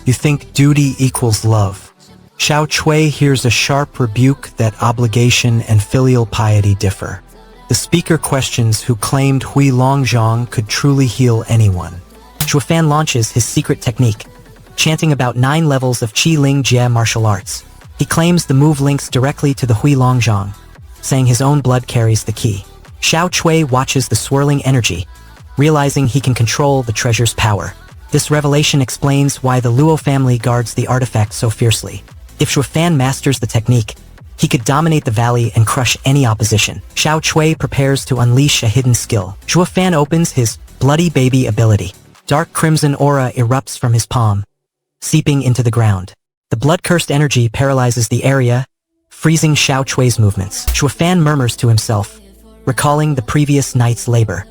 You think duty equals love. Xiao Chui hears a sharp rebuke that obligation and filial piety differ. The speaker questions who claimed Huilong Zhang could truly heal anyone. Zhuofan launches his secret technique, chanting about 9 levels of Qi Ling Jie martial arts. He claims the move links directly to the Huilong Zhang, saying his own blood carries the key. Xiao Chui watches the swirling energy, realizing he can control the treasure's power. This revelation explains why the Luo family guards the artifact so fiercely. If Zhuofan masters the technique, he could dominate the valley and crush any opposition. Xiao Chui prepares to unleash a hidden skill. Zhuofan opens his bloody baby ability. Dark crimson aura erupts from his palm, seeping into the ground. The blood-cursed energy paralyzes the area, freezing Xiao Chui's movements. Zhuofan murmurs to himself, recalling the previous night's labor.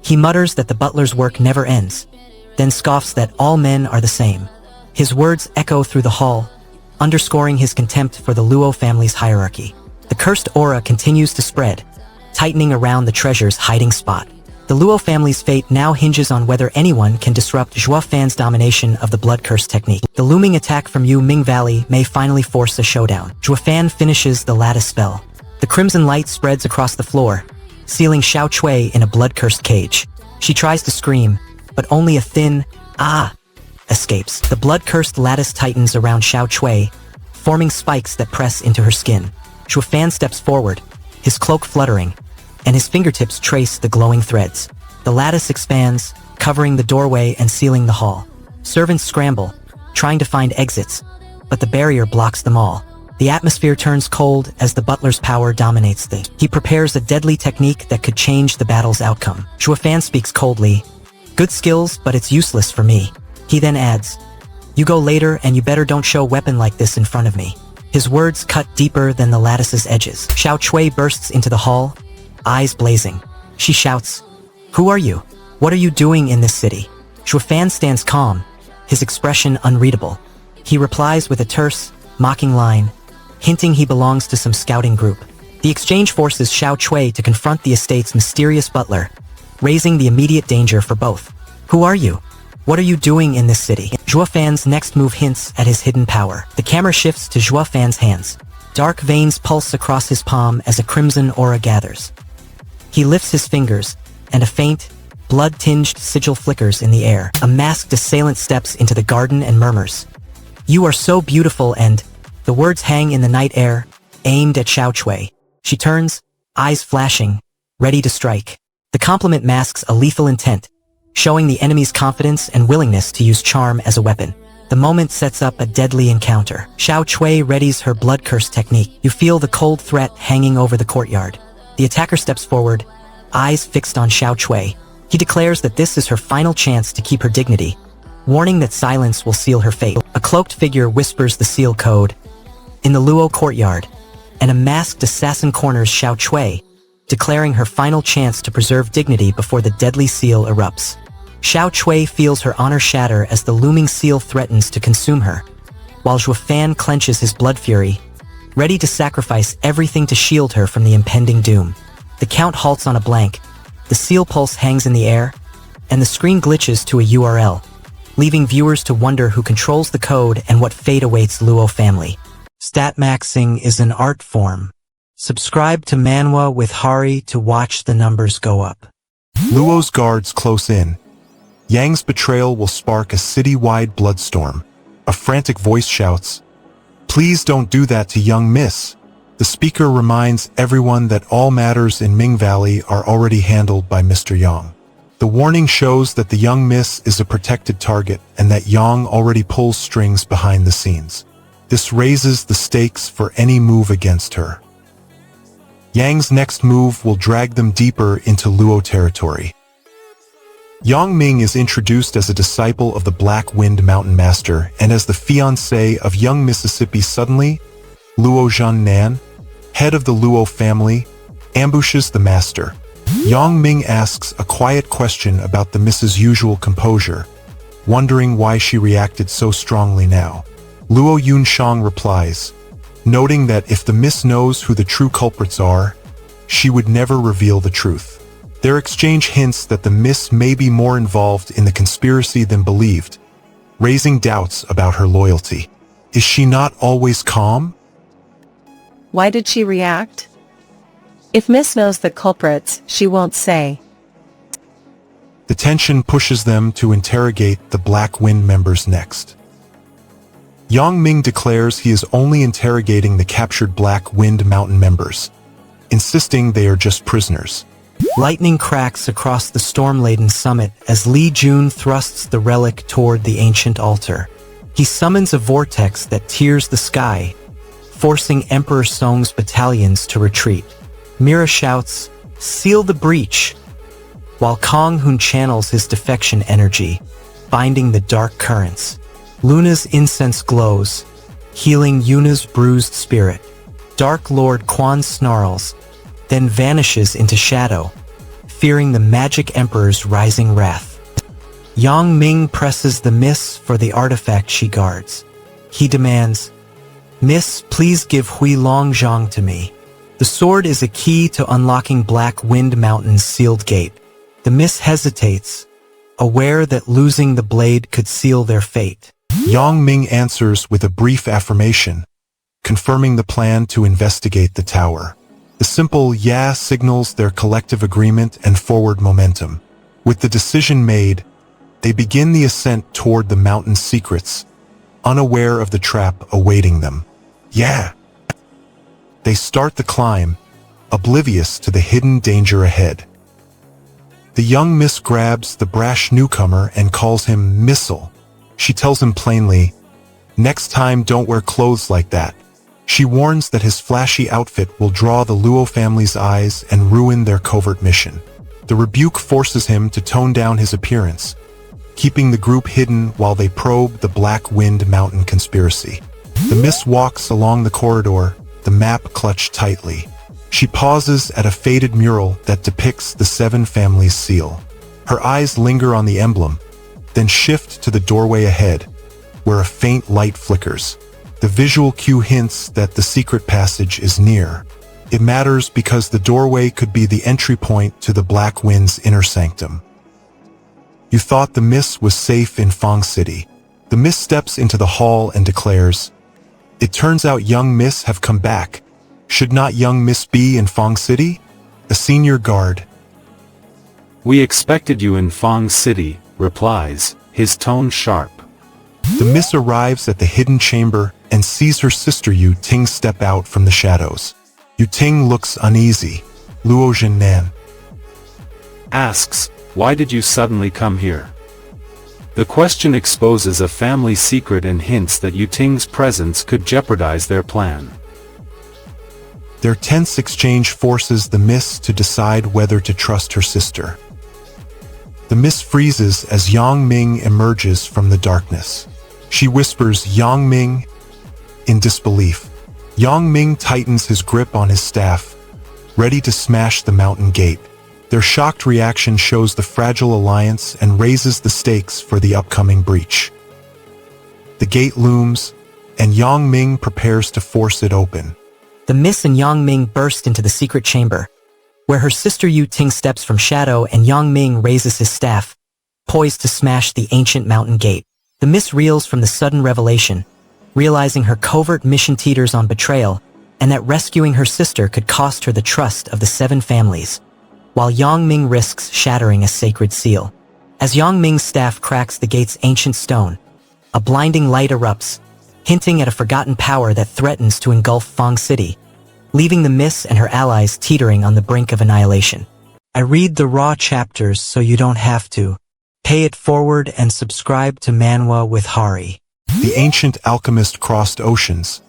He mutters that the butler's work never ends, then scoffs that all men are the same. His words echo through the hall, underscoring his contempt for the Luo family's hierarchy. The cursed aura continues to spread, tightening around the treasure's hiding spot. The Luo family's fate now hinges on whether anyone can disrupt Zhuofan's domination of the blood curse technique. The looming attack from Yu Ming Valley may finally force a showdown. Zhuofan finishes the lattice spell. The crimson light spreads across the floor, sealing Xiao Chui in a blood-cursed cage. She tries to scream, but only a thin, "ah" escapes. The blood-cursed lattice tightens around Xiao Chui, forming spikes that press into her skin. Zhuofan steps forward, his cloak fluttering, and his fingertips trace the glowing threads. The lattice expands, covering the doorway and sealing the hall. Servants scramble, trying to find exits, but the barrier blocks them all. The atmosphere turns cold as the butler's power dominates things. He prepares a deadly technique that could change the battle's outcome. Zhuofan speaks coldly, "Good skills, but it's useless for me." He then adds, "You go later and you better don't show a weapon like this in front of me." His words cut deeper than the lattice's edges. Xiao Chui bursts into the hall, eyes blazing. She shouts, "Who are you? What are you doing in this city?" Zhuofan stands calm, his expression unreadable. He replies with a terse, mocking line, hinting he belongs to some scouting group. The exchange forces Xiao Chui to confront the estate's mysterious butler, raising the immediate danger for both. "Who are you? What are you doing in this city?" Zhuofan's next move hints at his hidden power. The camera shifts to Zhuofan's hands. Dark veins pulse across his palm as a crimson aura gathers. He lifts his fingers, and a faint, blood-tinged sigil flickers in the air. A masked assailant steps into the garden and murmurs, "You are so beautiful," and the words hang in the night air, aimed at Xiao Chui. She turns, eyes flashing, ready to strike. The compliment masks a lethal intent, showing the enemy's confidence and willingness to use charm as a weapon. The moment sets up a deadly encounter. Xiao Chui readies her blood curse technique. You feel the cold threat hanging over the courtyard. The attacker steps forward, eyes fixed on Xiao Chui. He declares that this is her final chance to keep her dignity, warning that silence will seal her fate. A cloaked figure whispers the seal code in the Luo courtyard, and a masked assassin corners Xiao Chui, declaring her final chance to preserve dignity before the deadly seal erupts. Xiao Chui feels her honor shatter as the looming seal threatens to consume her, while Zhuofan clenches his blood fury, ready to sacrifice everything to shield her from the impending doom. The count halts on a blank, the seal pulse hangs in the air, and the screen glitches to a URL, leaving viewers to wonder who controls the code and what fate awaits Luo family. Stat maxing is an art form. Subscribe to Manwa with Hari to watch the numbers go up. Luo's guards close in. Yang's betrayal will spark a city-wide bloodstorm. A frantic voice shouts, "Please don't do that to young Miss." The speaker reminds everyone that all matters in Ming Valley are already handled by Mr. Yang. The warning shows that the young Miss is a protected target and that Yang already pulls strings behind the scenes. This raises the stakes for any move against her. Yang's next move will drag them deeper into Luo territory. Yang Ming is introduced as a disciple of the Black Wind Mountain Master and as the fiancé of young Mississippi. Suddenly, Luo Zhannan, head of the Luo family, ambushes the master. Yang Ming asks a quiet question about the Miss's usual composure, wondering why she reacted so strongly now. Luo Yunshang replies, noting that if the Miss knows who the true culprits are, she would never reveal the truth. Their exchange hints that the Miss may be more involved in the conspiracy than believed, raising doubts about her loyalty. Is she not always calm? Why did she react? If Miss knows the culprits, she won't say. The tension pushes them to interrogate the Black Wind members next. Yang Ming declares he is only interrogating the captured Black Wind Mountain members, insisting they are just prisoners. Lightning cracks across the storm-laden summit as Li Jun thrusts the relic toward the ancient altar. He summons a vortex that tears the sky, forcing Emperor Song's battalions to retreat. Mira shouts, "Seal the breach!" while Kong Hun channels his defection energy, binding the dark currents. Luna's incense glows, healing Yuna's bruised spirit. Dark Lord Quan snarls, then vanishes into shadow, fearing the Magic Emperor's rising wrath. Yang Ming presses the Miss for the artifact she guards. He demands, "Miss, please give Hui Long Zhang to me." The sword is a key to unlocking Black Wind Mountain's sealed gate. The Miss hesitates, aware that losing the blade could seal their fate. Yang Ming answers with a brief affirmation, confirming the plan to investigate the tower. The simple "yeah" signals their collective agreement and forward momentum. With the decision made, they begin the ascent toward the mountain's secrets, unaware of the trap awaiting them. Yeah. They start the climb, oblivious to the hidden danger ahead. The young Miss grabs the brash newcomer and calls him Missile. She tells him plainly, "Next time don't wear clothes like that." She warns that his flashy outfit will draw the Luo family's eyes and ruin their covert mission. The rebuke forces him to tone down his appearance, keeping the group hidden while they probe the Black Wind Mountain conspiracy. The Miss walks along the corridor, the map clutched tightly. She pauses at a faded mural that depicts the Seven Families seal. Her eyes linger on the emblem, then shift to the doorway ahead, where a faint light flickers. The visual cue hints that the secret passage is near. It matters because the doorway could be the entry point to the Black Wind's inner sanctum. You thought the Miss was safe in Fang City. The Miss steps into the hall and declares, "It turns out young Miss have come back. Should not young Miss be in Fang City?" A senior guard, "We expected you in Fang City," replies, his tone sharp. The Miss arrives at the hidden chamber and sees her sister Yu Ting step out from the shadows. Yu Ting looks uneasy. Luo Zhannan asks, "Why did you suddenly come here?" The question exposes a family secret and hints that Yu Ting's presence could jeopardize their plan. Their tense exchange forces the Miss to decide whether to trust her sister. The Miss freezes as Yang Ming emerges from the darkness. She whispers, "Yang Ming," in disbelief. Yang Ming tightens his grip on his staff, ready to smash the mountain gate. Their shocked reaction shows the fragile alliance and raises the stakes for the upcoming breach. The gate looms, and Yang Ming prepares to force it open. The Miss and Yang Ming burst into the secret chamber, where her sister Yu Ting steps from shadow and Yang Ming raises his staff, poised to smash the ancient mountain gate. The Miss reels from the sudden revelation, realizing her covert mission teeters on betrayal, and that rescuing her sister could cost her the trust of the 7 families, while Yang Ming risks shattering a sacred seal. As Yang Ming's staff cracks the gate's ancient stone, a blinding light erupts, hinting at a forgotten power that threatens to engulf Fang City, leaving the Miss and her allies teetering on the brink of annihilation. I read the raw chapters so you don't have to. Pay it forward and subscribe to Manwa with Hari. The ancient alchemist crossed oceans,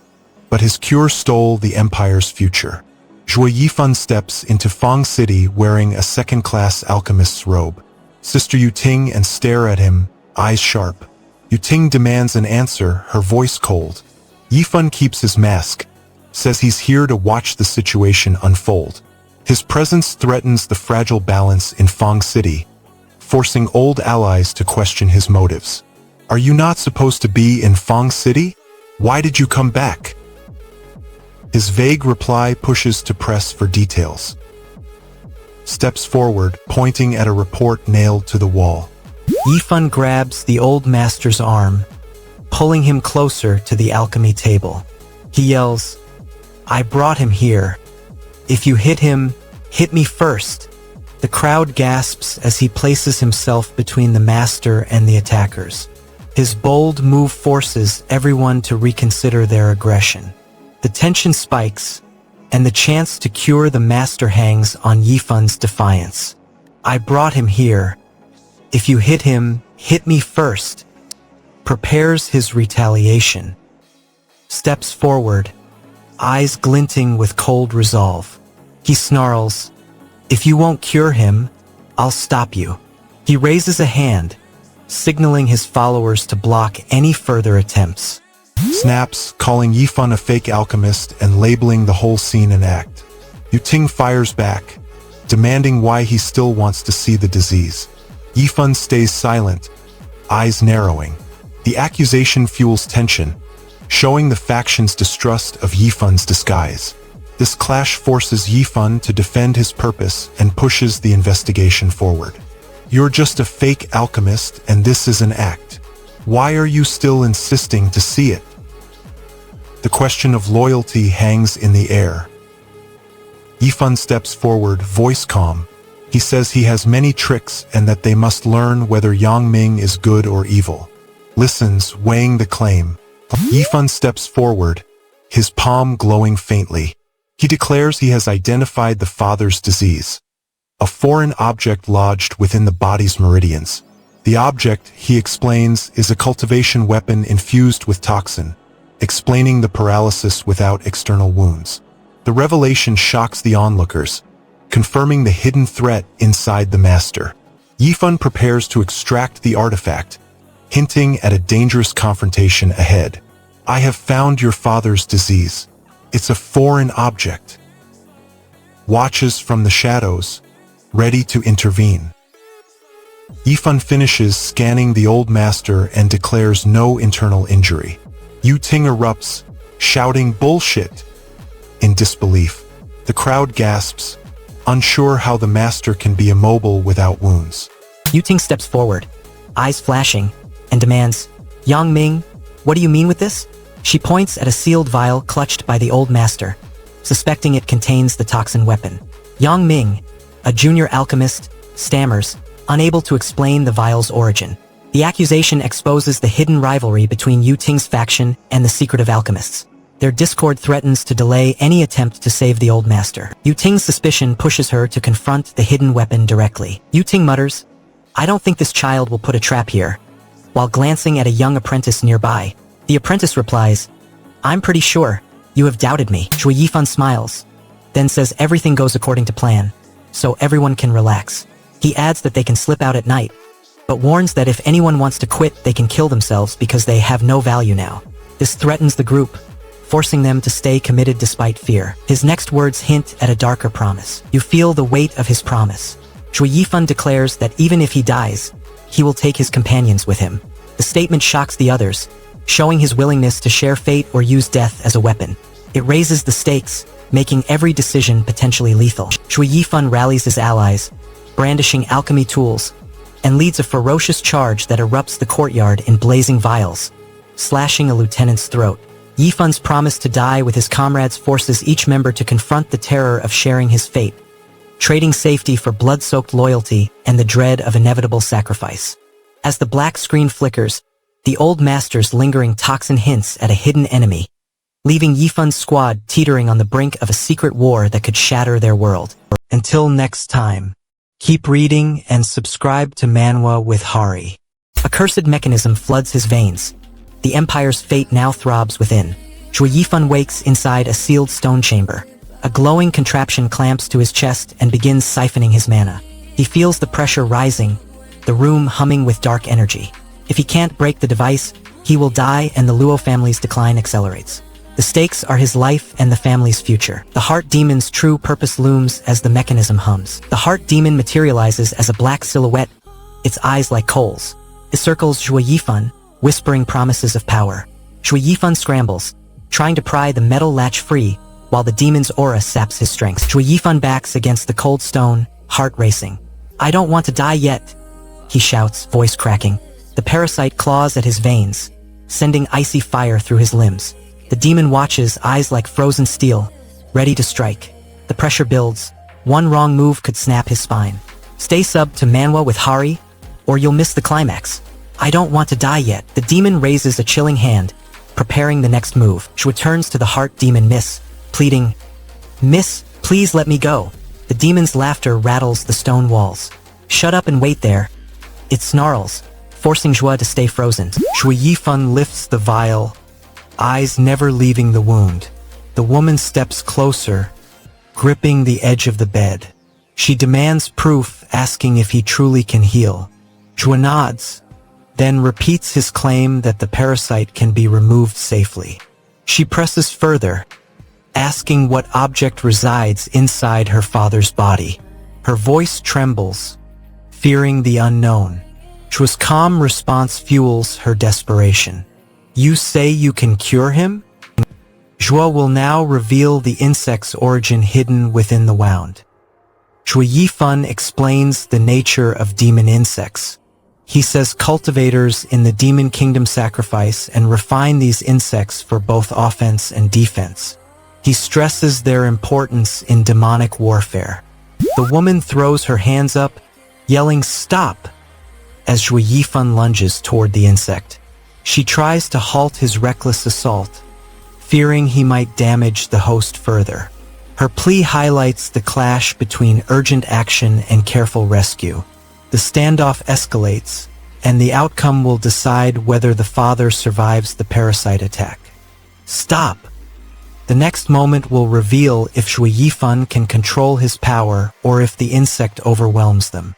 but his cure stole the empire's future. Zhuo Yifan steps into Fang City wearing a second-class alchemist's robe. Sister Yuting and stare at him, eyes sharp. Yuting demands an answer, her voice cold. Yifan keeps his mask, says he's here to watch the situation unfold. His presence threatens the fragile balance in Fang City, forcing old allies to question his motives. Are you not supposed to be in Fang City? Why did you come back? His vague reply pushes to press for details. Steps forward, pointing at a report nailed to the wall. Yifan grabs the old master's arm, pulling him closer to the alchemy table. He yells, "I brought him here. If you hit him, hit me first." The crowd gasps as he places himself between the master and the attackers. His bold move forces everyone to reconsider their aggression. The tension spikes, and the chance to cure the master hangs on Yifan's defiance. "I brought him here. If you hit him, hit me first." Prepares his retaliation. Steps forward, eyes glinting with cold resolve. He snarls, "If you won't cure him, I'll stop you." He raises a hand, signaling his followers to block any further attempts. Snaps, calling Yifan a fake alchemist and labeling the whole scene an act. Yuting fires back, demanding why he still wants to see the disease. Yifan stays silent, eyes narrowing. The accusation fuels tension, showing the faction's distrust of Yifan's disguise. This clash forces Yifan to defend his purpose and pushes the investigation forward. "You're just a fake alchemist and this is an act. Why are you still insisting to see it?" The question of loyalty hangs in the air. Yifan steps forward, voice calm. He says he has many tricks and that they must learn whether Yang Ming is good or evil. Listens, weighing the claim. Yifan steps forward, his palm glowing faintly. He declares he has identified the father's disease, a foreign object lodged within the body's meridians. The object, he explains, is a cultivation weapon infused with toxin, explaining the paralysis without external wounds. The revelation shocks the onlookers, confirming the hidden threat inside the master. Yifan prepares to extract the artifact, hinting at a dangerous confrontation ahead. "I have found your father's disease. It's a foreign object." Watches from the shadows, ready to intervene. Yifan finishes scanning the old master and declares no internal injury. Yuting erupts, shouting "bullshit" in disbelief. The crowd gasps, unsure how the master can be immobile without wounds. Yuting steps forward, eyes flashing, and demands, "Yang Ming, what do you mean with this?" She points at a sealed vial clutched by the old master, suspecting it contains the toxin weapon. Yang Ming, a junior alchemist, stammers, unable to explain the vial's origin. The accusation exposes the hidden rivalry between Yuting's faction and the secretive alchemists. Their discord threatens to delay any attempt to save the old master. Yuting's suspicion pushes her to confront the hidden weapon directly. Yuting mutters, "I don't think this child will put a trap here," while glancing at a young apprentice nearby. The apprentice replies, "I'm pretty sure. You have doubted me." Zhuo Yifan smiles, then says everything goes according to plan, so everyone can relax. He adds that they can slip out at night, but warns that if anyone wants to quit, they can kill themselves because they have no value now. This threatens the group, forcing them to stay committed despite fear. His next words hint at a darker promise. You feel the weight of his promise. Zhuo Yifan declares that even if he dies, he will take his companions with him. The statement shocks the others, showing his willingness to share fate or use death as a weapon. It raises the stakes, making every decision potentially lethal. Zhuo Yifan rallies his allies, brandishing alchemy tools, and leads a ferocious charge that erupts the courtyard in blazing vials, slashing a lieutenant's throat. Yifun's promise to die with his comrades forces each member to confront the terror of sharing his fate, trading safety for blood-soaked loyalty and the dread of inevitable sacrifice. As the black screen flickers, the old master's lingering toxin hints at a hidden enemy, leaving Yifun's squad teetering on the brink of a secret war that could shatter their world. Until next time, keep reading and subscribe to Manwa with Hari. A cursed mechanism floods his veins. The Empire's fate now throbs within. Zhuo Yifan wakes inside a sealed stone chamber. A glowing contraption clamps to his chest and begins siphoning his mana. He feels the pressure rising, the room humming with dark energy. If he can't break the device, he will die and the Luo family's decline accelerates. The stakes are his life and the family's future. The Heart Demon's true purpose looms as the mechanism hums. The Heart Demon materializes as a black silhouette, its eyes like coals. It circles Zhuo Yifan, whispering promises of power. Zhuo Yifan scrambles, trying to pry the metal latch free, while the demon's aura saps his strength. Zhuo Yifan backs against the cold stone, heart racing. "I don't want to die yet," he shouts, voice cracking. The parasite claws at his veins, sending icy fire through his limbs. The demon watches, eyes like frozen steel, ready to strike. The pressure builds. One wrong move could snap his spine. Stay sub to Manwa with Hari, or you'll miss the climax. "I don't want to die yet." The demon raises a chilling hand, preparing the next move. Zhuo turns to the Heart Demon Miss, pleading, "Miss, please let me go." The demon's laughter rattles the stone walls. "Shut up and wait there." It snarls, forcing Zhuo to stay frozen. Zhuo Yifan lifts the vial, eyes never leaving the wound. The woman steps closer, gripping the edge of the bed. She demands proof, asking if he truly can heal. Zhuo nods, then repeats his claim that the parasite can be removed safely. She presses further, asking what object resides inside her father's body. Her voice trembles, fearing the unknown. Zhuo's calm response fuels her desperation. "You say you can cure him?" Zhuo will now reveal the insect's origin hidden within the wound. Zhuo Yifan explains the nature of demon insects. He says cultivators in the demon kingdom sacrifice and refine these insects for both offense and defense. He stresses their importance in demonic warfare. The woman throws her hands up, yelling "Stop!" as Zhuo Yifan lunges toward the insect. She tries to halt his reckless assault, fearing he might damage the host further. Her plea highlights the clash between urgent action and careful rescue. The standoff escalates, and the outcome will decide whether the father survives the parasite attack. "Stop!" The next moment will reveal if Zhuo Yifan can control his power or if the insect overwhelms them.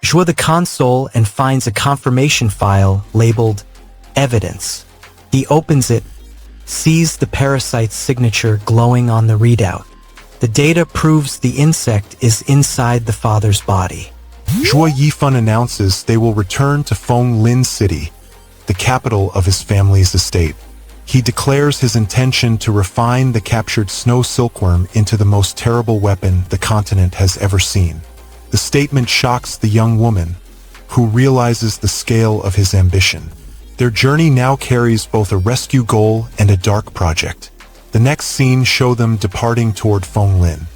Zhuo the console and finds a confirmation file labeled Evidence. He opens it, sees the parasite's signature glowing on the readout. The data proves the insect is inside the father's body. Zhuo Yifan announces they will return to Fenglin City, the capital of his family's estate. He declares his intention to refine the captured snow silkworm into the most terrible weapon the continent has ever seen. The statement shocks the young woman, who realizes the scale of his ambition. Their journey now carries both a rescue goal and a dark project. The next scene shows them departing toward Fenglin.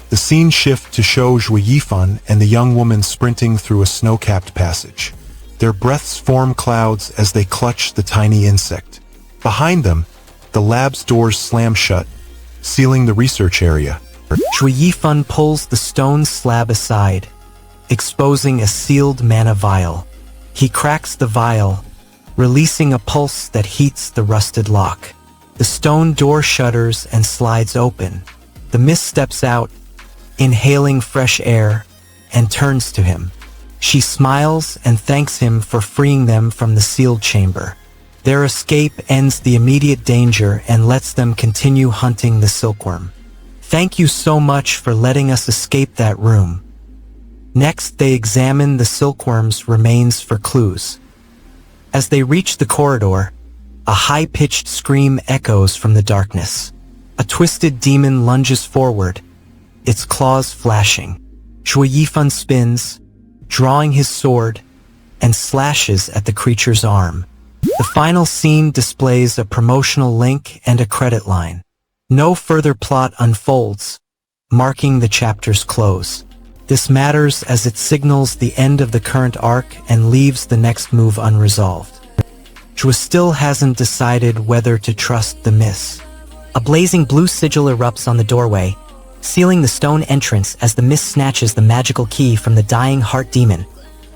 The scene shifts to show Zhuo Yifan and the young woman sprinting through a snow-capped passage. Their breaths form clouds as they clutch the tiny insect. Behind them, the lab's doors slam shut, sealing the research area. Zhuo Yifan pulls the stone slab aside, exposing a sealed mana vial. He cracks the vial, releasing a pulse that heats the rusted lock. The stone door shudders and slides open. The mist steps out, inhaling fresh air, and turns to him. She smiles and thanks him for freeing them from the sealed chamber. Their escape ends the immediate danger and lets them continue hunting the silkworm. "Thank you so much for letting us escape that room." Next, they examine the silkworm's remains for clues. As they reach the corridor, a high-pitched scream echoes from the darkness. A twisted demon lunges forward, its claws flashing. Zhuo Yifan spins, drawing his sword, and slashes at the creature's arm. The final scene displays a promotional link and a credit line. No further plot unfolds, marking the chapter's close. This matters as it signals the end of the current arc and leaves the next move unresolved. Chua still hasn't decided whether to trust the miss. A blazing blue sigil erupts on the doorway, sealing the stone entrance as the mist snatches the magical key from the dying heart demon,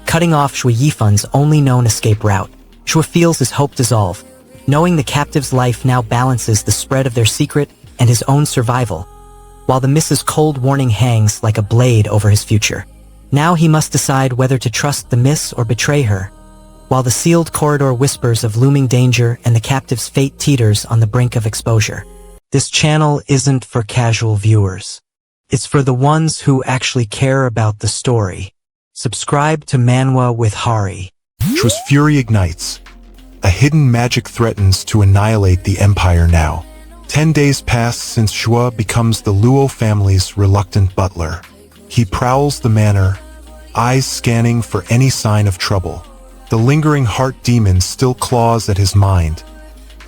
cutting off Shui Yifun's only known escape route. Chua feels his hope dissolve, knowing the captive's life now balances the spread of their secret and his own survival, while the mist's cold warning hangs like a blade over his future. Now he must decide whether to trust the miss or betray her, while the sealed corridor whispers of looming danger and the captive's fate teeters on the brink of exposure. This channel isn't for casual viewers. It's for the ones who actually care about the story. Subscribe to Manwa with Hari. Chua's fury ignites. A hidden magic threatens to annihilate the Empire now. 10 days pass since Chua becomes the Luo family's reluctant butler. He prowls the manor, eyes scanning for any sign of trouble. The lingering heart demon still claws at his mind,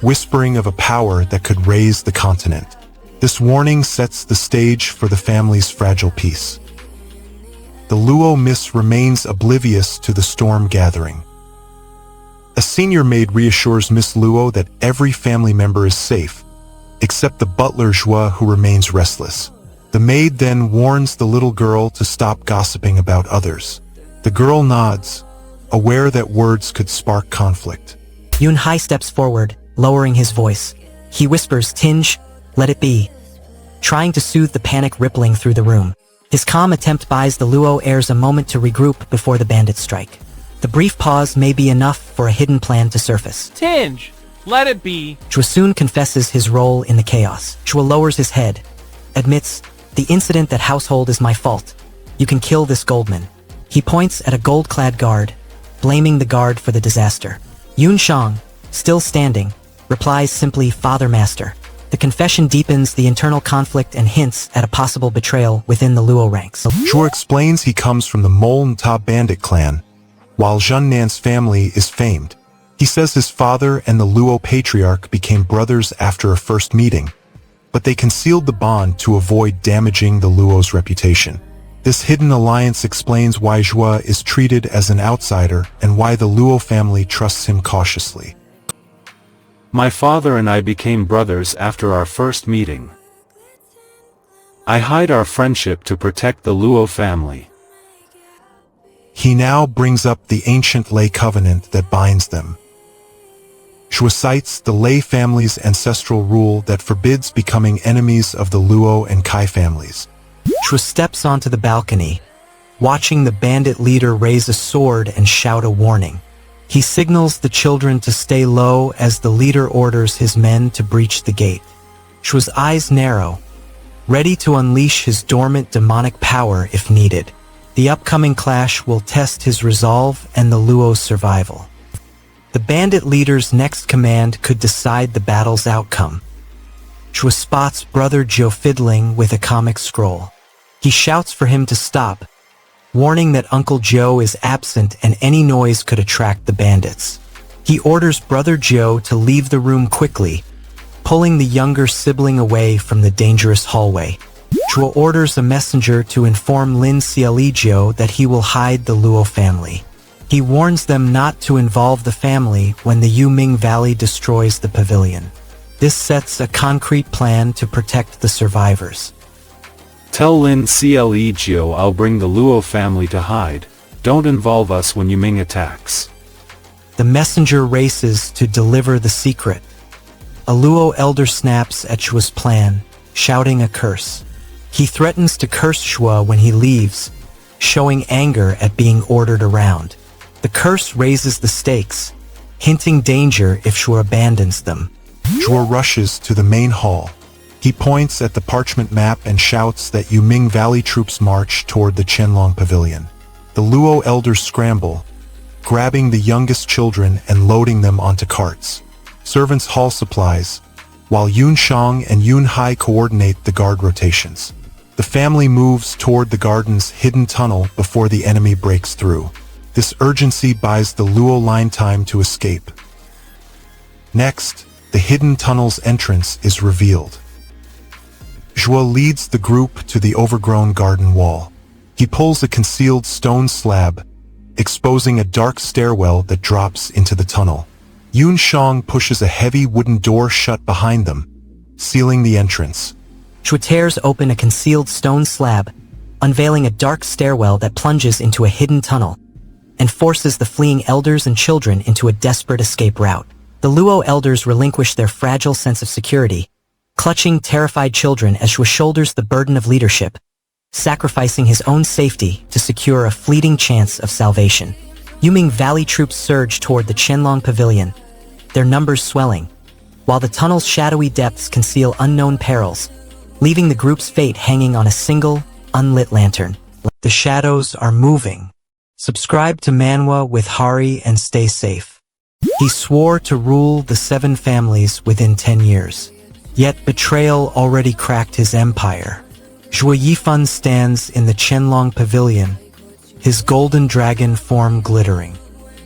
whispering of a power that could raise the continent. This warning sets the stage for the family's fragile peace. The Luo miss remains oblivious to the storm gathering. A senior maid reassures Miss Luo that every family member is safe, except the butler Zhua, who remains restless. The maid then warns the little girl to stop gossiping about others. The girl nods, aware that words could spark conflict. Yun Hai steps forward, lowering his voice. He whispers, "Tinge, let it be," trying to soothe the panic rippling through the room. His calm attempt buys the Luo heirs a moment to regroup before the bandits strike. The brief pause may be enough for a hidden plan to surface. Tinge, let it be. Chua soon confesses his role in the chaos. Chua lowers his head, admits, "The incident that household is my fault. You can kill this Goldman." He points at a gold-clad guard, blaming the guard for the disaster. Yun Shang, still standing, replies simply, "Father Master." The confession deepens the internal conflict and hints at a possible betrayal within the Luo ranks. Chua explains he comes from the Mole Nta bandit clan, while Zhen Nan's family is famed. He says his father and the Luo patriarch became brothers after a first meeting, but they concealed the bond to avoid damaging the Luo's reputation. This hidden alliance explains why Zhua is treated as an outsider and why the Luo family trusts him cautiously. My father and I became brothers after our first meeting. I hide our friendship to protect the Luo family. He now brings up the ancient ley covenant that binds them. Chua cites the Lei family's ancestral rule that forbids becoming enemies of the Luo and Kai families. Chua steps onto the balcony, watching the bandit leader raise a sword and shout a warning. He signals the children to stay low as the leader orders his men to breach the gate. Chua's eyes narrow, ready to unleash his dormant demonic power if needed. The upcoming clash will test his resolve and the Luo's survival. The bandit leader's next command could decide the battle's outcome. Chua spots Brother Joe fiddling with a comic scroll. He shouts for him to stop, warning that Uncle Joe is absent and any noise could attract the bandits. He orders Brother Joe to leave the room quickly, pulling the younger sibling away from the dangerous hallway. Chua orders a messenger to inform Lin Xialijio that he will hide the Luo family. He warns them not to involve the family when the Yuming Valley destroys the pavilion. This sets a concrete plan to protect the survivors. Tell Lin Xialijio I'll bring the Luo family to hide. Don't involve us when Yuming attacks. The messenger races to deliver the secret. A Luo elder snaps at Chua's plan, shouting a curse. He threatens to curse Chua when he leaves, showing anger at being ordered around. The curse raises the stakes, hinting danger if Chua abandons them. Chua rushes to the main hall. He points at the parchment map and shouts that Yuming Valley troops march toward the Qianlong Pavilion. The Luo elders scramble, grabbing the youngest children and loading them onto carts. Servants haul supplies, while Yun Shang and Yun Hai coordinate the guard rotations. The family moves toward the garden's hidden tunnel before the enemy breaks through. This urgency buys the Luo line time to escape. Next, the hidden tunnel's entrance is revealed. Zhuo leads the group to the overgrown garden wall. He pulls a concealed stone slab, exposing a dark stairwell that drops into the tunnel. Yun Shang pushes a heavy wooden door shut behind them, sealing the entrance. Zhuo tears open a concealed stone slab, unveiling a dark stairwell that plunges into a hidden tunnel, and forces the fleeing elders and children into a desperate escape route. The Luo elders relinquish their fragile sense of security, clutching terrified children as Zhuo shoulders the burden of leadership, sacrificing his own safety to secure a fleeting chance of salvation. Yuming Valley troops surge toward the Qianlong Pavilion, their numbers swelling, while the tunnel's shadowy depths conceal unknown perils, leaving the group's fate hanging on a single, unlit lantern. The shadows are moving. Subscribe to Manwa with Hari and stay safe. He swore to rule the 7 families within 10 years. Yet betrayal already cracked his empire. Zhuo Yifan stands in the Qianlong Pavilion, his golden dragon form glittering.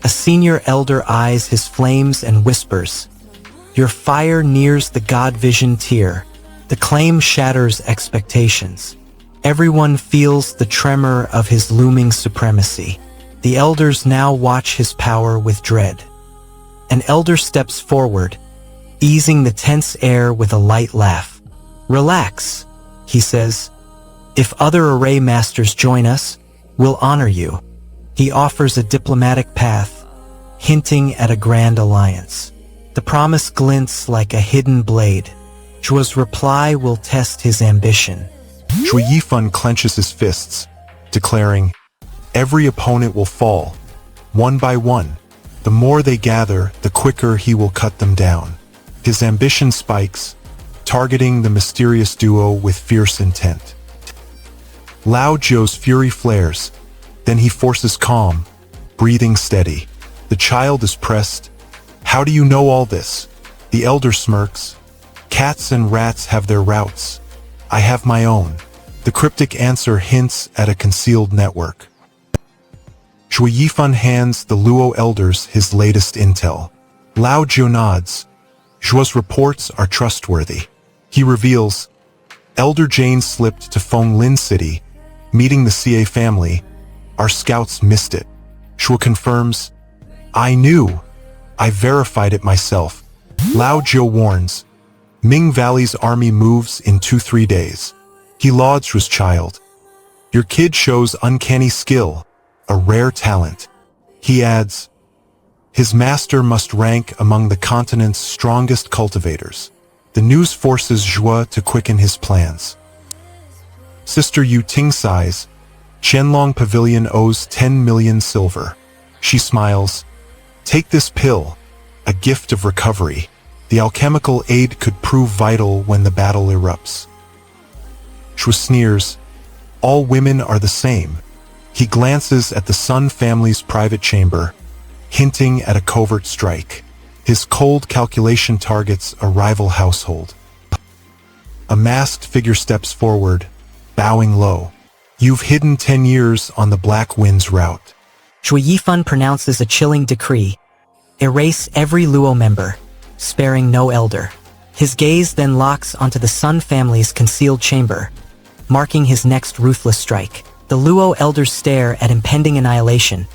A senior elder eyes his flames and whispers, "Your fire nears the God Vision tier." The claim shatters expectations. Everyone feels the tremor of his looming supremacy. The elders now watch his power with dread. An elder steps forward, easing the tense air with a light laugh. "Relax," he says. "If other array masters join us, we'll honor you." He offers a diplomatic path, hinting at a grand alliance. The promise glints like a hidden blade. Zhuo's reply will test his ambition. Zhuo Yifan clenches his fists, declaring, "Every opponent will fall, one by one. The more they gather, the quicker he will cut them down." His ambition spikes, targeting the mysterious duo with fierce intent. Lao Zhou's fury flares, then he forces calm, breathing steady. The child is pressed. "How do you know all this?" The elder smirks. "Cats and rats have their routes. I have my own." The cryptic answer hints at a concealed network. Zhuo Yifan hands the Luo elders his latest intel. Lao Zhou nods. Zhuo's reports are trustworthy. He reveals, Elder Jane slipped to Fenglin City, meeting the CA family. Our scouts missed it. Zhuo confirms, "I knew. I verified it myself." Lao Zhou warns, Ming Valley's army moves in 2-3 days. He lauds Zhuo's child. "Your kid shows uncanny skill, a rare talent." He adds, "His master must rank among the continent's strongest cultivators." The news forces Zhuo to quicken his plans. Sister Yu Ting sighs. Qianlong Pavilion owes 10 million silver. She smiles. "Take this pill, a gift of recovery. The alchemical aid could prove vital when the battle erupts." Zhuo sneers. "All women are the same." He glances at the Sun family's private chamber, hinting at a covert strike. His cold calculation targets a rival household. A masked figure steps forward, bowing low. "You've hidden 10 years on the Black Wind's route." Zhuo Yifan pronounces a chilling decree. Erase every Luo member, sparing no elder. His gaze then locks onto the Sun family's concealed chamber, marking his next ruthless strike. The Luo elders stare at impending annihilation,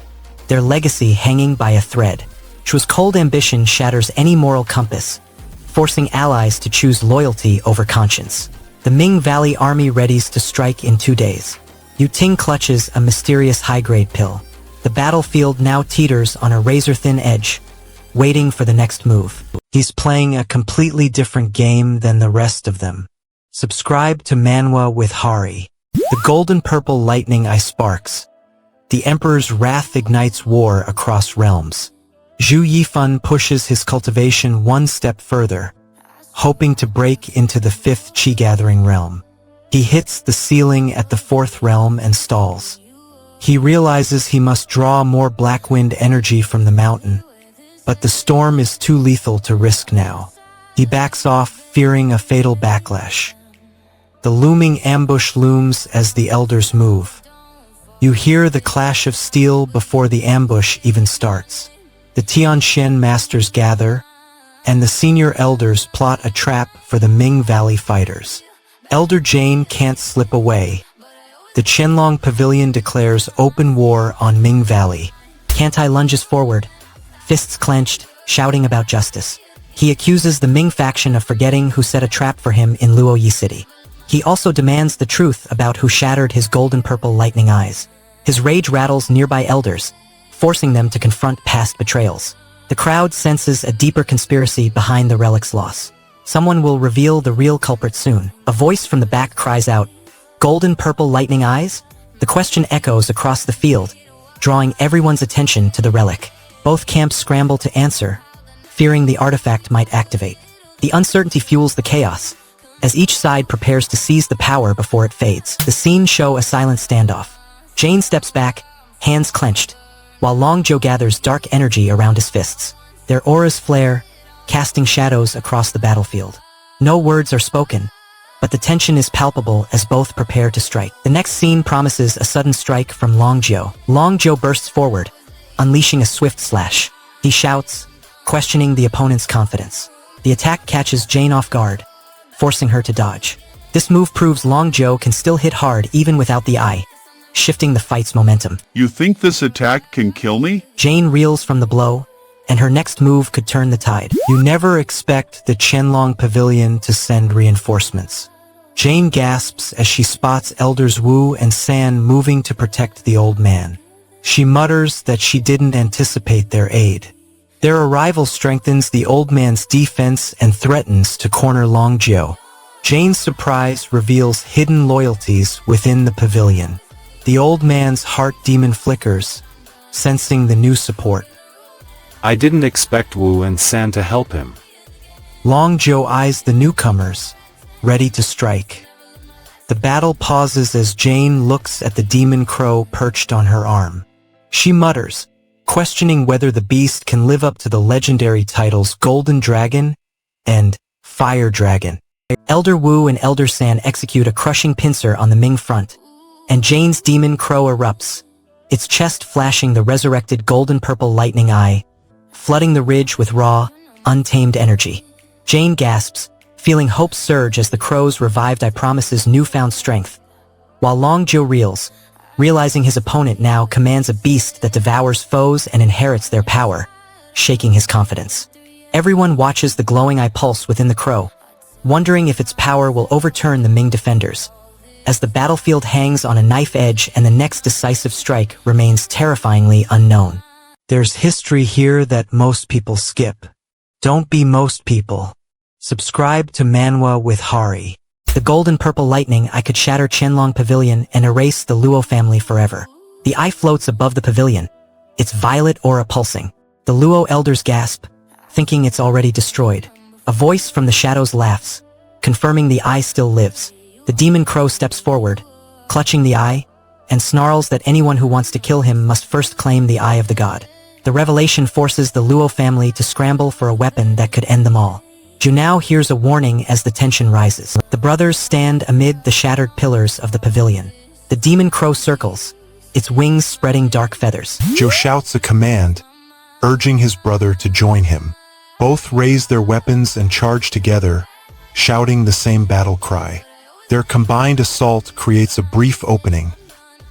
their legacy hanging by a thread. Zhuo's cold ambition shatters any moral compass, forcing allies to choose loyalty over conscience. The Ming Valley army readies to strike in 2 days. Yu Ting clutches a mysterious high-grade pill. The battlefield now teeters on a razor-thin edge, waiting for the next move. He's playing a completely different game than the rest of them. Subscribe to Manwa with Hari. The golden-purple lightning eye sparks. The Emperor's wrath ignites war across realms. Zhu Yifan pushes his cultivation one step further, hoping to break into the 5th Qi-gathering realm. He hits the ceiling at the 4th realm and stalls. He realizes he must draw more Black Wind energy from the mountain, but the storm is too lethal to risk now. He backs off, fearing a fatal backlash. The looming ambush looms as the elders move. You hear the clash of steel before the ambush even starts. The Tianxian masters gather, and the senior elders plot a trap for the Ming Valley fighters. Elder Jane can't slip away. The Qianlong Pavilion declares open war on Ming Valley. Kantai lunges forward, fists clenched, shouting about justice. He accuses the Ming faction of forgetting who set a trap for him in Luoyi City. He also demands the truth about who shattered his golden-purple lightning eyes. His rage rattles nearby elders, forcing them to confront past betrayals. The crowd senses a deeper conspiracy behind the relic's loss. Someone will reveal the real culprit soon. A voice from the back cries out, "Golden-purple lightning eyes?" The question echoes across the field, drawing everyone's attention to the relic. Both camps scramble to answer, fearing the artifact might activate. The uncertainty fuels the chaos, as each side prepares to seize the power before it fades. The scenes show a silent standoff. Jane steps back, hands clenched, while Long Joe gathers dark energy around his fists. Their auras flare, casting shadows across the battlefield. No words are spoken, but the tension is palpable as both prepare to strike. The next scene promises a sudden strike from Long Joe. Long Joe bursts forward, unleashing a swift slash. He shouts, questioning the opponent's confidence. The attack catches Jane off guard, forcing her to dodge. This move proves Long Joe can still hit hard even without the eye, shifting the fight's momentum. You think this attack can kill me? Jane reels from the blow, and her next move could turn the tide. You never expect the Qianlong Pavilion to send reinforcements. Jane gasps as she spots Elders Wu and San moving to protect the old man. She mutters that she didn't anticipate their aid. Their arrival strengthens the old man's defense and threatens to corner Long Joe. Jane's surprise reveals hidden loyalties within the pavilion. The old man's heart demon flickers, sensing the new support. I didn't expect Wu and San to help him. Long Joe eyes the newcomers, ready to strike. The battle pauses as Jane looks at the demon crow perched on her arm. She mutters, questioning whether the beast can live up to the legendary titles Golden Dragon and Fire Dragon. Elder Wu and Elder San execute a crushing pincer on the Ming front, and Jane's demon crow erupts, its chest flashing the resurrected golden-purple lightning eye, flooding the ridge with raw, untamed energy. Jane gasps, feeling hope surge as the crow's revived eye promises newfound strength, while Long Joe reels, realizing his opponent now commands a beast that devours foes and inherits their power, shaking his confidence. Everyone watches the glowing eye pulse within the crow, wondering if its power will overturn the Ming defenders. As the battlefield hangs on a knife edge and the next decisive strike remains terrifyingly unknown. There's history here that most people skip. Don't be most people. Subscribe to Manwa with Hari. The golden-purple lightning eye could shatter Qianlong Pavilion and erase the Luo family forever. The eye floats above the pavilion, its violet aura pulsing. The Luo elders gasp, thinking it's already destroyed. A voice from the shadows laughs, confirming the eye still lives. The demon crow steps forward, clutching the eye, and snarls that anyone who wants to kill him must first claim the eye of the god. The revelation forces the Luo family to scramble for a weapon that could end them all. Junao hears a warning as the tension rises. The brothers stand amid the shattered pillars of the pavilion. The demon crow circles, its wings spreading dark feathers. Joe shouts a command, urging his brother to join him. Both raise their weapons and charge together, shouting the same battle cry. Their combined assault creates a brief opening,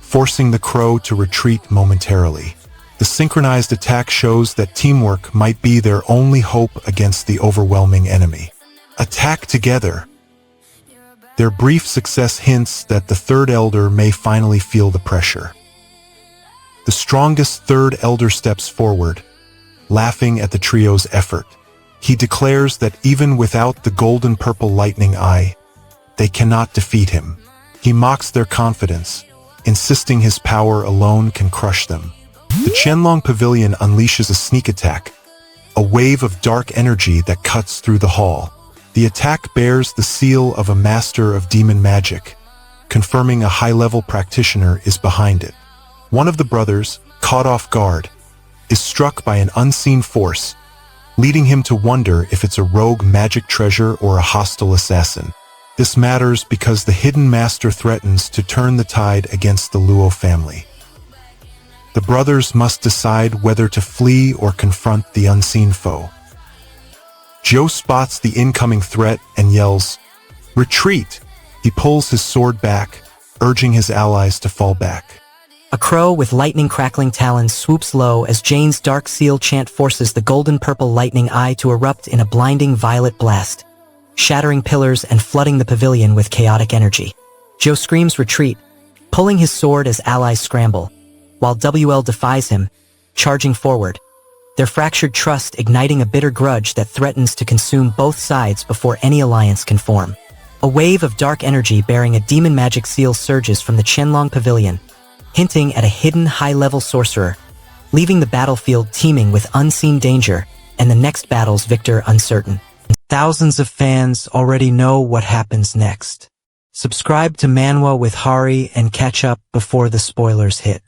forcing the crow to retreat momentarily. The synchronized attack shows that teamwork might be their only hope against the overwhelming enemy. Attack together. Their brief success hints that the third elder may finally feel the pressure. The strongest third elder steps forward, laughing at the trio's effort. He declares that even without the golden-purple lightning eye, they cannot defeat him. He mocks their confidence, insisting his power alone can crush them. The Qianlong Pavilion unleashes a sneak attack, a wave of dark energy that cuts through the hall. The attack bears the seal of a master of demon magic, confirming a high-level practitioner is behind it. One of the brothers, caught off guard, is struck by an unseen force, leading him to wonder if it's a rogue magic treasure or a hostile assassin. This matters because the hidden master threatens to turn the tide against the Luo family. The brothers must decide whether to flee or confront the unseen foe. Joe spots the incoming threat and yells, "Retreat!" He pulls his sword back, urging his allies to fall back. A crow with lightning-crackling talons swoops low as Jane's dark seal chant forces the golden-purple lightning eye to erupt in a blinding violet blast, shattering pillars and flooding the pavilion with chaotic energy. Joe screams retreat, pulling his sword as allies scramble, while WL defies him, charging forward, their fractured trust igniting a bitter grudge that threatens to consume both sides before any alliance can form. A wave of dark energy bearing a demon magic seal surges from the Qianlong Pavilion, hinting at a hidden high-level sorcerer, leaving the battlefield teeming with unseen danger and the next battle's victor uncertain. Thousands of fans already know what happens next. Subscribe to Manwa with Hari and catch up before the spoilers hit.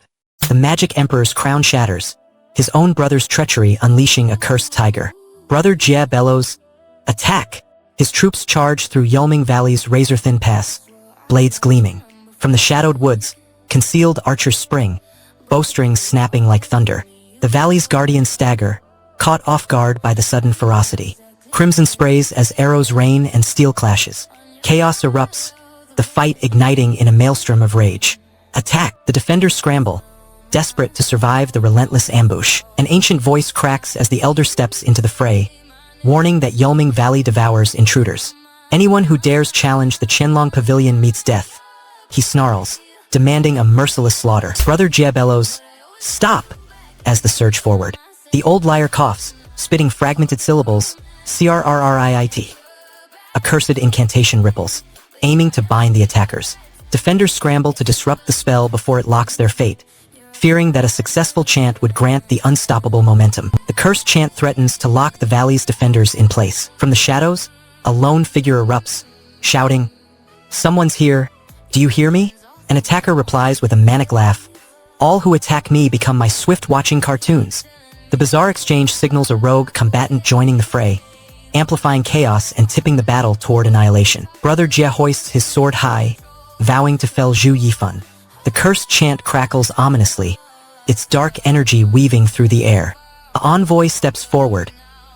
The Magic Emperor's crown shatters, his own brother's treachery unleashing a cursed tiger. Brother Jia bellows, "Attack!" His troops charge through Yulming Valley's razor-thin pass, blades gleaming. From the shadowed woods, concealed archers spring, bowstrings snapping like thunder. The valley's guardians stagger, caught off guard by the sudden ferocity. Crimson sprays as arrows rain and steel clashes. Chaos erupts, the fight igniting in a maelstrom of rage. Attack! The defenders scramble, desperate to survive the relentless ambush. An ancient voice cracks as the elder steps into the fray, warning that Yulming Valley devours intruders. Anyone who dares challenge the Qianlong Pavilion meets death. He snarls, demanding a merciless slaughter. Brother Jia bellows, "Stop!" as the surge forward. The old liar coughs, spitting fragmented syllables, "CRRRIIT." A cursed incantation ripples, aiming to bind the attackers. Defenders scramble to disrupt the spell before it locks their fate, fearing that a successful chant would grant the unstoppable momentum. The cursed chant threatens to lock the valley's defenders in place. From the shadows, a lone figure erupts, shouting, "Someone's here. Do you hear me?" An attacker replies with a manic laugh, "All who attack me become my swift-watching cartoons." The bizarre exchange signals a rogue combatant joining the fray, amplifying chaos and tipping the battle toward annihilation. Brother Jia hoists his sword high, vowing to fell Zhu Yifan. The cursed chant crackles ominously, its dark energy weaving through the air. An envoy steps forward,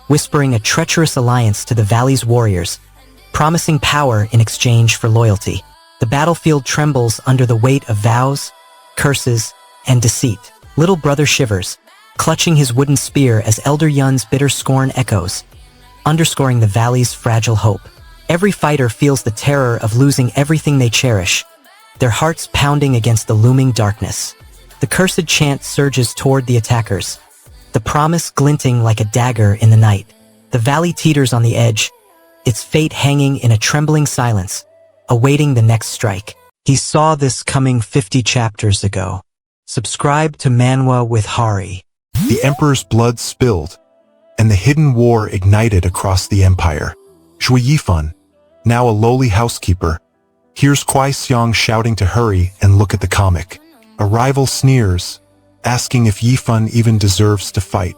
whispering a treacherous alliance to the valley's warriors, promising power in exchange for loyalty. The battlefield trembles under the weight of vows, curses, and deceit. Little brother shivers, clutching his wooden spear as Elder Yun's bitter scorn echoes, underscoring the valley's fragile hope. Every fighter feels the terror of losing everything they cherish, their hearts pounding against the looming darkness. The cursed chant surges toward the attackers, the promise glinting like a dagger in the night. The valley teeters on the edge, its fate hanging in a trembling silence, awaiting the next strike. He saw this coming 50 chapters ago. Subscribe to Manwa with Hari. The Emperor's blood spilled, and the hidden war ignited across the empire. Zhu Yifan, now a lowly housekeeper, hears Kuai Xiong shouting to hurry and look at the comic. A rival sneers, asking if Yifan even deserves to fight.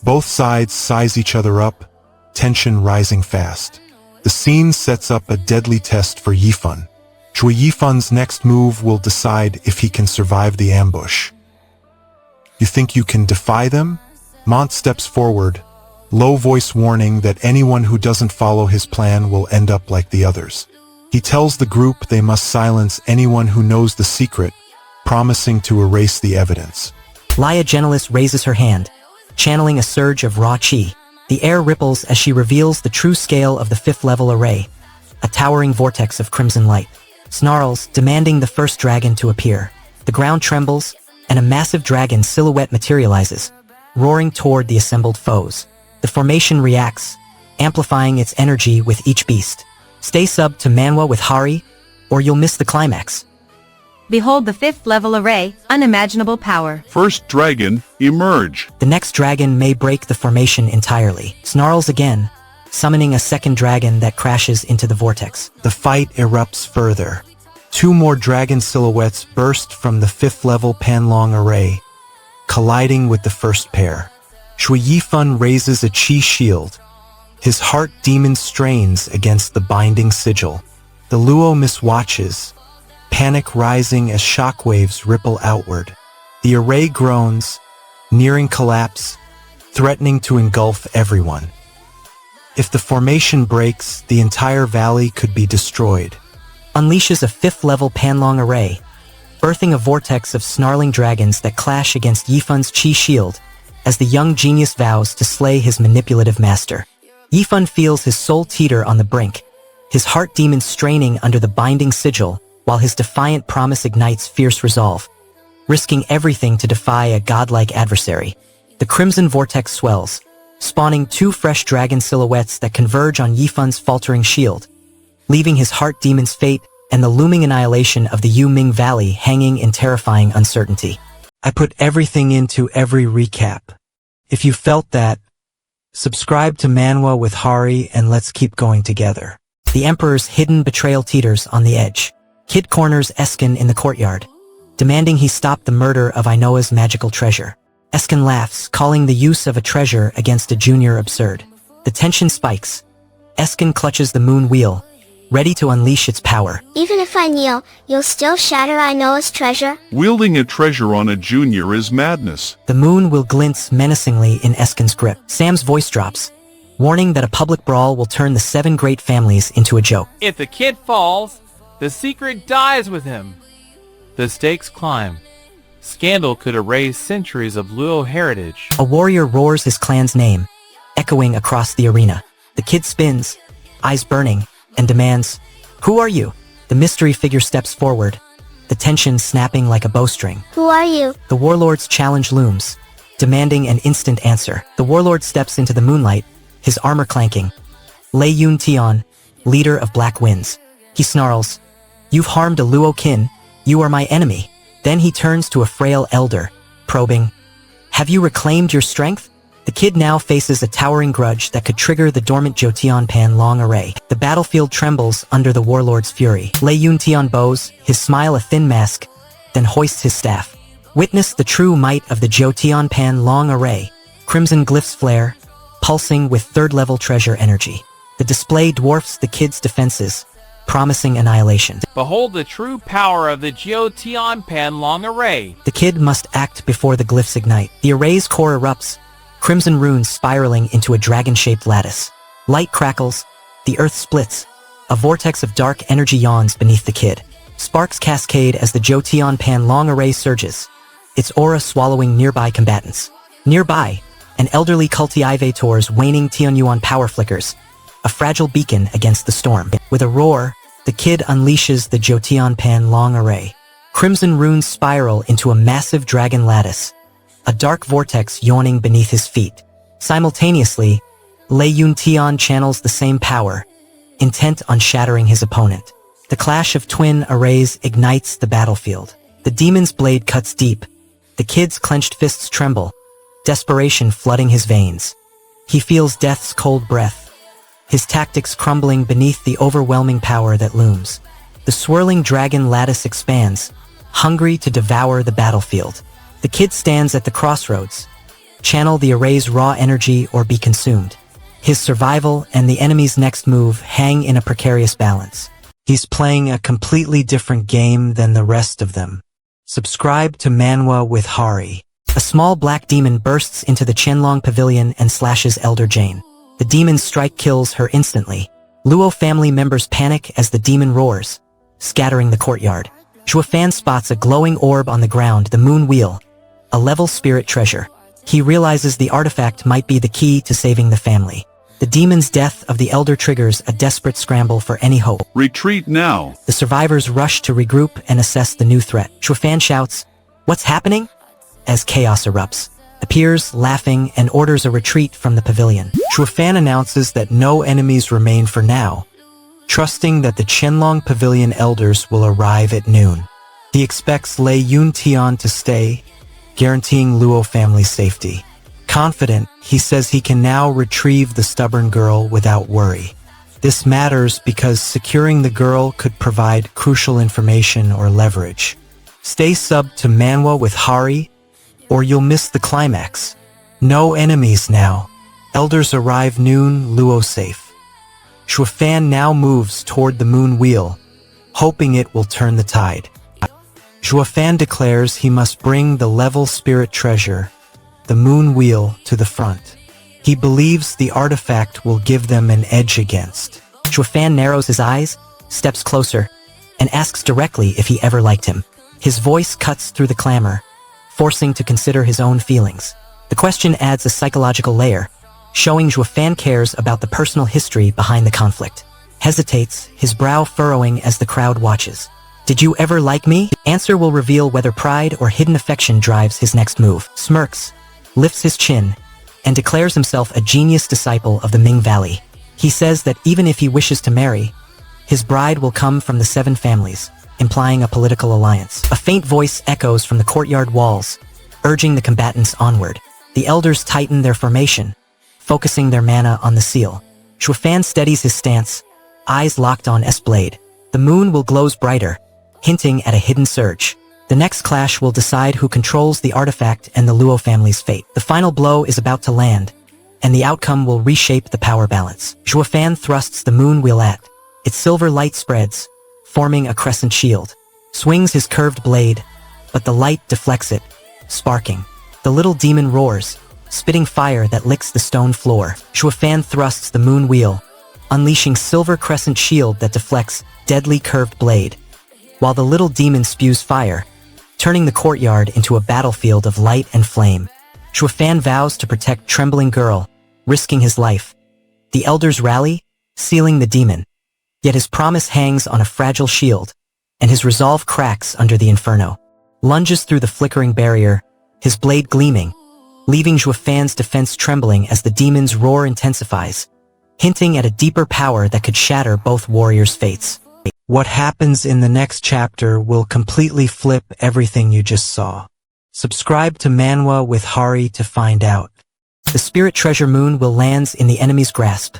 Both sides size each other up, tension rising fast. The scene sets up a deadly test for Yifan. Zhu Yifan's next move will decide if he can survive the ambush. You think you can defy them? Mont steps forward, low voice warning that anyone who doesn't follow his plan will end up like the others. He tells the group they must silence anyone who knows the secret, promising to erase the evidence. Laia Genilis raises her hand, channeling a surge of raw chi. The air ripples as she reveals the true scale of the 5th level array, a towering vortex of crimson light. Snarls, demanding the first dragon to appear. The ground trembles, and a massive dragon silhouette materializes, roaring toward the assembled foes. The formation reacts, amplifying its energy with each beast. Stay subbed to Manwa with Hari, or you'll miss the climax. Behold the 5th level array, unimaginable power. First dragon, emerge. The next dragon may break the formation entirely. Snarls again, summoning a second dragon that crashes into the vortex. The fight erupts further. 2 more dragon silhouettes burst from the 5th level Panlong array, colliding with the first pair. Zhu Yifan raises a chi shield. His heart demon strains against the binding sigil. The Luo miswatches, panic rising as shockwaves ripple outward. The array groans, nearing collapse, threatening to engulf everyone. If the formation breaks, the entire valley could be destroyed. Unleashes a 5th-level Panlong array, birthing a vortex of snarling dragons that clash against Yifun's chi shield as the young genius vows to slay his manipulative master. Yifun feels his soul teeter on the brink, his heart demon straining under the binding sigil, while his defiant promise ignites fierce resolve, risking everything to defy a godlike adversary. The crimson vortex swells, spawning 2 fresh dragon silhouettes that converge on Yifun's faltering shield, leaving his heart demon's fate and the looming annihilation of the Yu Ming Valley hanging in terrifying uncertainty. I put everything into every recap. If you felt that, subscribe to Manwa with Hari and let's keep going together. The Emperor's hidden betrayal teeters on the edge. Kid corners Eskin in the courtyard, demanding he stop the murder of Ainoa's magical treasure. Eskin laughs, calling the use of a treasure against a junior absurd. The tension spikes. Eskin clutches the moon wheel, ready to unleash its power. Even if I kneel, you'll still shatter Ainoa's treasure? Wielding a treasure on a junior is madness. The moon will glints menacingly in Eskin's grip. Sam's voice drops, warning that a public brawl will turn the 7 great families into a joke. If the kid falls, the secret dies with him. The stakes climb. Scandal could erase centuries of Luo heritage. A warrior roars his clan's name, echoing across the arena. The kid spins, eyes burning, and demands, "Who are you?" The mystery figure steps forward, the tension snapping like a bowstring. Who are you? The warlord's challenge looms, demanding an instant answer. The warlord steps into the moonlight, his armor clanking. Lei Yun Tian, leader of Black Winds. He snarls, "You've harmed a Luo kin, you are my enemy." Then he turns to a frail elder, probing, "Have you reclaimed your strength?" The kid now faces a towering grudge that could trigger the dormant Jotian Pan long array. The battlefield trembles under the warlord's fury. Lei Yun Tian bows, his smile a thin mask, then hoists his staff. Witness the true might of the Jotian Pan long array. Crimson glyphs flare, pulsing with 3rd-level treasure energy. The display dwarfs the kid's defenses, promising annihilation. Behold the true power of the Jotian Pan long array. The kid must act before the glyphs ignite. The array's core erupts, crimson runes spiraling into a dragon-shaped lattice. Light crackles, the earth splits, a vortex of dark energy yawns beneath the kid. Sparks cascade as the Jotian Pan long array surges, its aura swallowing nearby combatants. Nearby, an elderly cultivator's waning Tianyuan power flickers, a fragile beacon against the storm. With a roar, the kid unleashes the Jotian Pan long array. Crimson runes spiral into a massive dragon lattice, a dark vortex yawning beneath his feet. Simultaneously, Lei Yun Tian channels the same power, intent on shattering his opponent. The clash of twin arrays ignites the battlefield. The demon's blade cuts deep. The kid's clenched fists tremble, desperation flooding his veins. He feels death's cold breath, his tactics crumbling beneath the overwhelming power that looms. The swirling dragon lattice expands, hungry to devour the battlefield. The kid stands at the crossroads, channel the array's raw energy or be consumed. His survival and the enemy's next move hang in a precarious balance. He's playing a completely different game than the rest of them. Subscribe to Manwa with Hari. A small black demon bursts into the Qianlong Pavilion and slashes Elder Jane. The demon's strike kills her instantly. Luo family members panic as the demon roars, scattering the courtyard. Zhuofan spots a glowing orb on the ground, the moon wheel, a level spirit treasure. He realizes the artifact might be the key to saving the family. The demon's death of the elder triggers a desperate scramble for any hope. Retreat now. The survivors rush to regroup and assess the new threat. Zhuofan shouts, "What's happening?" as chaos erupts, appears laughing and orders a retreat from the pavilion. Zhuofan announces that no enemies remain for now, trusting that the Qianlong Pavilion elders will arrive at noon. He expects Lei Yun Tian to stay, guaranteeing Luo family's safety. Confident, he says he can now retrieve the stubborn girl without worry. This matters because securing the girl could provide crucial information or leverage. Stay subbed to Manwa with Hari, or you'll miss the climax. No enemies now. Elders arrive noon, Luo safe. Zhuofan now moves toward the moon wheel, hoping it will turn the tide. Zhuofan declares he must bring the level spirit treasure, the moon wheel, to the front. He believes the artifact will give them an edge against. Fan narrows his eyes, steps closer, and asks directly if he ever liked him. His voice cuts through the clamor, forcing to consider his own feelings. The question adds a psychological layer, showing Fan cares about the personal history behind the conflict. Hesitates, his brow furrowing as the crowd watches. Did you ever like me? Answer will reveal whether pride or hidden affection drives his next move. Smirks, lifts his chin, and declares himself a genius disciple of the Ming Valley. He says that even if he wishes to marry, his bride will come from the 7 families, implying a political alliance. A faint voice echoes from the courtyard walls, urging the combatants onward. The elders tighten their formation, focusing their mana on the seal. Fan steadies his stance, eyes locked on S-Blade. The moon will glows brighter, hinting at a hidden surge. The next clash will decide who controls the artifact and the Luo family's fate. The final blow is about to land, and the outcome will reshape the power balance. Fan thrusts the moon wheel at. Its silver light spreads, forming a crescent shield. Swings his curved blade, but the light deflects it, sparking. The little demon roars, spitting fire that licks the stone floor. Fan thrusts the moon wheel, unleashing silver crescent shield that deflects deadly curved blade, while the little demon spews fire, turning the courtyard into a battlefield of light and flame. Fan vows to protect trembling girl, risking his life. The elders rally, sealing the demon. Yet his promise hangs on a fragile shield, and his resolve cracks under the inferno. Lunges through the flickering barrier, his blade gleaming, leaving Fan's defense trembling as the demon's roar intensifies, hinting at a deeper power that could shatter both warriors' fates. What happens in the next chapter will completely flip everything you just saw. Subscribe to Manwa with Hari to find out. The spirit treasure moon will lands in the enemy's grasp.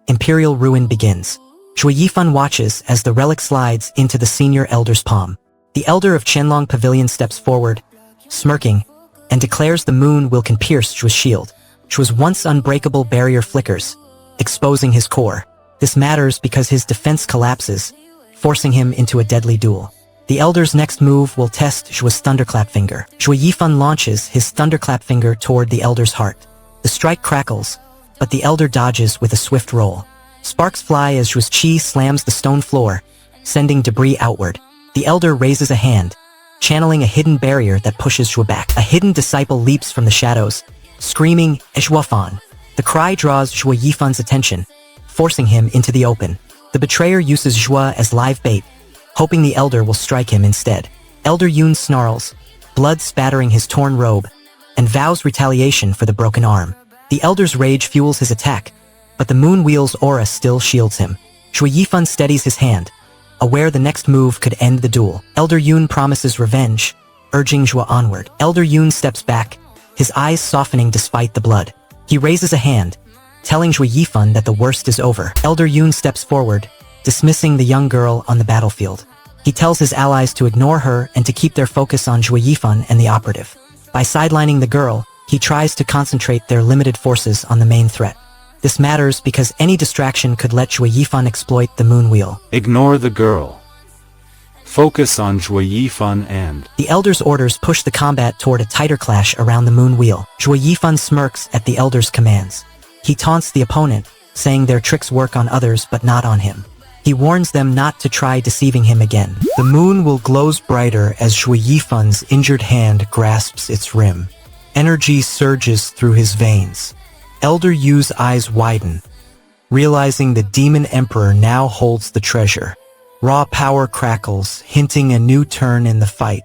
Imperial ruin begins. Yifan watches as the relic slides into the senior elder's palm. The elder of Qianlong Pavilion steps forward, smirking, and declares the moon will can pierce Shu's shield. Shu's once unbreakable barrier flickers, exposing his core. This matters because his defense collapses, forcing him into a deadly duel. The elder's next move will test Shu's thunderclap finger. Yifan launches his thunderclap finger toward the elder's heart. The strike crackles, but the elder dodges with a swift roll. Sparks fly as Shu's chi slams the stone floor, sending debris outward. The elder raises a hand, channeling a hidden barrier that pushes Shu back. A hidden disciple leaps from the shadows, screaming, "Eshuafan!" The cry draws Shu Yifan's attention, forcing him into the open. The betrayer uses Zhua as live bait, hoping the elder will strike him instead. Elder Yun snarls, blood spattering his torn robe, and vows retaliation for the broken arm. The elder's rage fuels his attack, but the moon wheel's aura still shields him. Shui Yifan steadies his hand, aware the next move could end the duel. Elder Yun promises revenge, urging Zhua onward. Elder Yun steps back, his eyes softening despite the blood. He raises a hand, telling Shui Yifan that the worst is over. Elder Yun steps forward, dismissing the young girl on the battlefield. He tells his allies to ignore her and to keep their focus on Shui Yifan and the operative. By sidelining the girl, he tries to concentrate their limited forces on the main threat. This matters because any distraction could let Shui Yifan exploit the moon wheel. Ignore the girl. Focus on Shui Yifan and... The elder's orders push the combat toward a tighter clash around the moon wheel. Shui Yifan smirks at the elder's commands. He taunts the opponent, saying their tricks work on others but not on him. He warns them not to try deceiving him again. The moon will glows brighter as Shui Yifan's injured hand grasps its rim. Energy surges through his veins. Elder Yu's eyes widen, realizing the demon emperor now holds the treasure. Raw power crackles, hinting a new turn in the fight.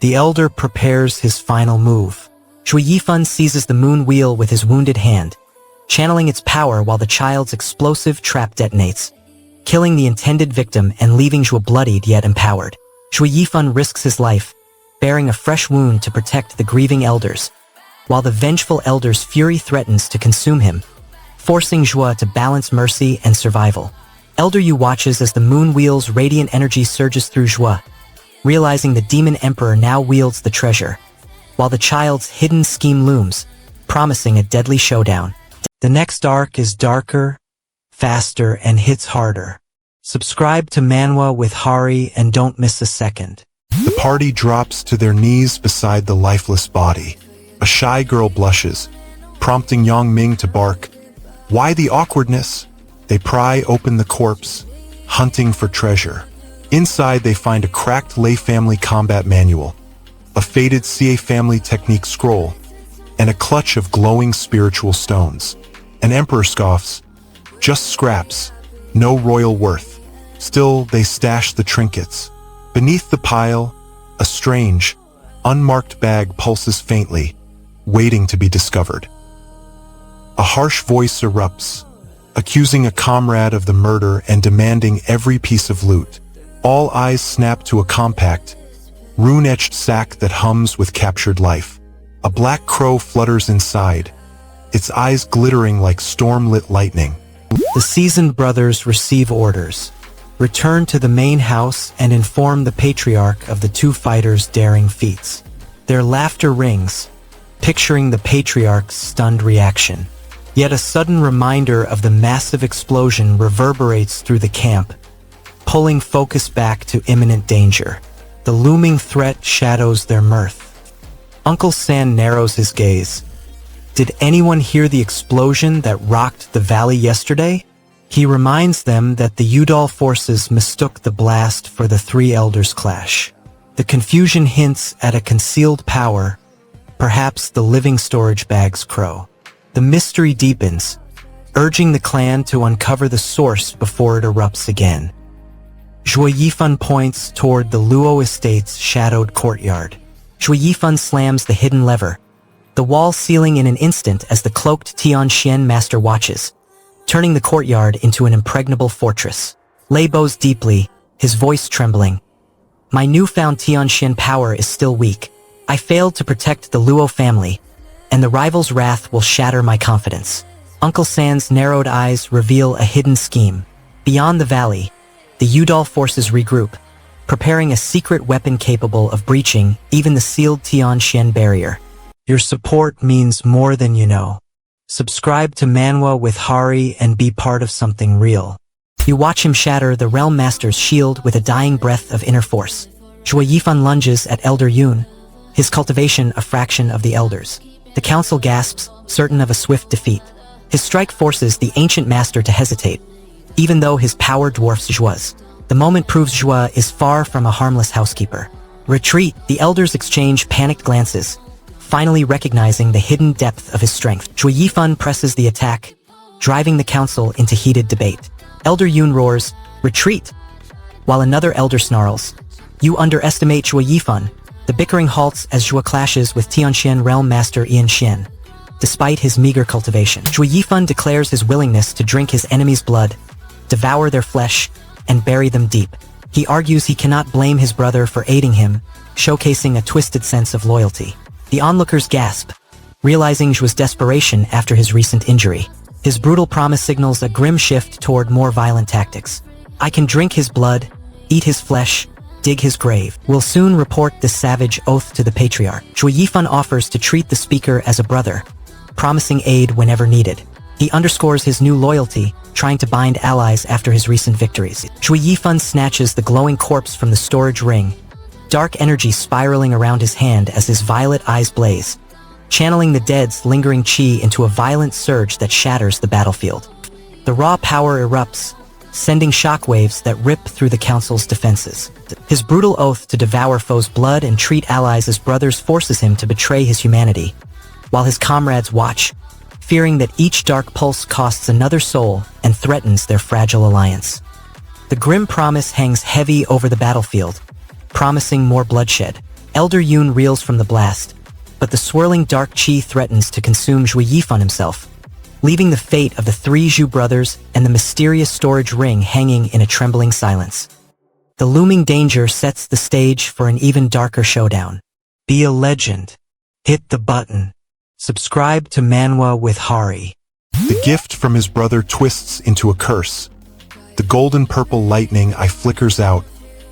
The elder prepares his final move. Shui Yifan seizes the moon wheel with his wounded hand, channeling its power while the child's explosive trap detonates, killing the intended victim and leaving Shui bloodied yet empowered. Shui Yifan risks his life, bearing a fresh wound to protect the grieving elders, while the vengeful elder's fury threatens to consume him, forcing Zhua to balance mercy and survival. Elder Yu watches as the moon wheel's radiant energy surges through Zhua, realizing the demon emperor now wields the treasure, while the child's hidden scheme looms, promising a deadly showdown. The next arc is darker, faster, and hits harder. Subscribe to Manwa with Hari and don't miss a second. The party drops to their knees beside the lifeless body. A shy girl blushes, prompting Yang Ming to bark. Why the awkwardness? They pry open the corpse, hunting for treasure. Inside they find a cracked Lei family combat manual, a faded CA family technique scroll, and a clutch of glowing spiritual stones. An emperor scoffs, just scraps, no royal worth. Still, they stash the trinkets. Beneath the pile, a strange, unmarked bag pulses faintly, waiting to be discovered. A harsh voice erupts, accusing a comrade of the murder and demanding every piece of loot. All eyes snap to a compact, rune-etched sack that hums with captured life. A black crow flutters inside, its eyes glittering like storm-lit lightning. The seasoned brothers receive orders. Return to the main house and inform the patriarch of the two fighters' daring feats. Their laughter rings, picturing the patriarch's stunned reaction. Yet a sudden reminder of the massive explosion reverberates through the camp, pulling focus back to imminent danger. The looming threat shadows their mirth. Uncle San narrows his gaze. Did anyone hear the explosion that rocked the valley yesterday? He reminds them that the Udall forces mistook the blast for the three elders' clash. The confusion hints at a concealed power, perhaps the living storage bag's crow. The mystery deepens, urging the clan to uncover the source before it erupts again. Zhuo Yifan points toward the Luo estate's shadowed courtyard. Zhuo Yifan slams the hidden lever, the wall sealing in an instant as the cloaked Tianxian master watches, turning the courtyard into an impregnable fortress. Lei bows deeply, his voice trembling. My newfound Tianxian power is still weak. I failed to protect the Luo family, and the rival's wrath will shatter my confidence. Uncle San's narrowed eyes reveal a hidden scheme. Beyond the valley, the Udall forces regroup, preparing a secret weapon capable of breaching even the sealed Tianxian barrier. Your support means more than you know. Subscribe to Manwa with Hari and be part of something real. You watch him shatter the Realm Master's shield with a dying breath of inner force. Zhuo Yifan lunges at Elder Yun, his cultivation a fraction of the Elders. The council gasps, certain of a swift defeat. His strike forces the ancient master to hesitate, even though his power dwarfs Zhuo's. The moment proves Zhuo is far from a harmless housekeeper. Retreat, the Elders exchange panicked glances, finally recognizing the hidden depth of his strength. Zhuo Yifan presses the attack, driving the council into heated debate. Elder Yun roars, retreat, while another elder snarls, you underestimate Zhuo Yifan. The bickering halts as Zhuo clashes with Tianxian Realm Master Ian Xian. Despite his meager cultivation, Zhuo Yifan declares his willingness to drink his enemy's blood, devour their flesh, and bury them deep. He argues he cannot blame his brother for aiding him, showcasing a twisted sense of loyalty. The onlookers gasp, realizing Zhuo's desperation after his recent injury. His brutal promise signals a grim shift toward more violent tactics. I can drink his blood, eat his flesh, dig his grave. We'll soon report this savage oath to the patriarch. Zhuo Yifan offers to treat the speaker as a brother, promising aid whenever needed. He underscores his new loyalty, trying to bind allies after his recent victories. Zhuo Yifan snatches the glowing corpse from the storage ring, dark energy spiraling around his hand as his violet eyes blaze, channeling the dead's lingering chi into a violent surge that shatters the battlefield. The raw power erupts, sending shockwaves that rip through the council's defenses. His brutal oath to devour foes' blood and treat allies as brothers forces him to betray his humanity, while his comrades watch, fearing that each dark pulse costs another soul and threatens their fragile alliance. The grim promise hangs heavy over the battlefield, promising more bloodshed. Elder Yun reels from the blast, but the swirling dark chi threatens to consume Zhuo Yifan himself, leaving the fate of the three Zhu brothers and the mysterious storage ring hanging in a trembling silence. The looming danger sets the stage for an even darker showdown. Be a legend. Hit the button. Subscribe to Manwa with Hari. The gift from his brother twists into a curse. The golden-purple lightning eye flickers out,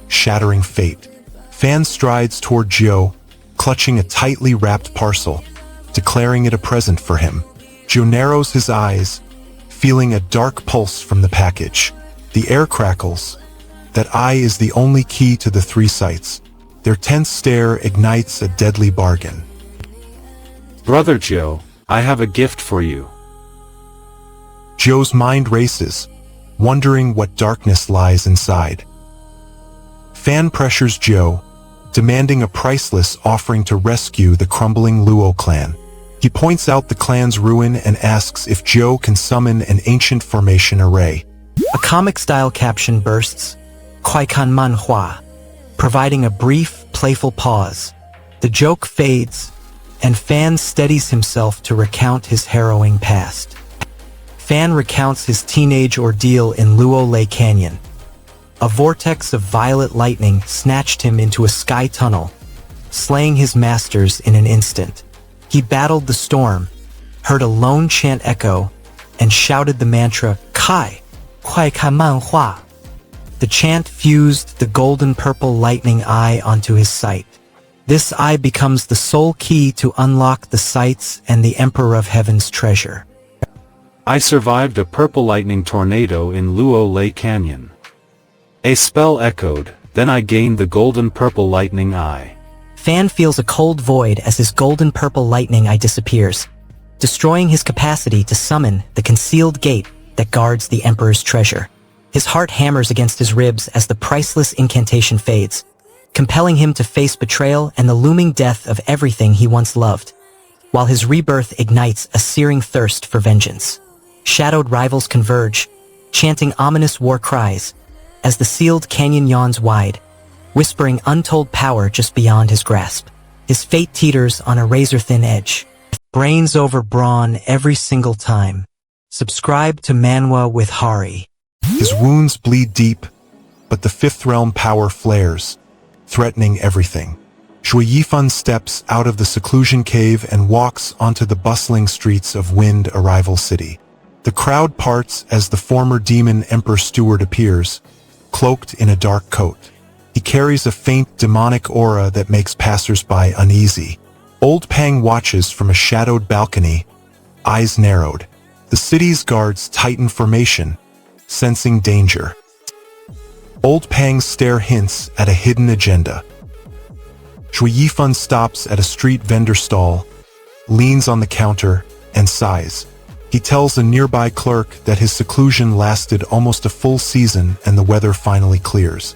shattering fate. Fan strides toward Zhou, clutching a tightly wrapped parcel, declaring it a present for him. Zhou narrows his eyes, feeling a dark pulse from the package. The air crackles. That eye is the only key to the three sights. Their tense stare ignites a deadly bargain. Brother Joe, I have a gift for you. Joe's mind races, wondering what darkness lies inside. Fan pressures Joe, demanding a priceless offering to rescue the crumbling Luo clan. He points out the clan's ruin and asks if Joe can summon an ancient formation array. A comic-style caption bursts, "Kwaikan Manhwa," providing a brief, playful pause. The joke fades, and Fan steadies himself to recount his harrowing past. Fan recounts his teenage ordeal in Luo Lake Canyon. A vortex of violet lightning snatched him into a sky tunnel, slaying his masters in an instant. He battled the storm, heard a lone chant echo, and shouted the mantra, "Kai, Kwai Ka Manhwa." The chant fused the golden-purple lightning eye onto his sight. This eye becomes the sole key to unlock the sights and the Emperor of Heaven's treasure. I survived a purple lightning tornado in Luo Lake Canyon. A spell echoed, then I gained the golden purple lightning eye. Fan feels a cold void as his golden purple lightning eye disappears, destroying his capacity to summon the concealed gate that guards the Emperor's treasure. His heart hammers against his ribs as the priceless incantation fades, compelling him to face betrayal and the looming death of everything he once loved, while his rebirth ignites a searing thirst for vengeance. Shadowed rivals converge, chanting ominous war cries, as the sealed canyon yawns wide, whispering untold power just beyond his grasp. His fate teeters on a razor-thin edge. Brains over brawn every single time. Subscribe to Manwa with Hari. His wounds bleed deep, but the fifth realm power flares, threatening everything. Shui Yifan steps out of the seclusion cave and walks onto the bustling streets of Wind Arrival City. The crowd parts as the former demon Emperor Steward appears, cloaked in a dark coat. He carries a faint demonic aura that makes passers-by uneasy. Old Pang watches from a shadowed balcony, eyes narrowed. The city's guards tighten formation, sensing danger. Old Pang's stare hints at a hidden agenda. Shui Yifan stops at a street vendor stall, leans on the counter, and sighs. He tells a nearby clerk that his seclusion lasted almost a full season and the weather finally clears.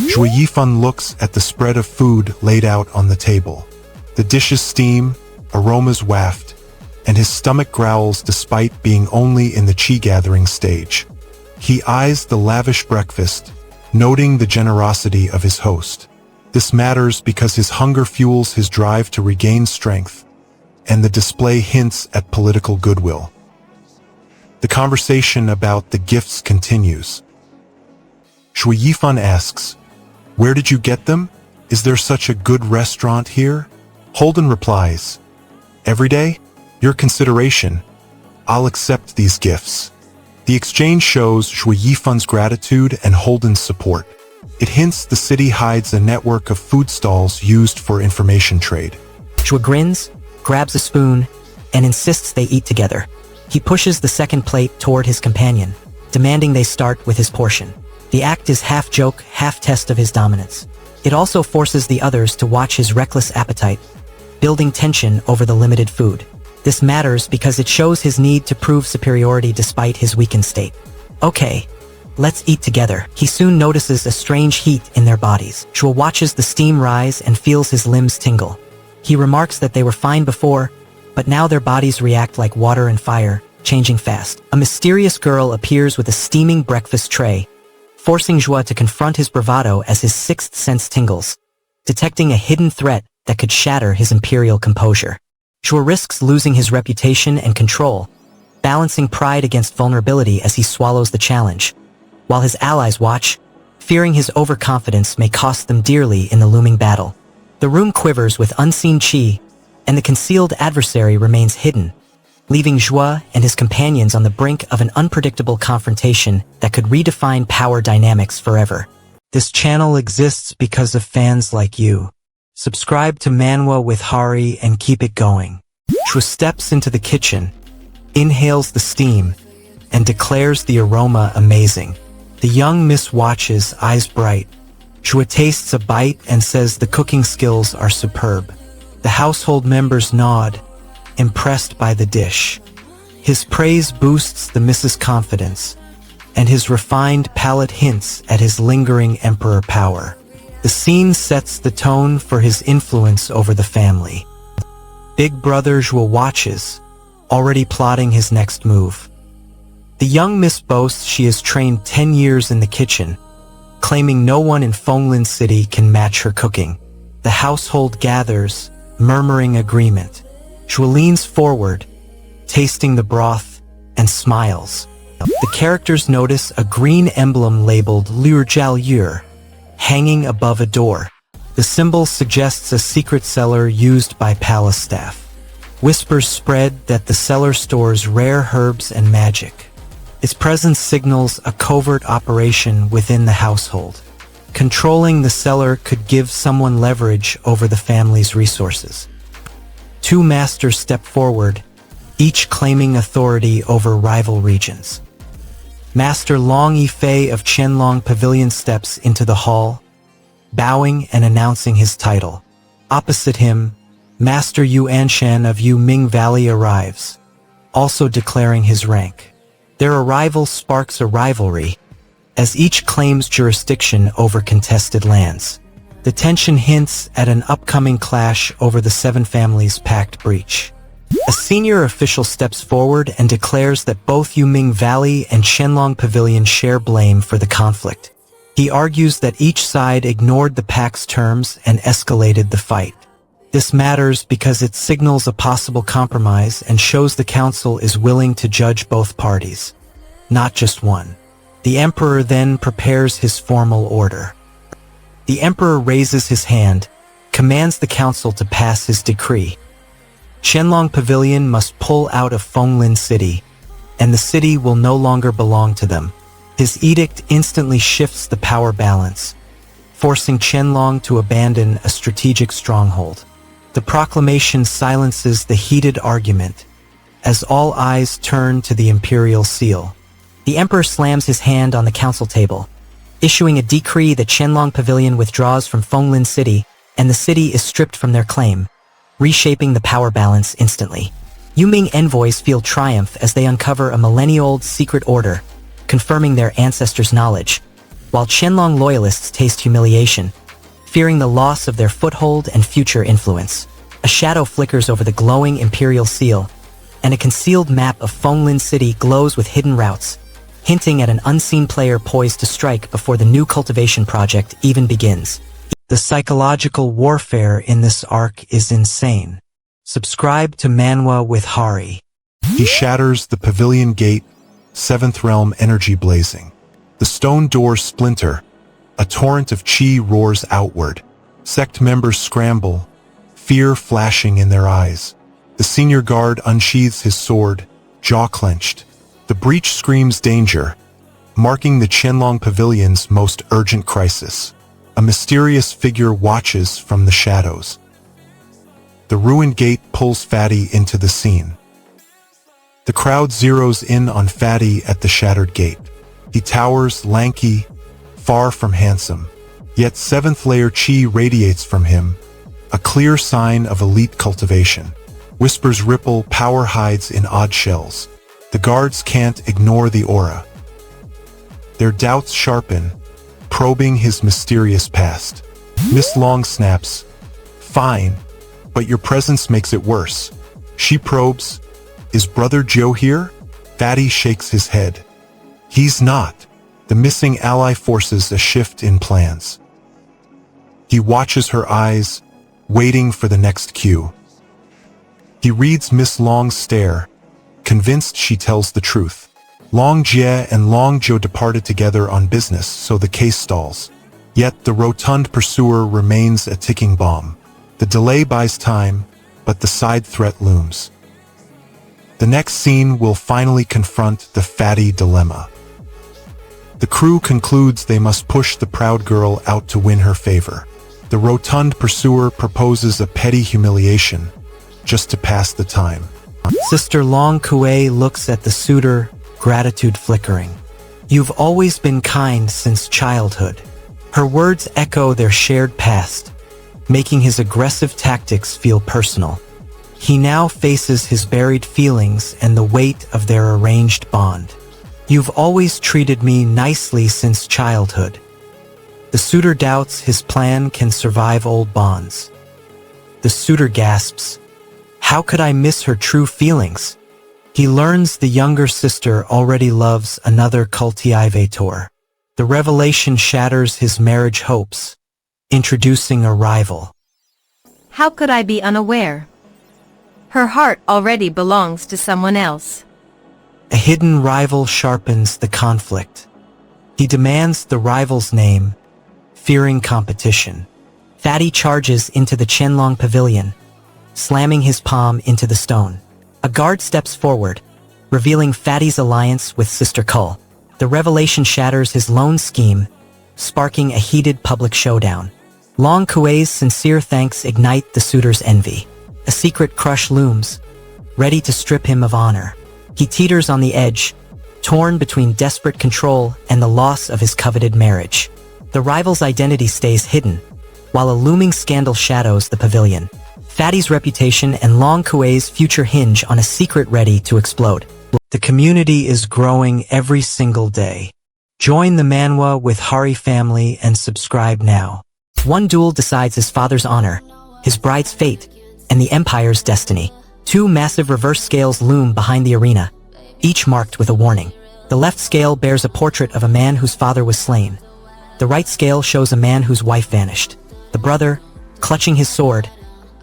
Shui Yifan looks at the spread of food laid out on the table. The dishes steam, aromas waft, and his stomach growls despite being only in the chi-gathering stage. He eyes the lavish breakfast, noting the generosity of his host. This matters because his hunger fuels his drive to regain strength, and the display hints at political goodwill. The conversation about the gifts continues. Shui Yifan asks, "Where did you get them? Is there such a good restaurant here?" Holden replies, "Every day? Your consideration. I'll accept these gifts." The exchange shows Shui Yifan's gratitude and Holden's support. It hints the city hides a network of food stalls used for information trade. Shui grins, grabs a spoon, and insists they eat together. He pushes the second plate toward his companion, demanding they start with his portion. The act is half joke, half test of his dominance. It also forces the others to watch his reckless appetite, building tension over the limited food. This matters because it shows his need to prove superiority despite his weakened state. "Okay, let's eat together." He soon notices a strange heat in their bodies. Shui watches the steam rise and feels his limbs tingle. He remarks that they were fine before, but now their bodies react like water and fire, changing fast. A mysterious girl appears with a steaming breakfast tray, forcing Joie to confront his bravado as his sixth sense tingles, detecting a hidden threat that could shatter his imperial composure. Joie risks losing his reputation and control, balancing pride against vulnerability as he swallows the challenge, while his allies watch, fearing his overconfidence may cost them dearly in the looming battle. The room quivers with unseen chi, and the concealed adversary remains hidden, leaving Joie and his companions on the brink of an unpredictable confrontation that could redefine power dynamics forever. This channel exists because of fans like you. Subscribe to Manwa with Hari and keep it going. Joie steps into the kitchen, inhales the steam, and declares the aroma amazing. The young miss watches, eyes bright. Joie tastes a bite and says the cooking skills are superb. The household members nod, impressed by the dish. His praise boosts the Mrs. confidence, and his refined palate hints at his lingering emperor power. The scene sets the tone for his influence over the family. Big Brother Zhuo watches, already plotting his next move. The young Miss boasts she has trained 10 years in the kitchen, claiming no one in Fenglin City can match her cooking. The household gathers, murmuring agreement. Zhuo leans forward, tasting the broth, and smiles. The characters notice a green emblem labeled Lure Jiao Yur, hanging above a door. The symbol suggests a secret cellar used by palace staff. Whispers spread that the cellar stores rare herbs and magic. Its presence signals a covert operation within the household. Controlling the cellar could give someone leverage over the family's resources. Two masters step forward, each claiming authority over rival regions. Master Long Yifei of Qianlong Pavilion steps into the hall, bowing and announcing his title. Opposite him, Master Yu Anshan of Yu Ming Valley arrives, also declaring his rank. Their arrival sparks a rivalry, as each claims jurisdiction over contested lands. The tension hints at an upcoming clash over the seven families' pact breach. A senior official steps forward and declares that both Yuming Valley and Qianlong Pavilion share blame for the conflict. He argues that each side ignored the pact's terms and escalated the fight. This matters because it signals a possible compromise and shows the council is willing to judge both parties, not just one. The emperor then prepares his formal order. The emperor raises his hand, commands the council to pass his decree. Qianlong Pavilion must pull out of Fenglin City, and the city will no longer belong to them. His edict instantly shifts the power balance, forcing Qianlong to abandon a strategic stronghold. The proclamation silences the heated argument, as all eyes turn to the imperial seal. The emperor slams his hand on the council table, issuing a decree that Qianlong Pavilion withdraws from Fenglin City, and the city is stripped from their claim, reshaping the power balance instantly. Yuming envoys feel triumph as they uncover a millennia-old secret order, confirming their ancestors' knowledge, while Qianlong loyalists taste humiliation, fearing the loss of their foothold and future influence. A shadow flickers over the glowing imperial seal, and a concealed map of Fenglin City glows with hidden routes, hinting at an unseen player poised to strike before the new cultivation project even begins. The psychological warfare in this arc is insane. Subscribe to Manwa with Hari. He shatters the pavilion gate, seventh realm energy blazing. The stone doors splinter. A torrent of chi roars outward. Sect members scramble, fear flashing in their eyes. The senior guard unsheathes his sword, jaw clenched. The breach screams danger, marking the Qianlong Pavilion's most urgent crisis. A mysterious figure watches from the shadows. The ruined gate pulls Fatty into the scene. The crowd zeroes in on Fatty at the shattered gate. He towers, lanky, far from handsome. Yet seventh layer chi radiates from him, a clear sign of elite cultivation. Whispers ripple, power hides in odd shells. The guards can't ignore the aura. Their doubts sharpen, probing his mysterious past. Miss Long snaps, "Fine, but your presence makes it worse." She probes, "Is Brother Joe here?" Fatty shakes his head. He's not. The missing ally forces a shift in plans. He watches her eyes, waiting for the next cue. He reads Miss Long's stare, convinced she tells the truth. Long Jie and Long Zhou departed together on business, so the case stalls. Yet the rotund pursuer remains a ticking bomb. The delay buys time, but the side threat looms. The next scene will finally confront the Fatty dilemma. The crew concludes they must push the proud girl out to win her favor. The rotund pursuer proposes a petty humiliation, just to pass the time. Sister Long Kuei looks at the suitor, gratitude flickering. "You've always been kind since childhood." Her words echo their shared past, making his aggressive tactics feel personal. He now faces his buried feelings and the weight of their arranged bond. You've always treated me nicely since childhood. The suitor doubts his plan can survive old bonds. The suitor gasps, how could I miss her true feelings? He learns the younger sister already loves another cultivator. The revelation shatters his marriage hopes, introducing a rival. How could I be unaware? Her heart already belongs to someone else. A hidden rival sharpens the conflict. He demands the rival's name, fearing competition. Fatty charges into the Qianlong pavilion, slamming his palm into the stone. A guard steps forward, revealing Fatty's alliance with Sister Kull. The revelation shatters his lone scheme, sparking a heated public showdown. Long Kuei's sincere thanks ignite the suitor's envy. A secret crush looms, ready to strip him of honor. He teeters on the edge, torn between desperate control and the loss of his coveted marriage. The rival's identity stays hidden, while a looming scandal shadows the pavilion. Fatty's reputation and Long Kuei's future hinge on a secret ready to explode. The community is growing every single day. Join the Manwa with Hari family and subscribe now. One duel decides his father's honor, his bride's fate, and the Empire's destiny. Two massive reverse scales loom behind the arena, each marked with a warning. The left scale bears a portrait of a man whose father was slain. The right scale shows a man whose wife vanished. The brother, clutching his sword,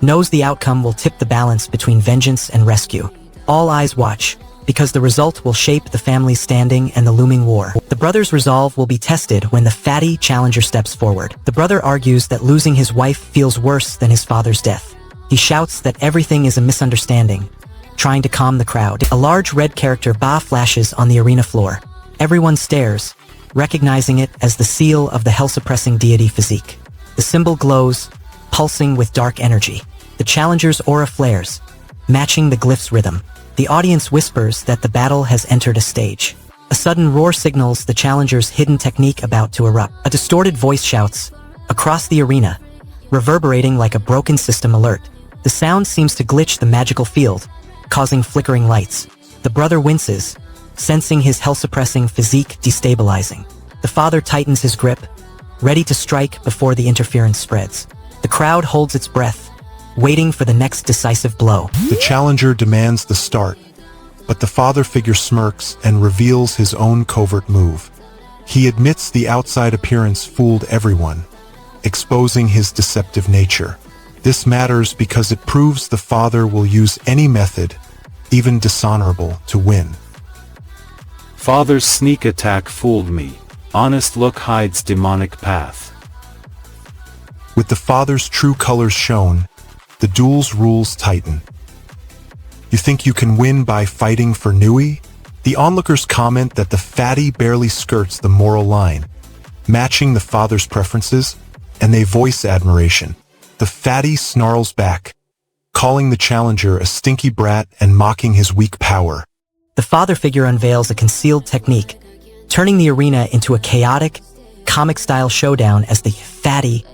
knows the outcome will tip the balance between vengeance and rescue. All eyes watch, because the result will shape the family's standing and the looming war. The brother's resolve will be tested when the fatty challenger steps forward. The brother argues that losing his wife feels worse than his father's death. He shouts that everything is a misunderstanding, trying to calm the crowd. A large red character Ba flashes on the arena floor. Everyone stares, recognizing it as the seal of the hell-suppressing deity physique. The symbol glows, pulsing with dark energy. The challenger's aura flares, matching the glyph's rhythm. The audience whispers that the battle has entered a stage. A sudden roar signals the challenger's hidden technique about to erupt. A distorted voice shouts, across the arena, reverberating like a broken system alert. The sound seems to glitch the magical field, causing flickering lights. The brother winces, sensing his hell-suppressing physique destabilizing. The father tightens his grip, ready to strike before the interference spreads. The crowd holds its breath, waiting for the next decisive blow. The challenger demands the start, but the father figure smirks and reveals his own covert move. He admits the outside appearance fooled everyone, exposing his deceptive nature. This matters because it proves the father will use any method, even dishonorable, to win. Father's sneak attack fooled me. Honest look hides demonic path. With the father's true colors shown, the duel's rules tighten. You think you can win by fighting for Nui? The onlookers comment that the fatty barely skirts the moral line, matching the father's preferences, and they voice admiration. The fatty snarls back, calling the challenger a stinky brat and mocking his weak power. The father figure unveils a concealed technique, turning the arena into a chaotic, comic-style showdown as the fatty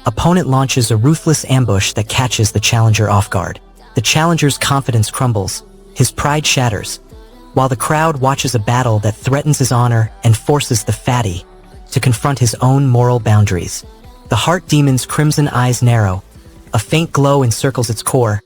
opponent launches a ruthless ambush that catches the challenger off guard. The challenger's confidence crumbles, his pride shatters, while the crowd watches a battle that threatens his honor and forces the fatty to confront his own moral boundaries. The heart demon's crimson eyes narrow, a faint glow encircles its core,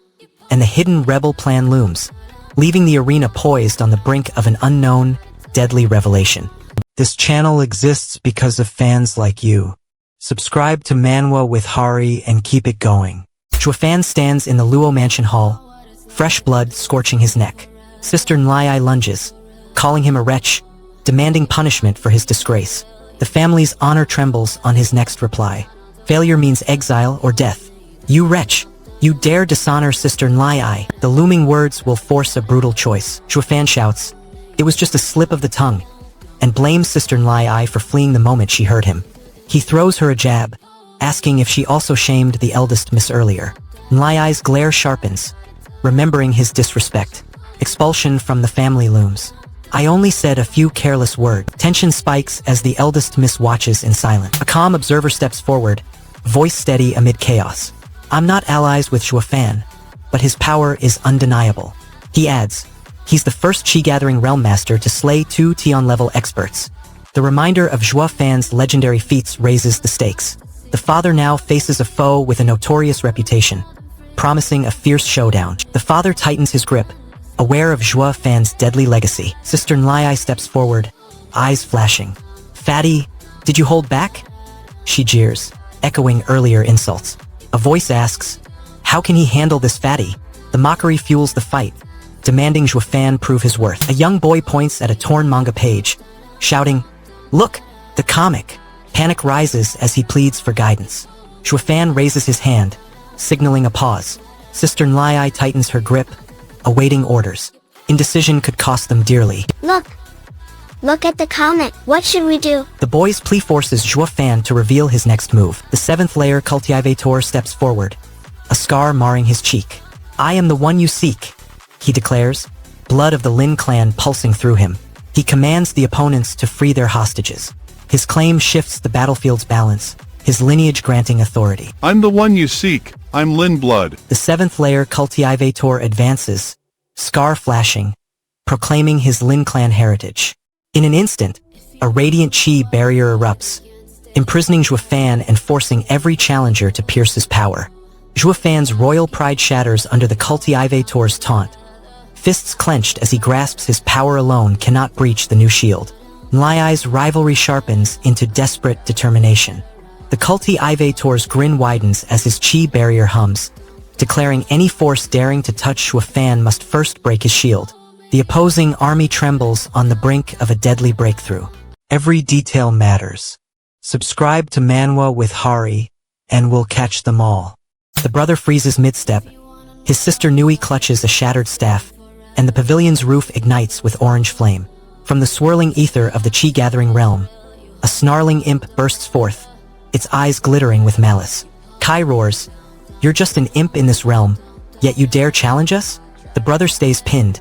and the hidden rebel plan looms, leaving the arena poised on the brink of an unknown, deadly revelation. This channel exists because of fans like you. Subscribe to Manwa with Hari and keep it going. Chuafan stands in the Luo mansion hall, fresh blood scorching his neck. Sister Nlai lunges, calling him a wretch, demanding punishment for his disgrace. The family's honor trembles on his next reply. Failure means exile or death. You wretch! You dare dishonor Sister Nlai. The looming words will force a brutal choice. Chuafan shouts, it was just a slip of the tongue, and blames Sister Nlai for fleeing the moment she heard him. He throws her a jab, asking if she also shamed the eldest miss earlier. Nlai's glare sharpens, remembering his disrespect. Expulsion from the family looms. I only said a few careless words. Tension spikes as the eldest miss watches in silence. A calm observer steps forward, voice steady amid chaos. I'm not allies with Chuafan, but his power is undeniable. He adds, he's the first chi-gathering realm master to slay 2 Tian-level experts. The reminder of Zhua Fan's legendary feats raises the stakes. The father now faces a foe with a notorious reputation, promising a fierce showdown. The father tightens his grip, aware of Zhua Fan's deadly legacy. Sister Nlai steps forward, eyes flashing. "Fatty, did you hold back?" She jeers, echoing earlier insults. A voice asks, how can he handle this fatty? The mockery fuels the fight, demanding Zhua Fan prove his worth. A young boy points at a torn manga page, shouting, "Look, the comic!" Panic rises as he pleads for guidance. Zhua Fan raises his hand, signaling a pause. Sister Nlai tightens her grip, awaiting orders. Indecision could cost them dearly. Look at the comic. What should we do? The boy's plea forces Zhua Fan to reveal his next move. The 7th layer cultivator steps forward, a scar marring his cheek. "I am the one you seek," he declares, blood of the Lin clan pulsing through him. He commands the opponents to free their hostages. His claim shifts the battlefield's balance, his lineage granting authority. "I'm the one you seek. I'm Lin blood." The 7th layer cultivator advances, scar flashing, proclaiming his Lin clan heritage. In an instant, a radiant chi barrier erupts, imprisoning Zhua Fan and forcing every challenger to pierce his power. Zhua Fan's royal pride shatters under the cultivator's taunt. Fists clenched as he grasps his power alone cannot breach the new shield. Nlai's rivalry sharpens into desperate determination. The cultivator's grin widens as his chi barrier hums, declaring any force daring to touch Zhua Fan must first break his shield. The opposing army trembles on the brink of a deadly breakthrough. Every detail matters. Subscribe to Manwa with Hari, and we'll catch them all. The brother freezes mid-step. His sister Nui clutches a shattered staff, and the pavilion's roof ignites with orange flame. From the swirling ether of the chi-gathering realm, a snarling imp bursts forth, its eyes glittering with malice. Kai roars, "You're just an imp in this realm, yet you dare challenge us?" The brother stays pinned.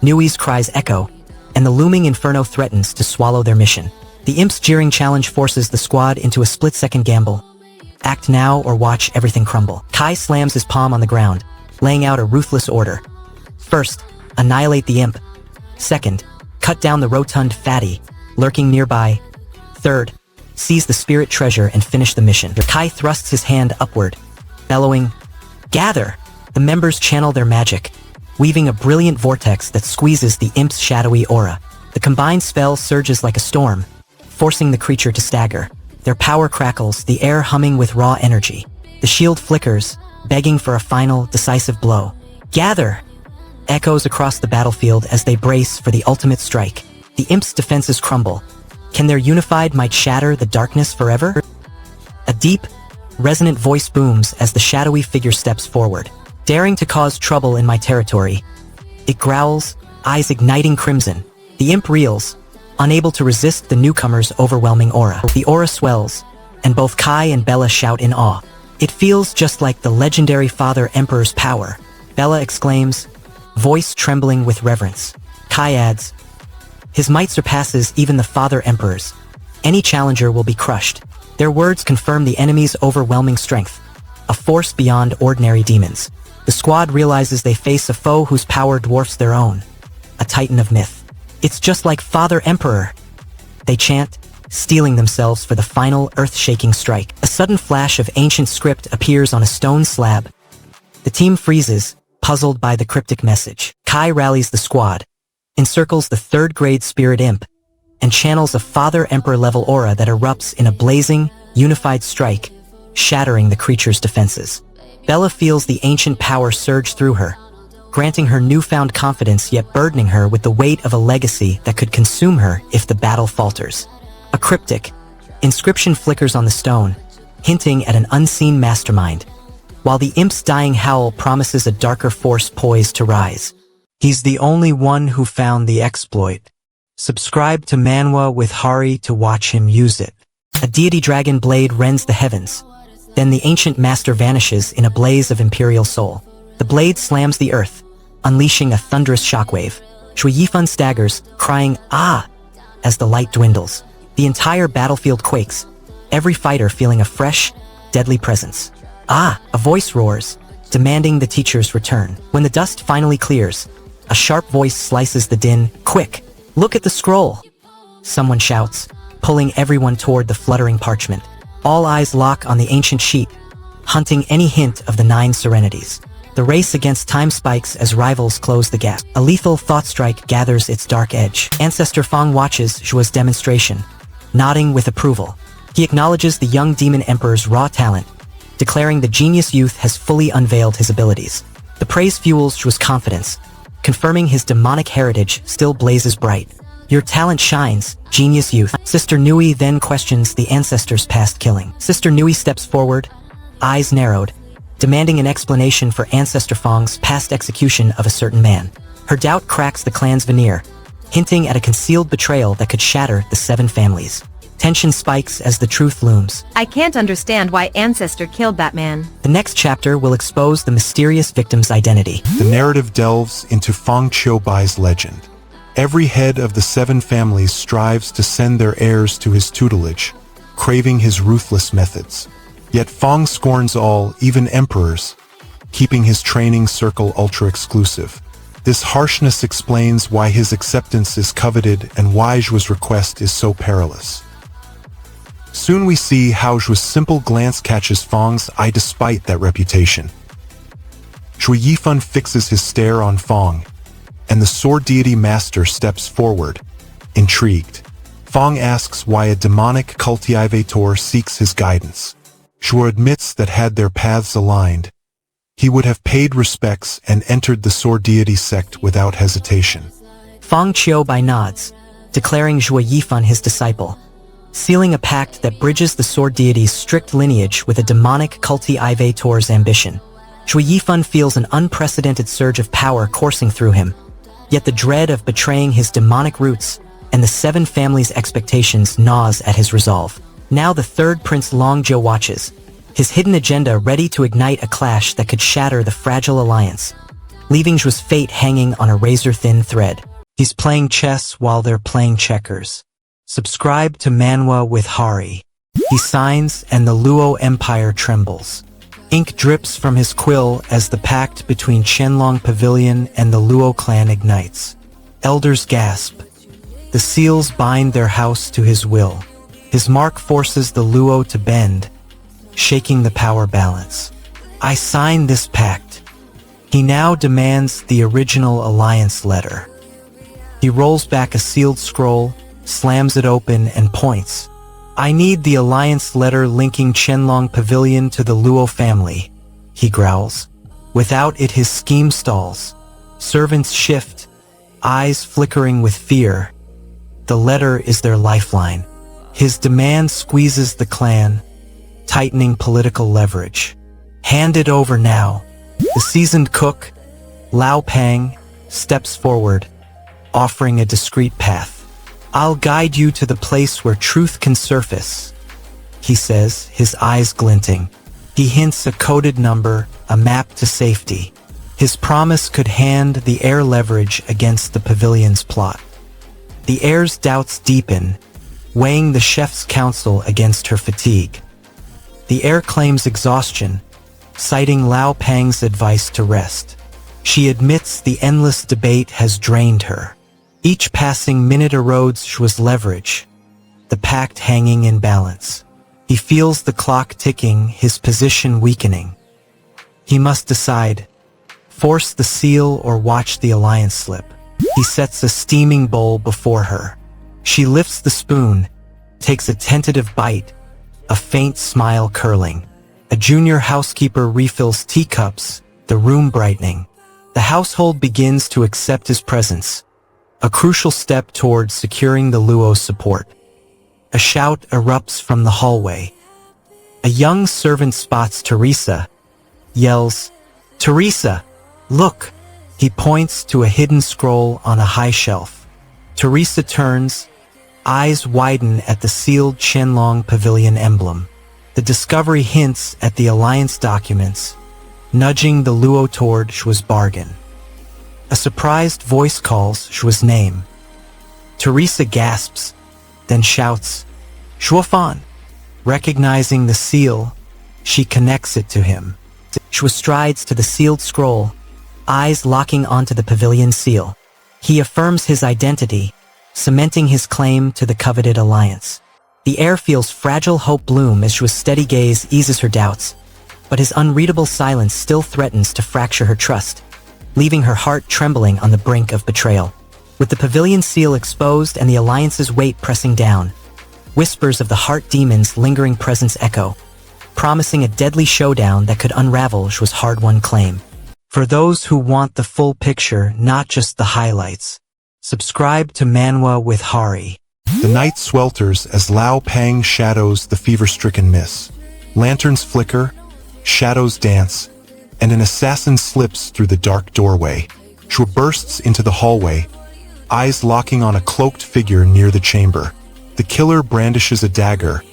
Nui's cries echo, and the looming inferno threatens to swallow their mission. The imp's jeering challenge forces the squad into a split-second gamble. Act now or watch everything crumble. Kai slams his palm on the ground, laying out a ruthless order. First, annihilate the imp. Second, cut down the rotund fatty, lurking nearby. Third, seize the spirit treasure and finish the mission. Kai thrusts his hand upward, bellowing, "Gather!" The members channel their magic, weaving a brilliant vortex that squeezes the imp's shadowy aura. The combined spell surges like a storm, forcing the creature to stagger. Their power crackles, the air humming with raw energy. The shield flickers, begging for a final, decisive blow. "Gather!" echoes across the battlefield as they brace for the ultimate strike. The imp's defenses crumble. Can their unified might shatter the darkness forever? A deep, resonant voice booms as the shadowy figure steps forward. "Daring to cause trouble in my territory." It growls, eyes igniting crimson. The imp reels, unable to resist the newcomer's overwhelming aura. The aura swells, and both Kai and Bella shout in awe. "It feels just like the legendary Father Emperor's power," Bella exclaims, voice trembling with reverence. Kai adds, "His might surpasses even the Father Emperor's. Any challenger will be crushed." Their words confirm the enemy's overwhelming strength, a force beyond ordinary demons. The squad realizes they face a foe whose power dwarfs their own, a titan of myth. "It's just like Father Emperor," they chant, steeling themselves for the final earth-shaking strike. A sudden flash of ancient script appears on a stone slab. The team freezes, puzzled by the cryptic message. Kai rallies the squad, encircles the third-grade spirit imp, and channels a Father Emperor-level aura that erupts in a blazing, unified strike, shattering the creature's defenses. Bella feels the ancient power surge through her, granting her newfound confidence yet burdening her with the weight of a legacy that could consume her if the battle falters. A cryptic inscription flickers on the stone, hinting at an unseen mastermind, while the imp's dying howl promises a darker force poised to rise. He's the only one who found the exploit. Subscribe to Manwa with Hari to watch him use it. A deity dragon blade rends the heavens. Then the ancient master vanishes in a blaze of imperial soul. The blade slams the earth, unleashing a thunderous shockwave. Shui Yifan staggers, crying, "Ah!" as the light dwindles. The entire battlefield quakes, every fighter feeling a fresh, deadly presence. "Ah!" a voice roars, demanding the teacher's return. When the dust finally clears, a sharp voice slices the din. Quick, look at the scroll! Someone shouts, pulling everyone toward the fluttering parchment. All eyes lock on the ancient sheet, hunting any hint of the 9 serenities. The race against time spikes as rivals close the gap. A lethal thought strike gathers its dark edge. Ancestor Fong watches Zhuo's demonstration, nodding with approval. He acknowledges the young demon emperor's raw talent, declaring the genius youth has fully unveiled his abilities. The praise fuels Zhuo's confidence, confirming his demonic heritage still blazes bright. Your talent shines, genius youth. Sister Nui then questions the ancestor's past killing. Sister Nui steps forward, eyes narrowed, demanding an explanation for Ancestor Fong's past execution of a certain man. Her doubt cracks the clan's veneer, hinting at a concealed betrayal that could shatter the 7 families. Tension spikes as the truth looms. I can't understand why Ancestor killed that man. The next chapter will expose the mysterious victim's identity. The narrative delves into Fong Qiubai's legend. Every head of the 7 families strives to send their heirs to his tutelage, craving his ruthless methods. Yet Fong scorns all, even emperors, keeping his training circle ultra-exclusive. This harshness explains why his acceptance is coveted and why Zhuo's request is so perilous. Soon we see how Zhuo's simple glance catches Fong's eye despite that reputation. Zhuo Yifan fixes his stare on Fong, and the sword deity master steps forward, intrigued. Fong asks why a demonic cultivator seeks his guidance. Zhuo admits that had their paths aligned, he would have paid respects and entered the sword deity sect without hesitation. Fong Qiubai nods, declaring Zhuo Yifan his disciple, sealing a pact that bridges the sword deity's strict lineage with a demonic cultivator's ambition. Zhuo Yifan feels an unprecedented surge of power coursing through him, yet the dread of betraying his demonic roots and the 7 families' expectations gnaws at his resolve. Now the 3rd Prince Longzhou watches, his hidden agenda ready to ignite a clash that could shatter the fragile alliance, leaving Zhuo's fate hanging on a razor-thin thread. He's playing chess while they're playing checkers. Subscribe to Manwa with Hari. He signs and the Luo Empire trembles. Ink drips from his quill as the pact between Qianlong Pavilion and the Luo clan ignites. Elders gasp. The seals bind their house to his will. His mark forces the Luo to bend, shaking the power balance. I sign this pact. He now demands the original alliance letter. He rolls back a sealed scroll, slams it open, and points. I need the alliance letter linking Qianlong Pavilion to the Luo family, he growls. Without it his scheme stalls. Servants shift, eyes flickering with fear. The letter is their lifeline. His demand squeezes the clan, tightening political leverage. Hand it over now. The seasoned cook, Lao Pang, steps forward, offering a discreet path. I'll guide you to the place where truth can surface, he says, his eyes glinting. He hints a coded number, a map to safety. His promise could hand the heir leverage against the pavilion's plot. The heir's doubts deepen, weighing the chef's counsel against her fatigue. The heir claims exhaustion, citing Lao Pang's advice to rest. She admits the endless debate has drained her. Each passing minute erodes Zhuo's leverage, the pact hanging in balance. He feels the clock ticking, his position weakening. He must decide, force the seal or watch the alliance slip. He sets a steaming bowl before her. She lifts the spoon, takes a tentative bite, a faint smile curling. A junior housekeeper refills teacups, the room brightening. The household begins to accept his presence, a crucial step toward securing the Luo's support. A shout erupts from the hallway. A young servant spots Teresa, yells, "Teresa, look!" He points to a hidden scroll on a high shelf. Teresa turns, eyes widen at the sealed Qianlong Pavilion emblem. The discovery hints at the alliance documents, nudging the Luo toward Zhuo's bargain. A surprised voice calls Zhuo's name. Teresa gasps, then shouts, "Zhuofan!" Recognizing the seal, she connects it to him. Shua strides to the sealed scroll, eyes locking onto the pavilion seal. He affirms his identity, cementing his claim to the coveted alliance. The air feels fragile hope bloom as Shua's steady gaze eases her doubts, but his unreadable silence still threatens to fracture her trust, leaving her heart trembling on the brink of betrayal. With the pavilion seal exposed and the alliance's weight pressing down, whispers of the heart demon's lingering presence echo, promising a deadly showdown that could unravel Shua's hard-won claim. For those who want the full picture, not just the highlights, subscribe to Manwa with Hari. The night swelters as Lao Pang shadows the fever-stricken miss. Lanterns flicker, shadows dance, and an assassin slips through the dark doorway. Shua bursts into the hallway, eyes locking on a cloaked figure near the chamber. The killer brandishes a dagger,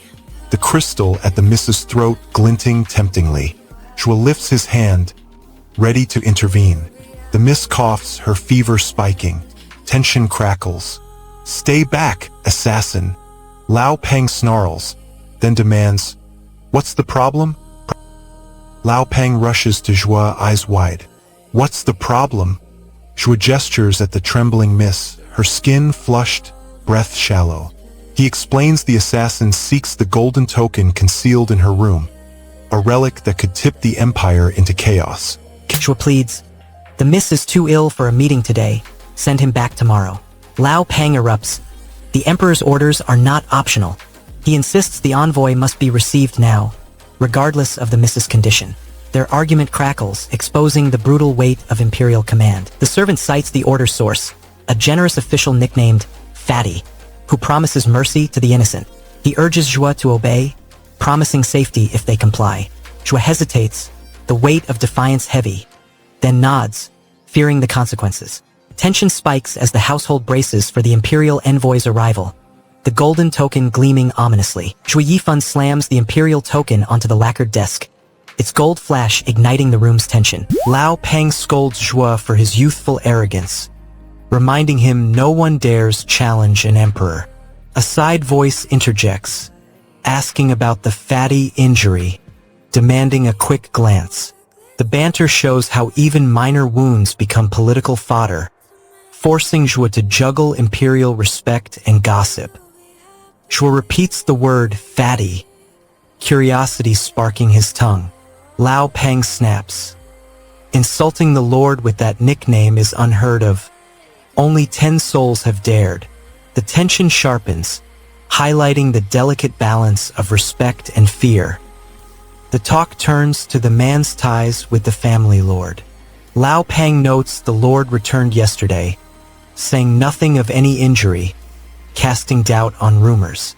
the crystal at the miss's throat glinting temptingly. Shua lifts his hand, ready to intervene. The miss coughs, her fever spiking. Tension crackles. "Stay back, assassin." Lao Pang snarls, then demands, "What's the problem?" Lao Pang rushes to Zhua, eyes wide. "What's the problem?" Zhua gestures at the trembling miss, her skin flushed, breath shallow. He explains the assassin seeks the golden token concealed in her room, a relic that could tip the Empire into chaos. Zhua pleads, "The miss is too ill for a meeting today. Send him back tomorrow." Lao Pang erupts. The Emperor's orders are not optional. He insists the envoy must be received now, regardless of the miss's condition. Their argument crackles, exposing the brutal weight of Imperial command. The servant cites the order source, a generous official nicknamed Fatty, who promises mercy to the innocent. He urges Zhua to obey, promising safety if they comply. Zhua hesitates, the weight of defiance heavy, then nods, fearing the consequences. Tension spikes as the household braces for the Imperial envoy's arrival, the golden token gleaming ominously. Zhua Yifan slams the Imperial token onto the lacquered desk, its gold flash igniting the room's tension. Lao Pang scolds Zhua for his youthful arrogance, reminding him no one dares challenge an emperor. A side voice interjects, asking about the fatty injury, demanding a quick glance. The banter shows how even minor wounds become political fodder, forcing Zhua to juggle imperial respect and gossip. Zhua repeats the word fatty, curiosity sparking his tongue. Lao Pang snaps. Insulting the Lord with that nickname is unheard of. Only 10 souls have dared. The tension sharpens, highlighting the delicate balance of respect and fear. The talk turns to the man's ties with the family lord. Lao Pang notes the lord returned yesterday, saying nothing of any injury, casting doubt on rumors.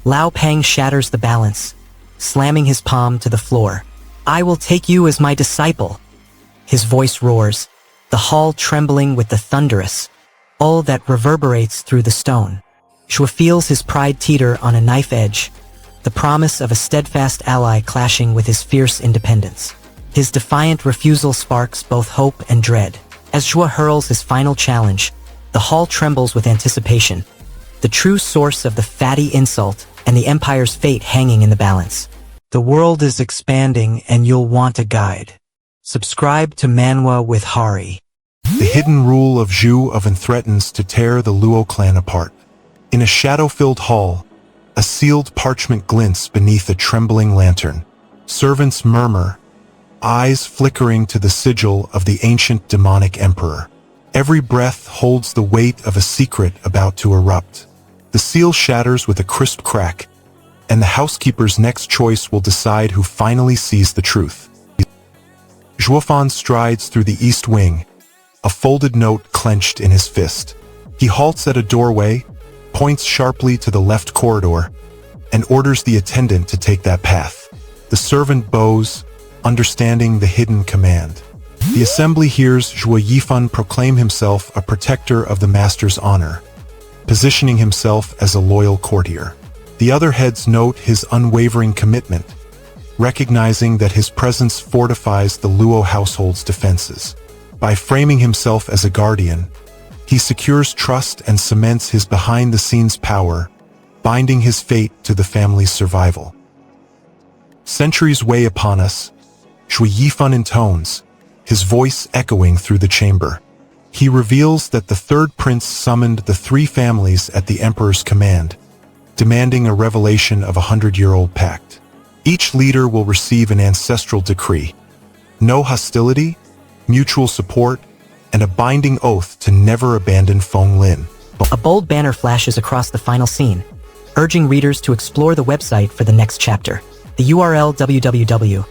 Lao Pang shatters the balance, slamming his palm to the floor. "I will take you as my disciple." His voice roars, the hall trembling with the thunderous all that reverberates through the stone. Zhua feels his pride teeter on a knife edge, the promise of a steadfast ally clashing with his fierce independence. His defiant refusal sparks both hope and dread. As Zhua hurls his final challenge, the hall trembles with anticipation, the true source of the fatty insult and the Empire's fate hanging in the balance. The world is expanding and you'll want a guide. Subscribe to Manwa with Hari. The hidden rule of Zhu Oven threatens to tear the Luo clan apart. In a shadow-filled hall, a sealed parchment glints beneath a trembling lantern. Servants murmur, eyes flickering to the sigil of the ancient demonic emperor. Every breath holds the weight of a secret about to erupt. The seal shatters with a crisp crack, and the housekeeper's next choice will decide who finally sees the truth. Zhuofan strides through the east wing, a folded note clenched in his fist. He halts at a doorway, points sharply to the left corridor, and orders the attendant to take that path. The servant bows, understanding the hidden command. The assembly hears Zhua Yifan proclaim himself a protector of the master's honor, positioning himself as a loyal courtier. The other heads note his unwavering commitment, recognizing that his presence fortifies the Luo household's defenses. By framing himself as a guardian, he secures trust and cements his behind-the-scenes power, binding his fate to the family's survival. Centuries weigh upon us, Shui Yifan intones, his voice echoing through the chamber. He reveals that the third prince summoned the three families at the emperor's command, demanding a revelation of a 100-year-old pact. Each leader will receive an ancestral decree. No hostility, mutual support, and a binding oath to never abandon Feng Lin. A bold banner flashes across the final scene, urging readers to explore the website for the next chapter. The URL www.xyz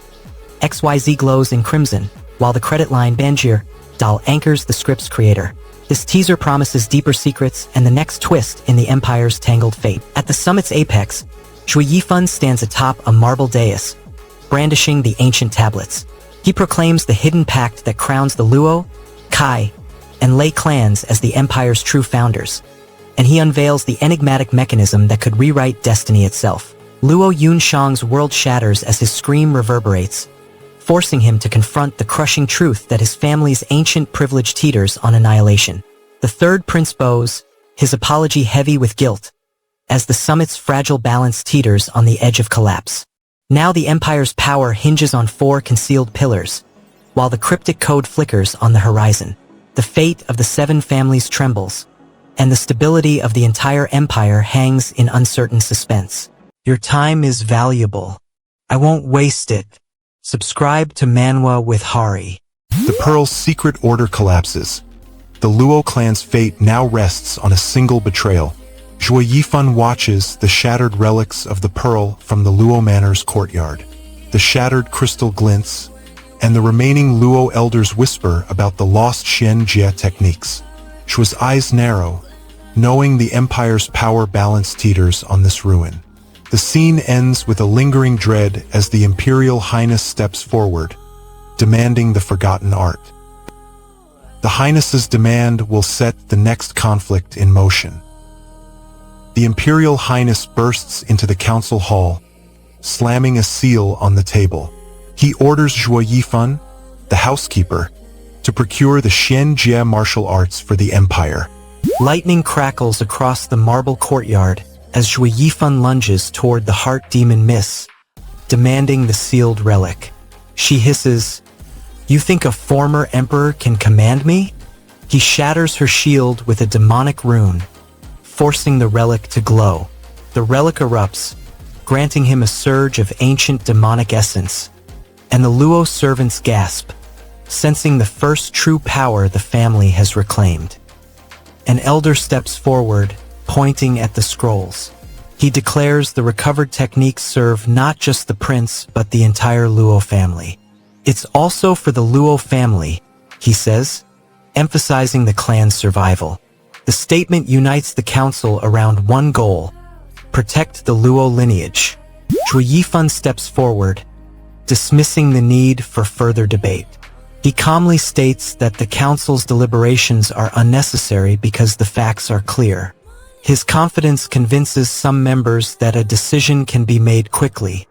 glows in crimson, while the credit line Banjir Dal anchors the script's creator. This teaser promises deeper secrets and the next twist in the Empire's tangled fate. At the summit's apex, Shui Yifan stands atop a marble dais, brandishing the ancient tablets. He proclaims the hidden pact that crowns the Luo, Kai, and Lei clans as the Empire's true founders, and he unveils the enigmatic mechanism that could rewrite destiny itself. Luo Yunshang's world shatters as his scream reverberates, forcing him to confront the crushing truth that his family's ancient privilege teeters on annihilation. The third prince bows, his apology heavy with guilt, as the summit's fragile balance teeters on the edge of collapse. Now the Empire's power hinges on four concealed pillars, while the cryptic code flickers on the horizon. The fate of the seven families trembles, and the stability of the entire empire hangs in uncertain suspense. Your time is valuable. I won't waste it. Subscribe to Manwa with Hari. The Pearl's secret order collapses. The Luo clan's fate now rests on a single betrayal. Shui Yifan watches the shattered relics of the Pearl from the Luo Manor's courtyard. The shattered crystal glints, and the remaining Luo elders whisper about the lost Xian Jie techniques. Shui's eyes narrow, knowing the Empire's power balance teeters on this ruin. The scene ends with a lingering dread as the Imperial Highness steps forward, demanding the forgotten art. The Highness's demand will set the next conflict in motion. The Imperial Highness bursts into the council hall, slamming a seal on the table. He orders Shui Yifan, the housekeeper, to procure the Xian Jie martial arts for the Empire. Lightning crackles across the marble courtyard as Shui Yifan lunges toward the heart demon Miss, demanding the sealed relic. She hisses, "You think a former emperor can command me?" He shatters her shield with a demonic rune, forcing the relic to glow. The relic erupts, granting him a surge of ancient demonic essence, and the Luo servants gasp, sensing the first true power the family has reclaimed. An elder steps forward, pointing at the scrolls. He declares the recovered techniques serve not just the prince, but the entire Luo family. "It's also for the Luo family," he says, emphasizing the clan's survival. The statement unites the council around one goal: protect the Luo lineage. Shui Yifan steps forward, dismissing the need for further debate. He calmly states that the council's deliberations are unnecessary because the facts are clear. His confidence convinces some members that a decision can be made quickly,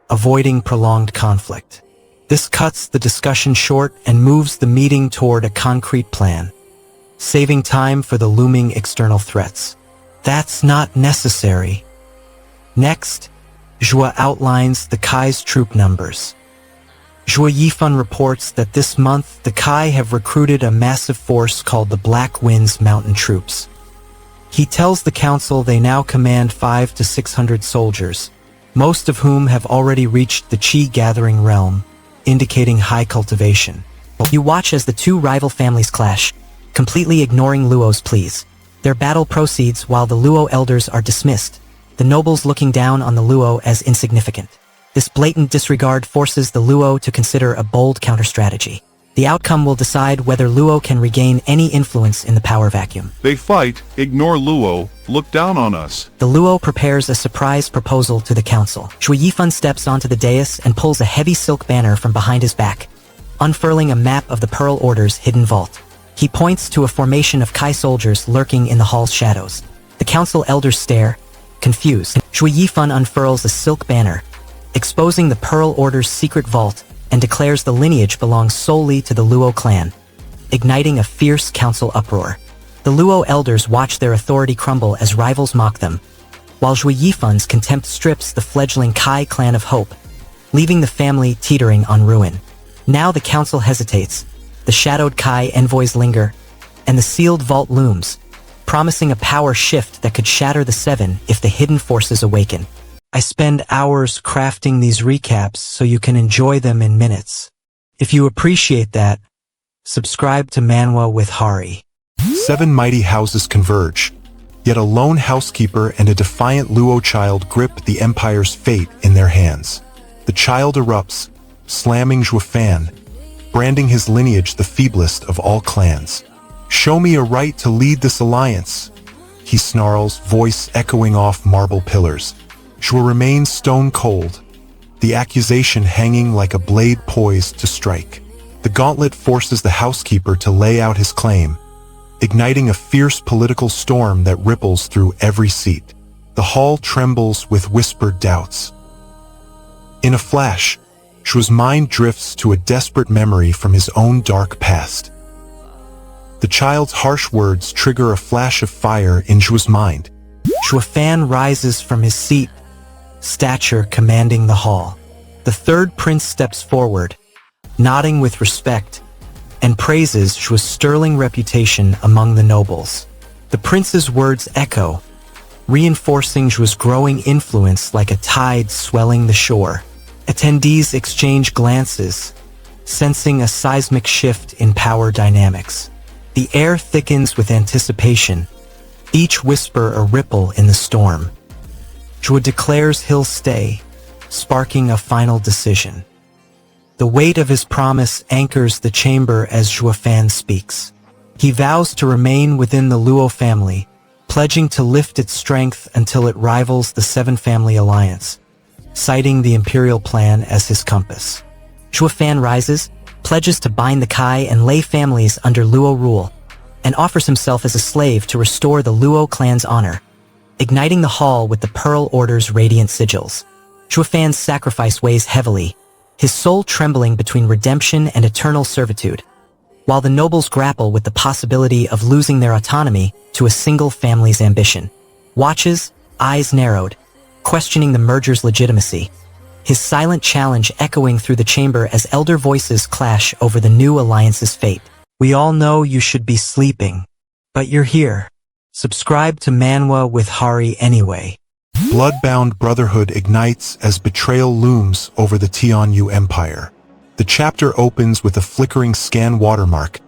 avoiding prolonged conflict. This cuts the discussion short and moves the meeting toward a concrete plan, saving time for the looming external threats. That's not necessary. Next, Zhua outlines the Kai's troop numbers. Shui Yifan reports that this month the Kai have recruited a massive force called the Black Winds Mountain Troops. He tells the council they now command 500 to 600 soldiers, most of whom have already reached the Qi gathering realm, indicating high cultivation. You watch as the two rival families clash, completely ignoring Luo's pleas. Their battle proceeds while the Luo elders are dismissed, the nobles looking down on the Luo as insignificant. This blatant disregard forces the Luo to consider a bold counter-strategy. The outcome will decide whether Luo can regain any influence in the power vacuum. They fight, ignore Luo, look down on us. The Luo prepares a surprise proposal to the council. Shui Yifan steps onto the dais and pulls a heavy silk banner from behind his back, unfurling a map of the Pearl Order's hidden vault. He points to a formation of Kai soldiers lurking in the hall's shadows. The council elders stare, confused. Shui Yifan unfurls a silk banner, exposing the Pearl Order's secret vault, and declares the lineage belongs solely to the Luo clan, igniting a fierce council uproar. The Luo elders watch their authority crumble as rivals mock them, while Shui Yifan's contempt strips the fledgling Kai clan of hope, leaving the family teetering on ruin. Now the council hesitates, the shadowed Kai envoys linger, and the sealed vault looms, promising a power shift that could shatter the Seven if the hidden forces awaken. I spend hours crafting these recaps so you can enjoy them in minutes. If you appreciate that, subscribe to Manwa with Hari. 7 mighty houses converge, yet a lone housekeeper and a defiant Luo child grip the Empire's fate in their hands. The child erupts, slamming Zhuofan, branding his lineage the feeblest of all clans. "Show me a right to lead this alliance," he snarls, voice echoing off marble pillars. Zhuo remains stone cold, the accusation hanging like a blade poised to strike. The gauntlet forces the housekeeper to lay out his claim, igniting a fierce political storm that ripples through every seat. The hall trembles with whispered doubts. In a flash, Zhuo's mind drifts to a desperate memory from his own dark past. The child's harsh words trigger a flash of fire in Zhuo's mind. Zhuofan rises from his seat, stature commanding the hall. The third prince steps forward, nodding with respect, and praises Zhuo's sterling reputation among the nobles. The prince's words echo, reinforcing Zhuo's growing influence like a tide swelling the shore. Attendees exchange glances, sensing a seismic shift in power dynamics. The air thickens with anticipation, each whisper a ripple in the storm. Zhuo declares he'll stay, sparking a final decision. The weight of his promise anchors the chamber as Zhuofan speaks. He vows to remain within the Luo family, pledging to lift its strength until it rivals the Seven Family Alliance, citing the imperial plan as his compass. Zhuofan rises, pledges to bind the Kai and lay families under Luo rule, and offers himself as a slave to restore the Luo clan's honor, igniting the hall with the Pearl Order's radiant sigils. Zhuofan's sacrifice weighs heavily, his soul trembling between redemption and eternal servitude, while the nobles grapple with the possibility of losing their autonomy to a single family's ambition. Watches, eyes narrowed, questioning the merger's legitimacy, his silent challenge echoing through the chamber as elder voices clash over the new alliance's fate. We all know you should be sleeping, but you're here. Subscribe to Manwa with Hari anyway. Bloodbound brotherhood ignites as betrayal looms over the Tianyu Empire. The chapter opens with a flickering scan watermark,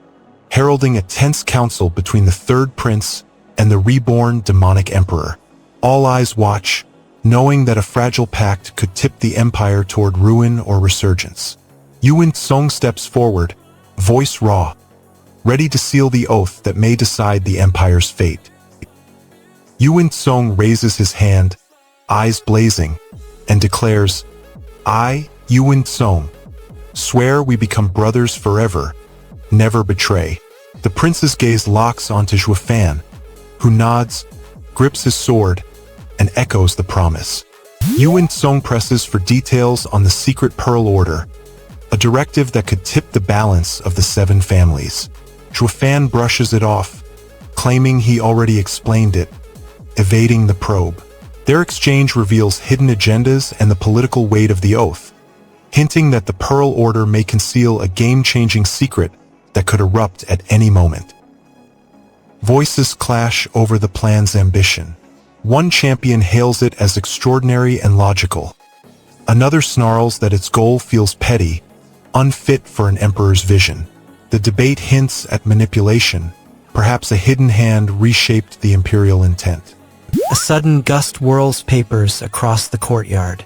heralding a tense council between the third prince and the reborn demonic emperor. All eyes watch, knowing that a fragile pact could tip the empire toward ruin or resurgence. Yuan Song steps forward, voice raw, ready to seal the oath that may decide the empire's fate. Yuan Song raises his hand, eyes blazing, and declares, "I, Yuan Song, swear we become brothers forever, never betray." The prince's gaze locks onto Zhuofan, who nods, grips his sword, and echoes the promise. Yuan Song presses for details on the secret Pearl Order, a directive that could tip the balance of the seven families. Zhuofan brushes it off, claiming he already explained it, evading the probe. Their exchange reveals hidden agendas and the political weight of the oath, hinting that the Pearl Order may conceal a game-changing secret that could erupt at any moment. Voices clash over the plan's ambition. One champion hails it as extraordinary and logical. Another snarls that its goal feels petty, unfit for an emperor's vision. The debate hints at manipulation. Perhaps a hidden hand reshaped the imperial intent. A sudden gust whirls papers across the courtyard.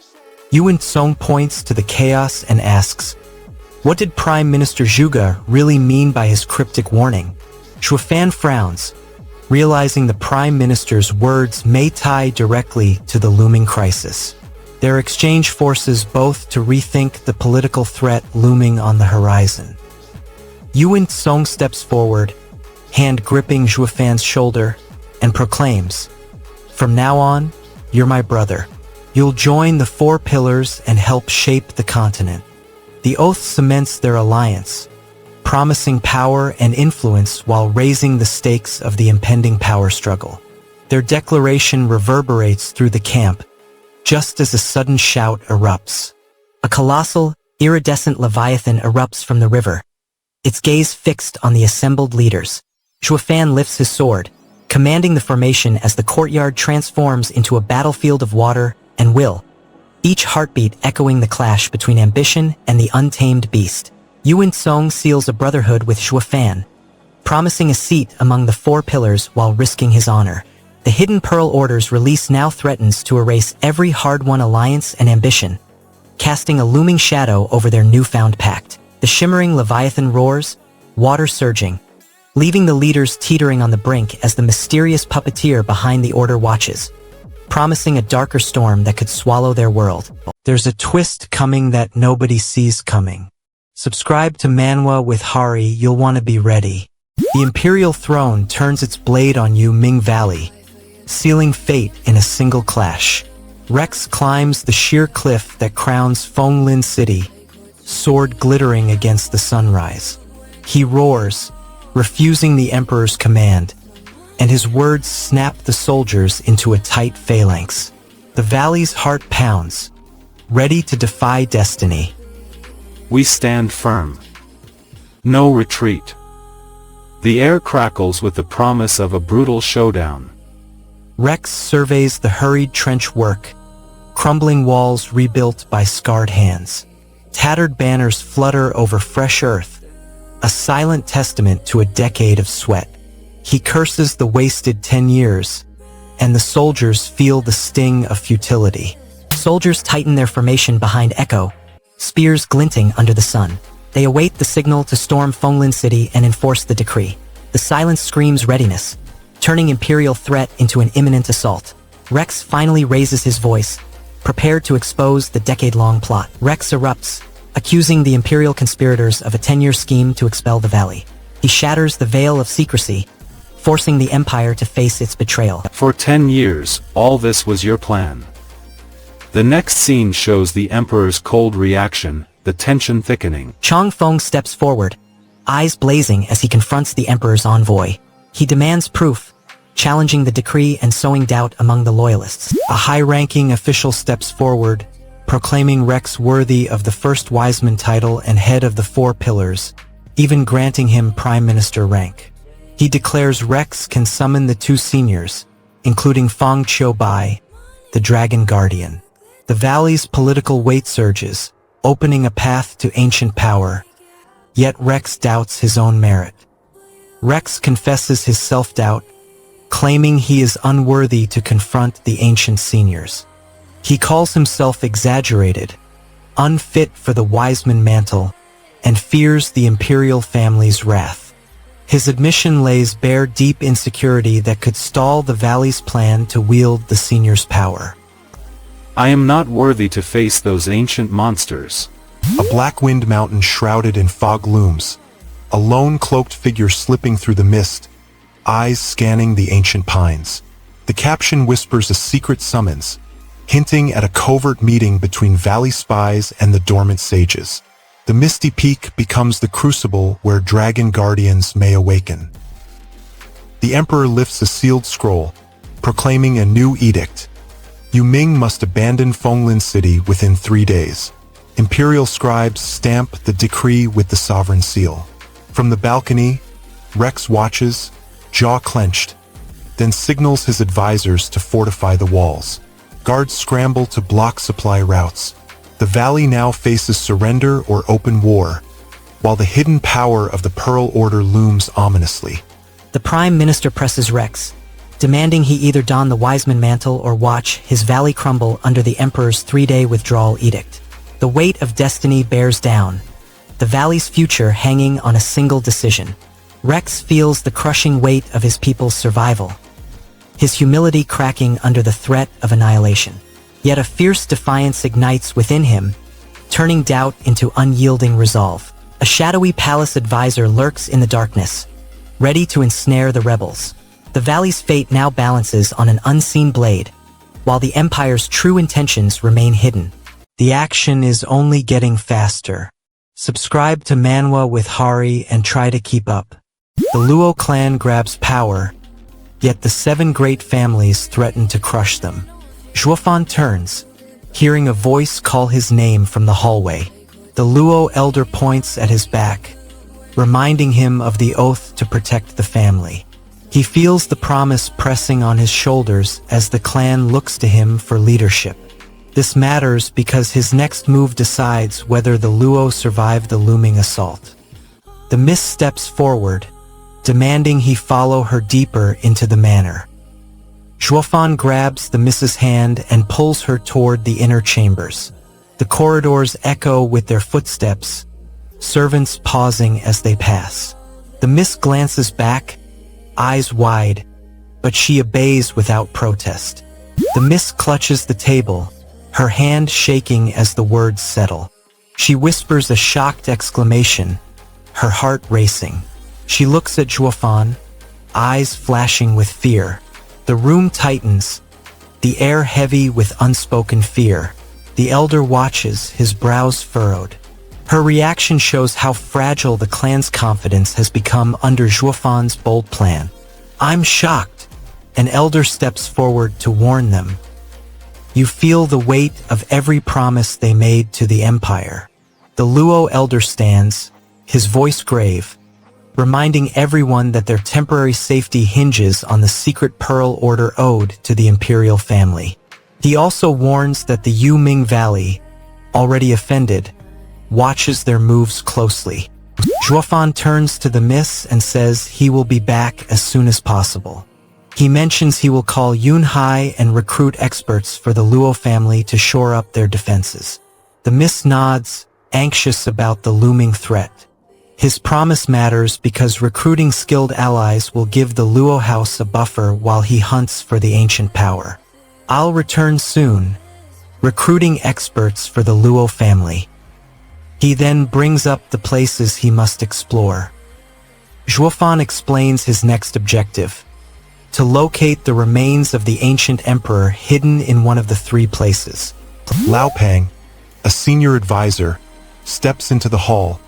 Yuan Song points to the chaos and asks, "What did Prime Minister Zhuge really mean by his cryptic warning?" Zhuofan frowns, realizing the Prime Minister's words may tie directly to the looming crisis. Their exchange forces both to rethink the political threat looming on the horizon. Yuan Song steps forward, hand gripping Zhuofan's shoulder, and proclaims, "From now on, you're my brother. You'll join the Four Pillars and help shape the continent." The oath cements their alliance, promising power and influence while raising the stakes of the impending power struggle. Their declaration reverberates through the camp, just as a sudden shout erupts. A colossal, iridescent leviathan erupts from the river, its gaze fixed on the assembled leaders. Shuafan lifts his sword, commanding the formation as the courtyard transforms into a battlefield of water and will, each heartbeat echoing the clash between ambition and the untamed beast. Yuan Song seals a brotherhood with Shuafan, promising a seat among the four pillars while risking his honor. The Hidden Pearl Order's release now threatens to erase every hard-won alliance and ambition, casting a looming shadow over their newfound pact. The shimmering Leviathan roars, water surging, leaving the leaders teetering on the brink as the mysterious puppeteer behind the order watches, promising a darker storm that could swallow their world. There's a twist coming that nobody sees coming. Subscribe to Manwa with Hari, you'll want to be ready. The Imperial Throne turns its blade on you, Ming Valley, sealing fate in a single clash. Rex climbs the sheer cliff that crowns Fonglin City, sword glittering against the sunrise. He roars, refusing the Emperor's command, and his words snap the soldiers into a tight phalanx. The valley's heart pounds, ready to defy destiny. We stand firm. No retreat. The air crackles with the promise of a brutal showdown. Rex surveys the hurried trench work, crumbling walls rebuilt by scarred hands. Tattered banners flutter over fresh earth, a silent testament to a decade of sweat. He curses the wasted 10 years, and the soldiers feel the sting of futility. Soldiers tighten their formation behind Echo, spears glinting under the sun. They await the signal to storm Fonglin City and enforce the decree. The silence screams readiness, turning Imperial threat into an imminent assault. Rex finally raises his voice, prepared to expose the decade-long plot. Rex erupts, accusing the Imperial conspirators of a 10-year scheme to expel the valley. He shatters the veil of secrecy, forcing the Empire to face its betrayal. For 10 years, all this was your plan. The next scene shows the Emperor's cold reaction, the tension thickening. Chong Feng steps forward, eyes blazing as he confronts the Emperor's envoy. He demands proof, challenging the decree and sowing doubt among the loyalists. A high-ranking official steps forward, proclaiming Rex worthy of the First Wiseman title and head of the Four Pillars, even granting him Prime Minister rank. He declares Rex can summon the two seniors, including Fong Bai, the Dragon Guardian. The valley's political weight surges, opening a path to ancient power, yet Rex doubts his own merit. Rex confesses his self-doubt, claiming he is unworthy to confront the ancient seniors. He calls himself exaggerated, unfit for the Wiseman mantle, and fears the Imperial family's wrath. His admission lays bare deep insecurity that could stall the valley's plan to wield the seniors' power. I am not worthy to face those ancient monsters. A black wind mountain shrouded in fog looms, a lone cloaked figure slipping through the mist, eyes scanning the ancient pines. The caption whispers a secret summons, hinting at a covert meeting between valley spies and the dormant sages. The misty peak becomes the crucible where dragon guardians may awaken. The Emperor lifts a sealed scroll, proclaiming a new edict. Yu Ming must abandon Fonglin City within 3 days. Imperial scribes stamp the decree with the sovereign seal. From the balcony, Rex watches, jaw clenched, then signals his advisors to fortify the walls. Guards scramble to block supply routes. The valley now faces surrender or open war, while the hidden power of the Pearl Order looms ominously. The Prime Minister presses Rex, demanding he either don the Wiseman mantle or watch his valley crumble under the Emperor's 3-day withdrawal edict. The weight of destiny bears down, the valley's future hanging on a single decision. Rex feels the crushing weight of his people's survival, his humility cracking under the threat of annihilation. Yet a fierce defiance ignites within him, turning doubt into unyielding resolve. A shadowy palace advisor lurks in the darkness, ready to ensnare the rebels. The valley's fate now balances on an unseen blade, while the Empire's true intentions remain hidden. The action is only getting faster. Subscribe to Manwa with Hari and try to keep up. The Luo clan grabs power, yet the 7 great families threaten to crush them. Zhuofan turns, hearing a voice call his name from the hallway. The Luo elder points at his back, reminding him of the oath to protect the family. He feels the promise pressing on his shoulders as the clan looks to him for leadership. This matters because his next move decides whether the Luo survive the looming assault. The miss steps forward, demanding he follow her deeper into the manor. Zhuofan grabs the miss's hand and pulls her toward the inner chambers. The corridors echo with their footsteps, servants pausing as they pass. The miss glances back, eyes wide, but she obeys without protest. The miss clutches the table, her hand shaking as the words settle. She whispers a shocked exclamation, her heart racing. She looks at Zhuofan, eyes flashing with fear. The room tightens, the air heavy with unspoken fear. The elder watches, his brows furrowed. Her reaction shows how fragile the clan's confidence has become under Zhuofan's bold plan. I'm shocked. An elder steps forward to warn them. You feel the weight of every promise they made to the empire. The Luo elder stands, his voice grave, reminding everyone that their temporary safety hinges on the secret pearl order owed to the imperial family. He also warns that the Yuming Valley, already offended, watches their moves closely. Zhuofan turns to the miss and says he will be back as soon as possible. He mentions he will call Yunhai and recruit experts for the Luo family to shore up their defenses. The miss nods, anxious about the looming threat. His promise matters because recruiting skilled allies will give the Luo house a buffer while he hunts for the ancient power. I'll return soon, recruiting experts for the Luo family. He then brings up the places he must explore. Zhuofan explains his next objective: to locate the remains of the ancient emperor hidden in one of the 3 places. Lao Pang, a senior advisor, steps into the hall,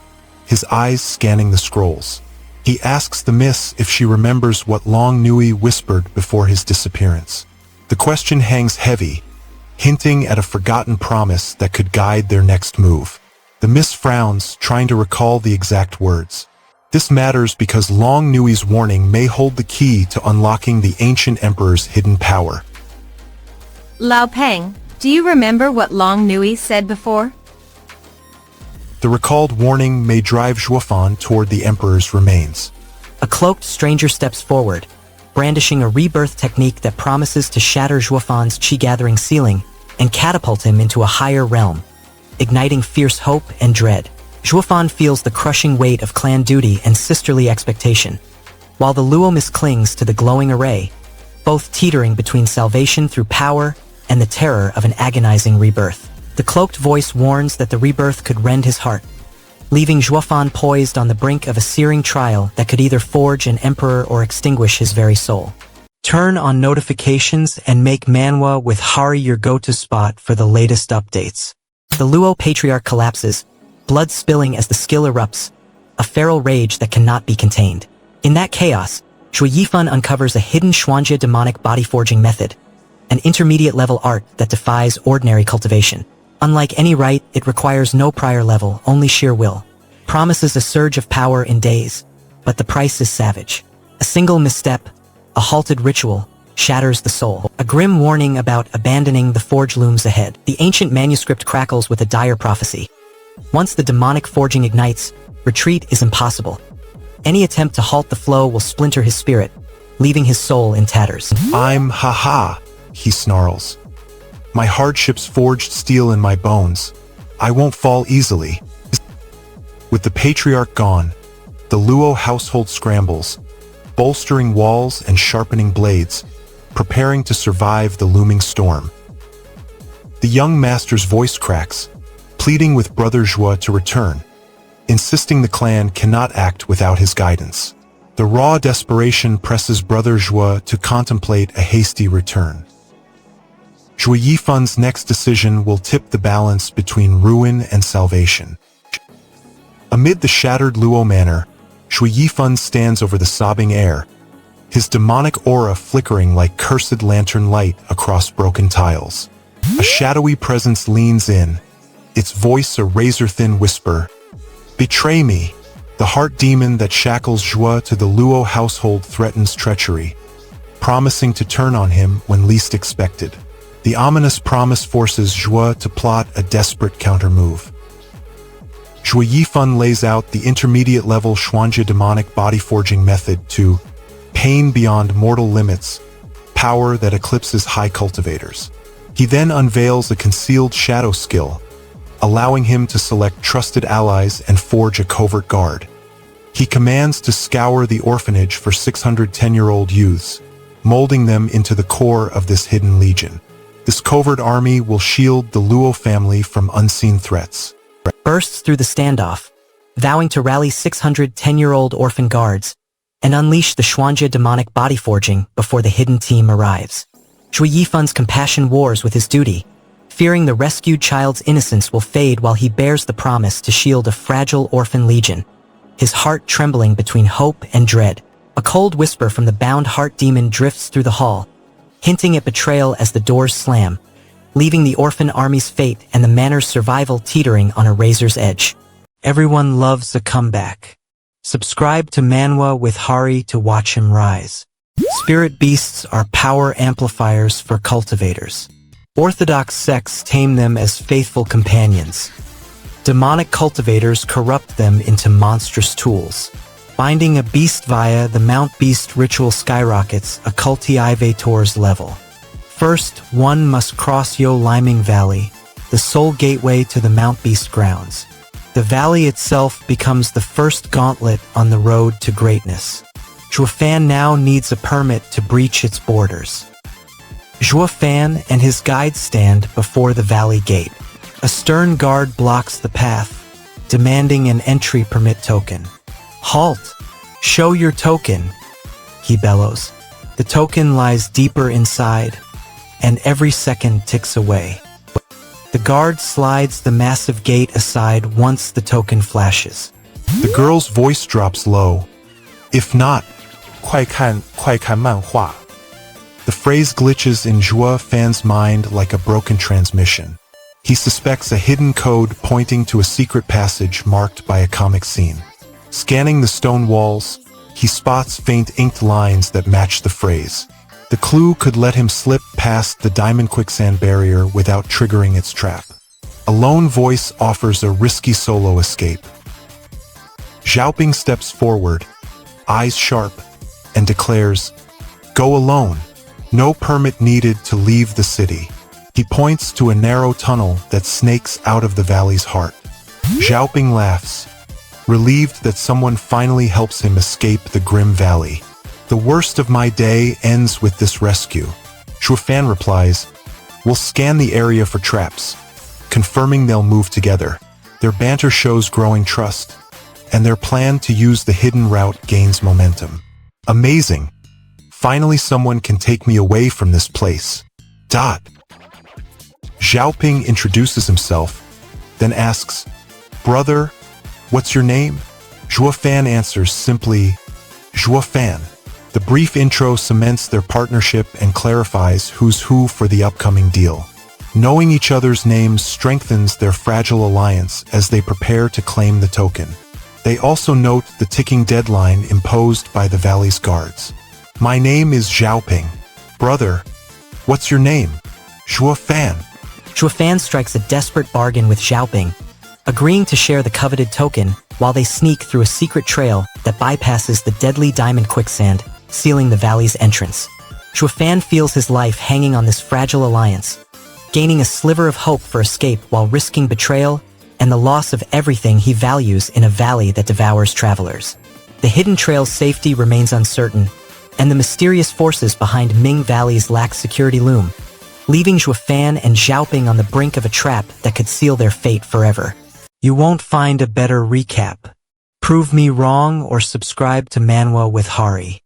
his eyes scanning the scrolls. He asks the miss if she remembers what Long Nui whispered before his disappearance. The question hangs heavy, hinting at a forgotten promise that could guide their next move. The miss frowns, trying to recall the exact words. This matters because Long Nui's warning may hold the key to unlocking the ancient emperor's hidden power. Lao Peng, do you remember what Long Nui said before? The recalled warning may drive Zhuofan toward the emperor's remains. A cloaked stranger steps forward, brandishing a rebirth technique that promises to shatter Zhuofan's chi-gathering ceiling and catapult him into a higher realm, igniting fierce hope and dread. Zhuofan feels the crushing weight of clan duty and sisterly expectation, while the Luo miss clings to the glowing array, both teetering between salvation through power and the terror of an agonizing rebirth. The cloaked voice warns that the rebirth could rend his heart, leaving Zhuofan poised on the brink of a searing trial that could either forge an emperor or extinguish his very soul. Turn on notifications and make Manwa with Hari your go-to spot for the latest updates. The Luo patriarch collapses, blood spilling as the skill erupts, a feral rage that cannot be contained. In that chaos, Shui Yifan uncovers a hidden Xuanjia demonic body forging method, an intermediate level art that defies ordinary cultivation. Unlike any rite, it requires no prior level, only sheer will. Promises a surge of power in days, but the price is savage. A single misstep, a halted ritual, shatters the soul. A grim warning about abandoning the forge looms ahead. The ancient manuscript crackles with a dire prophecy. Once the demonic forging ignites, retreat is impossible. Any attempt to halt the flow will splinter his spirit, leaving his soul in tatters. I'm ha-ha, he snarls. My hardships forged steel in my bones. I won't fall easily. With the patriarch gone, the Luo household scrambles, bolstering walls and sharpening blades, preparing to survive the looming storm. The young master's voice cracks, pleading with Brother Zhua to return, insisting the clan cannot act without his guidance. The raw desperation presses Brother Zhua to contemplate a hasty return. Shui Yifan's next decision will tip the balance between ruin and salvation. Amid the shattered Luo manor, Shui Yifan stands over the sobbing air, his demonic aura flickering like cursed lantern light across broken tiles. A shadowy presence leans in, its voice a razor-thin whisper. Betray me. The heart demon that shackles Jua to the Luo household threatens treachery, promising to turn on him when least expected. The ominous promise forces Jua to plot a desperate counter-move. Jua Yifan lays out the intermediate-level Xuanjia demonic body-forging method to pain beyond mortal limits, power that eclipses high cultivators. He then unveils a concealed shadow skill, allowing him to select trusted allies and forge a covert guard. He commands to scour the orphanage for 610-year-old youths, molding them into the core of this hidden legion. This covert army will shield the Luo family from unseen threats. Bursts through the standoff, vowing to rally 610-year-old orphan guards and unleash the Xuanjia demonic body forging before the hidden team arrives. Jue Yifan's compassion wars with his duty, fearing the rescued child's innocence will fade while he bears the promise to shield a fragile orphan legion, his heart trembling between hope and dread. A cold whisper from the bound heart demon drifts through the hall, hinting at betrayal as the doors slam, leaving the orphan army's fate and the manor's survival teetering on a razor's edge. Everyone loves a comeback. Subscribe to Manwa with Hari to watch him rise. Spirit beasts are power amplifiers for cultivators. Orthodox sects tame them as faithful companions. Demonic cultivators corrupt them into monstrous tools. Finding a beast via the Mount Beast ritual skyrockets a cultivator's level. First, one must cross Yo Liming Valley, the sole gateway to the Mount Beast grounds. The valley itself becomes the first gauntlet on the road to greatness. Zhuofan now needs a permit to breach its borders. Zhuofan and his guides stand before the valley gate. A stern guard blocks the path, demanding an entry permit token. Halt! Show your token, he bellows. The token lies deeper inside, and every second ticks away. The guard slides the massive gate aside once the token flashes. The girl's voice drops low. If not, 快看漫画. The phrase glitches in Zhuofan's mind like a broken transmission. He suspects a hidden code pointing to a secret passage marked by a comic scene. Scanning the stone walls, he spots faint inked lines that match the phrase. The clue could let him slip past the diamond quicksand barrier without triggering its trap. A lone voice offers a risky solo escape. Xiaoping steps forward, eyes sharp, and declares, "Go alone. No permit needed to leave the city." He points to a narrow tunnel that snakes out of the valley's heart. Xiaoping laughs, relieved that someone finally helps him escape the grim valley. The worst of my day ends with this rescue. Zhuofan replies, "We'll scan the area for traps," confirming they'll move together. Their banter shows growing trust, and their plan to use the hidden route gains momentum. Amazing. Finally someone can take me away from this place. Xiaoping introduces himself, then asks, "Brother, what's your name?" Zhuofan answers simply, "Zhuofan." The brief intro cements their partnership and clarifies who's who for the upcoming deal. Knowing each other's names strengthens their fragile alliance as they prepare to claim the token. They also note the ticking deadline imposed by the valley's guards. "My name is Xiaoping. Brother, what's your name?" "Zhuofan." Zhuofan strikes a desperate bargain with Xiaoping, agreeing to share the coveted token while they sneak through a secret trail that bypasses the deadly diamond quicksand, sealing the valley's entrance. Zhuofan feels his life hanging on this fragile alliance, gaining a sliver of hope for escape while risking betrayal and the loss of everything he values in a valley that devours travelers. The hidden trail's safety remains uncertain, and the mysterious forces behind Ming Valley's lax security loom, leaving Zhuofan and Xiaoping on the brink of a trap that could seal their fate forever. You won't find a better recap. Prove me wrong or subscribe to Manwa with Hari.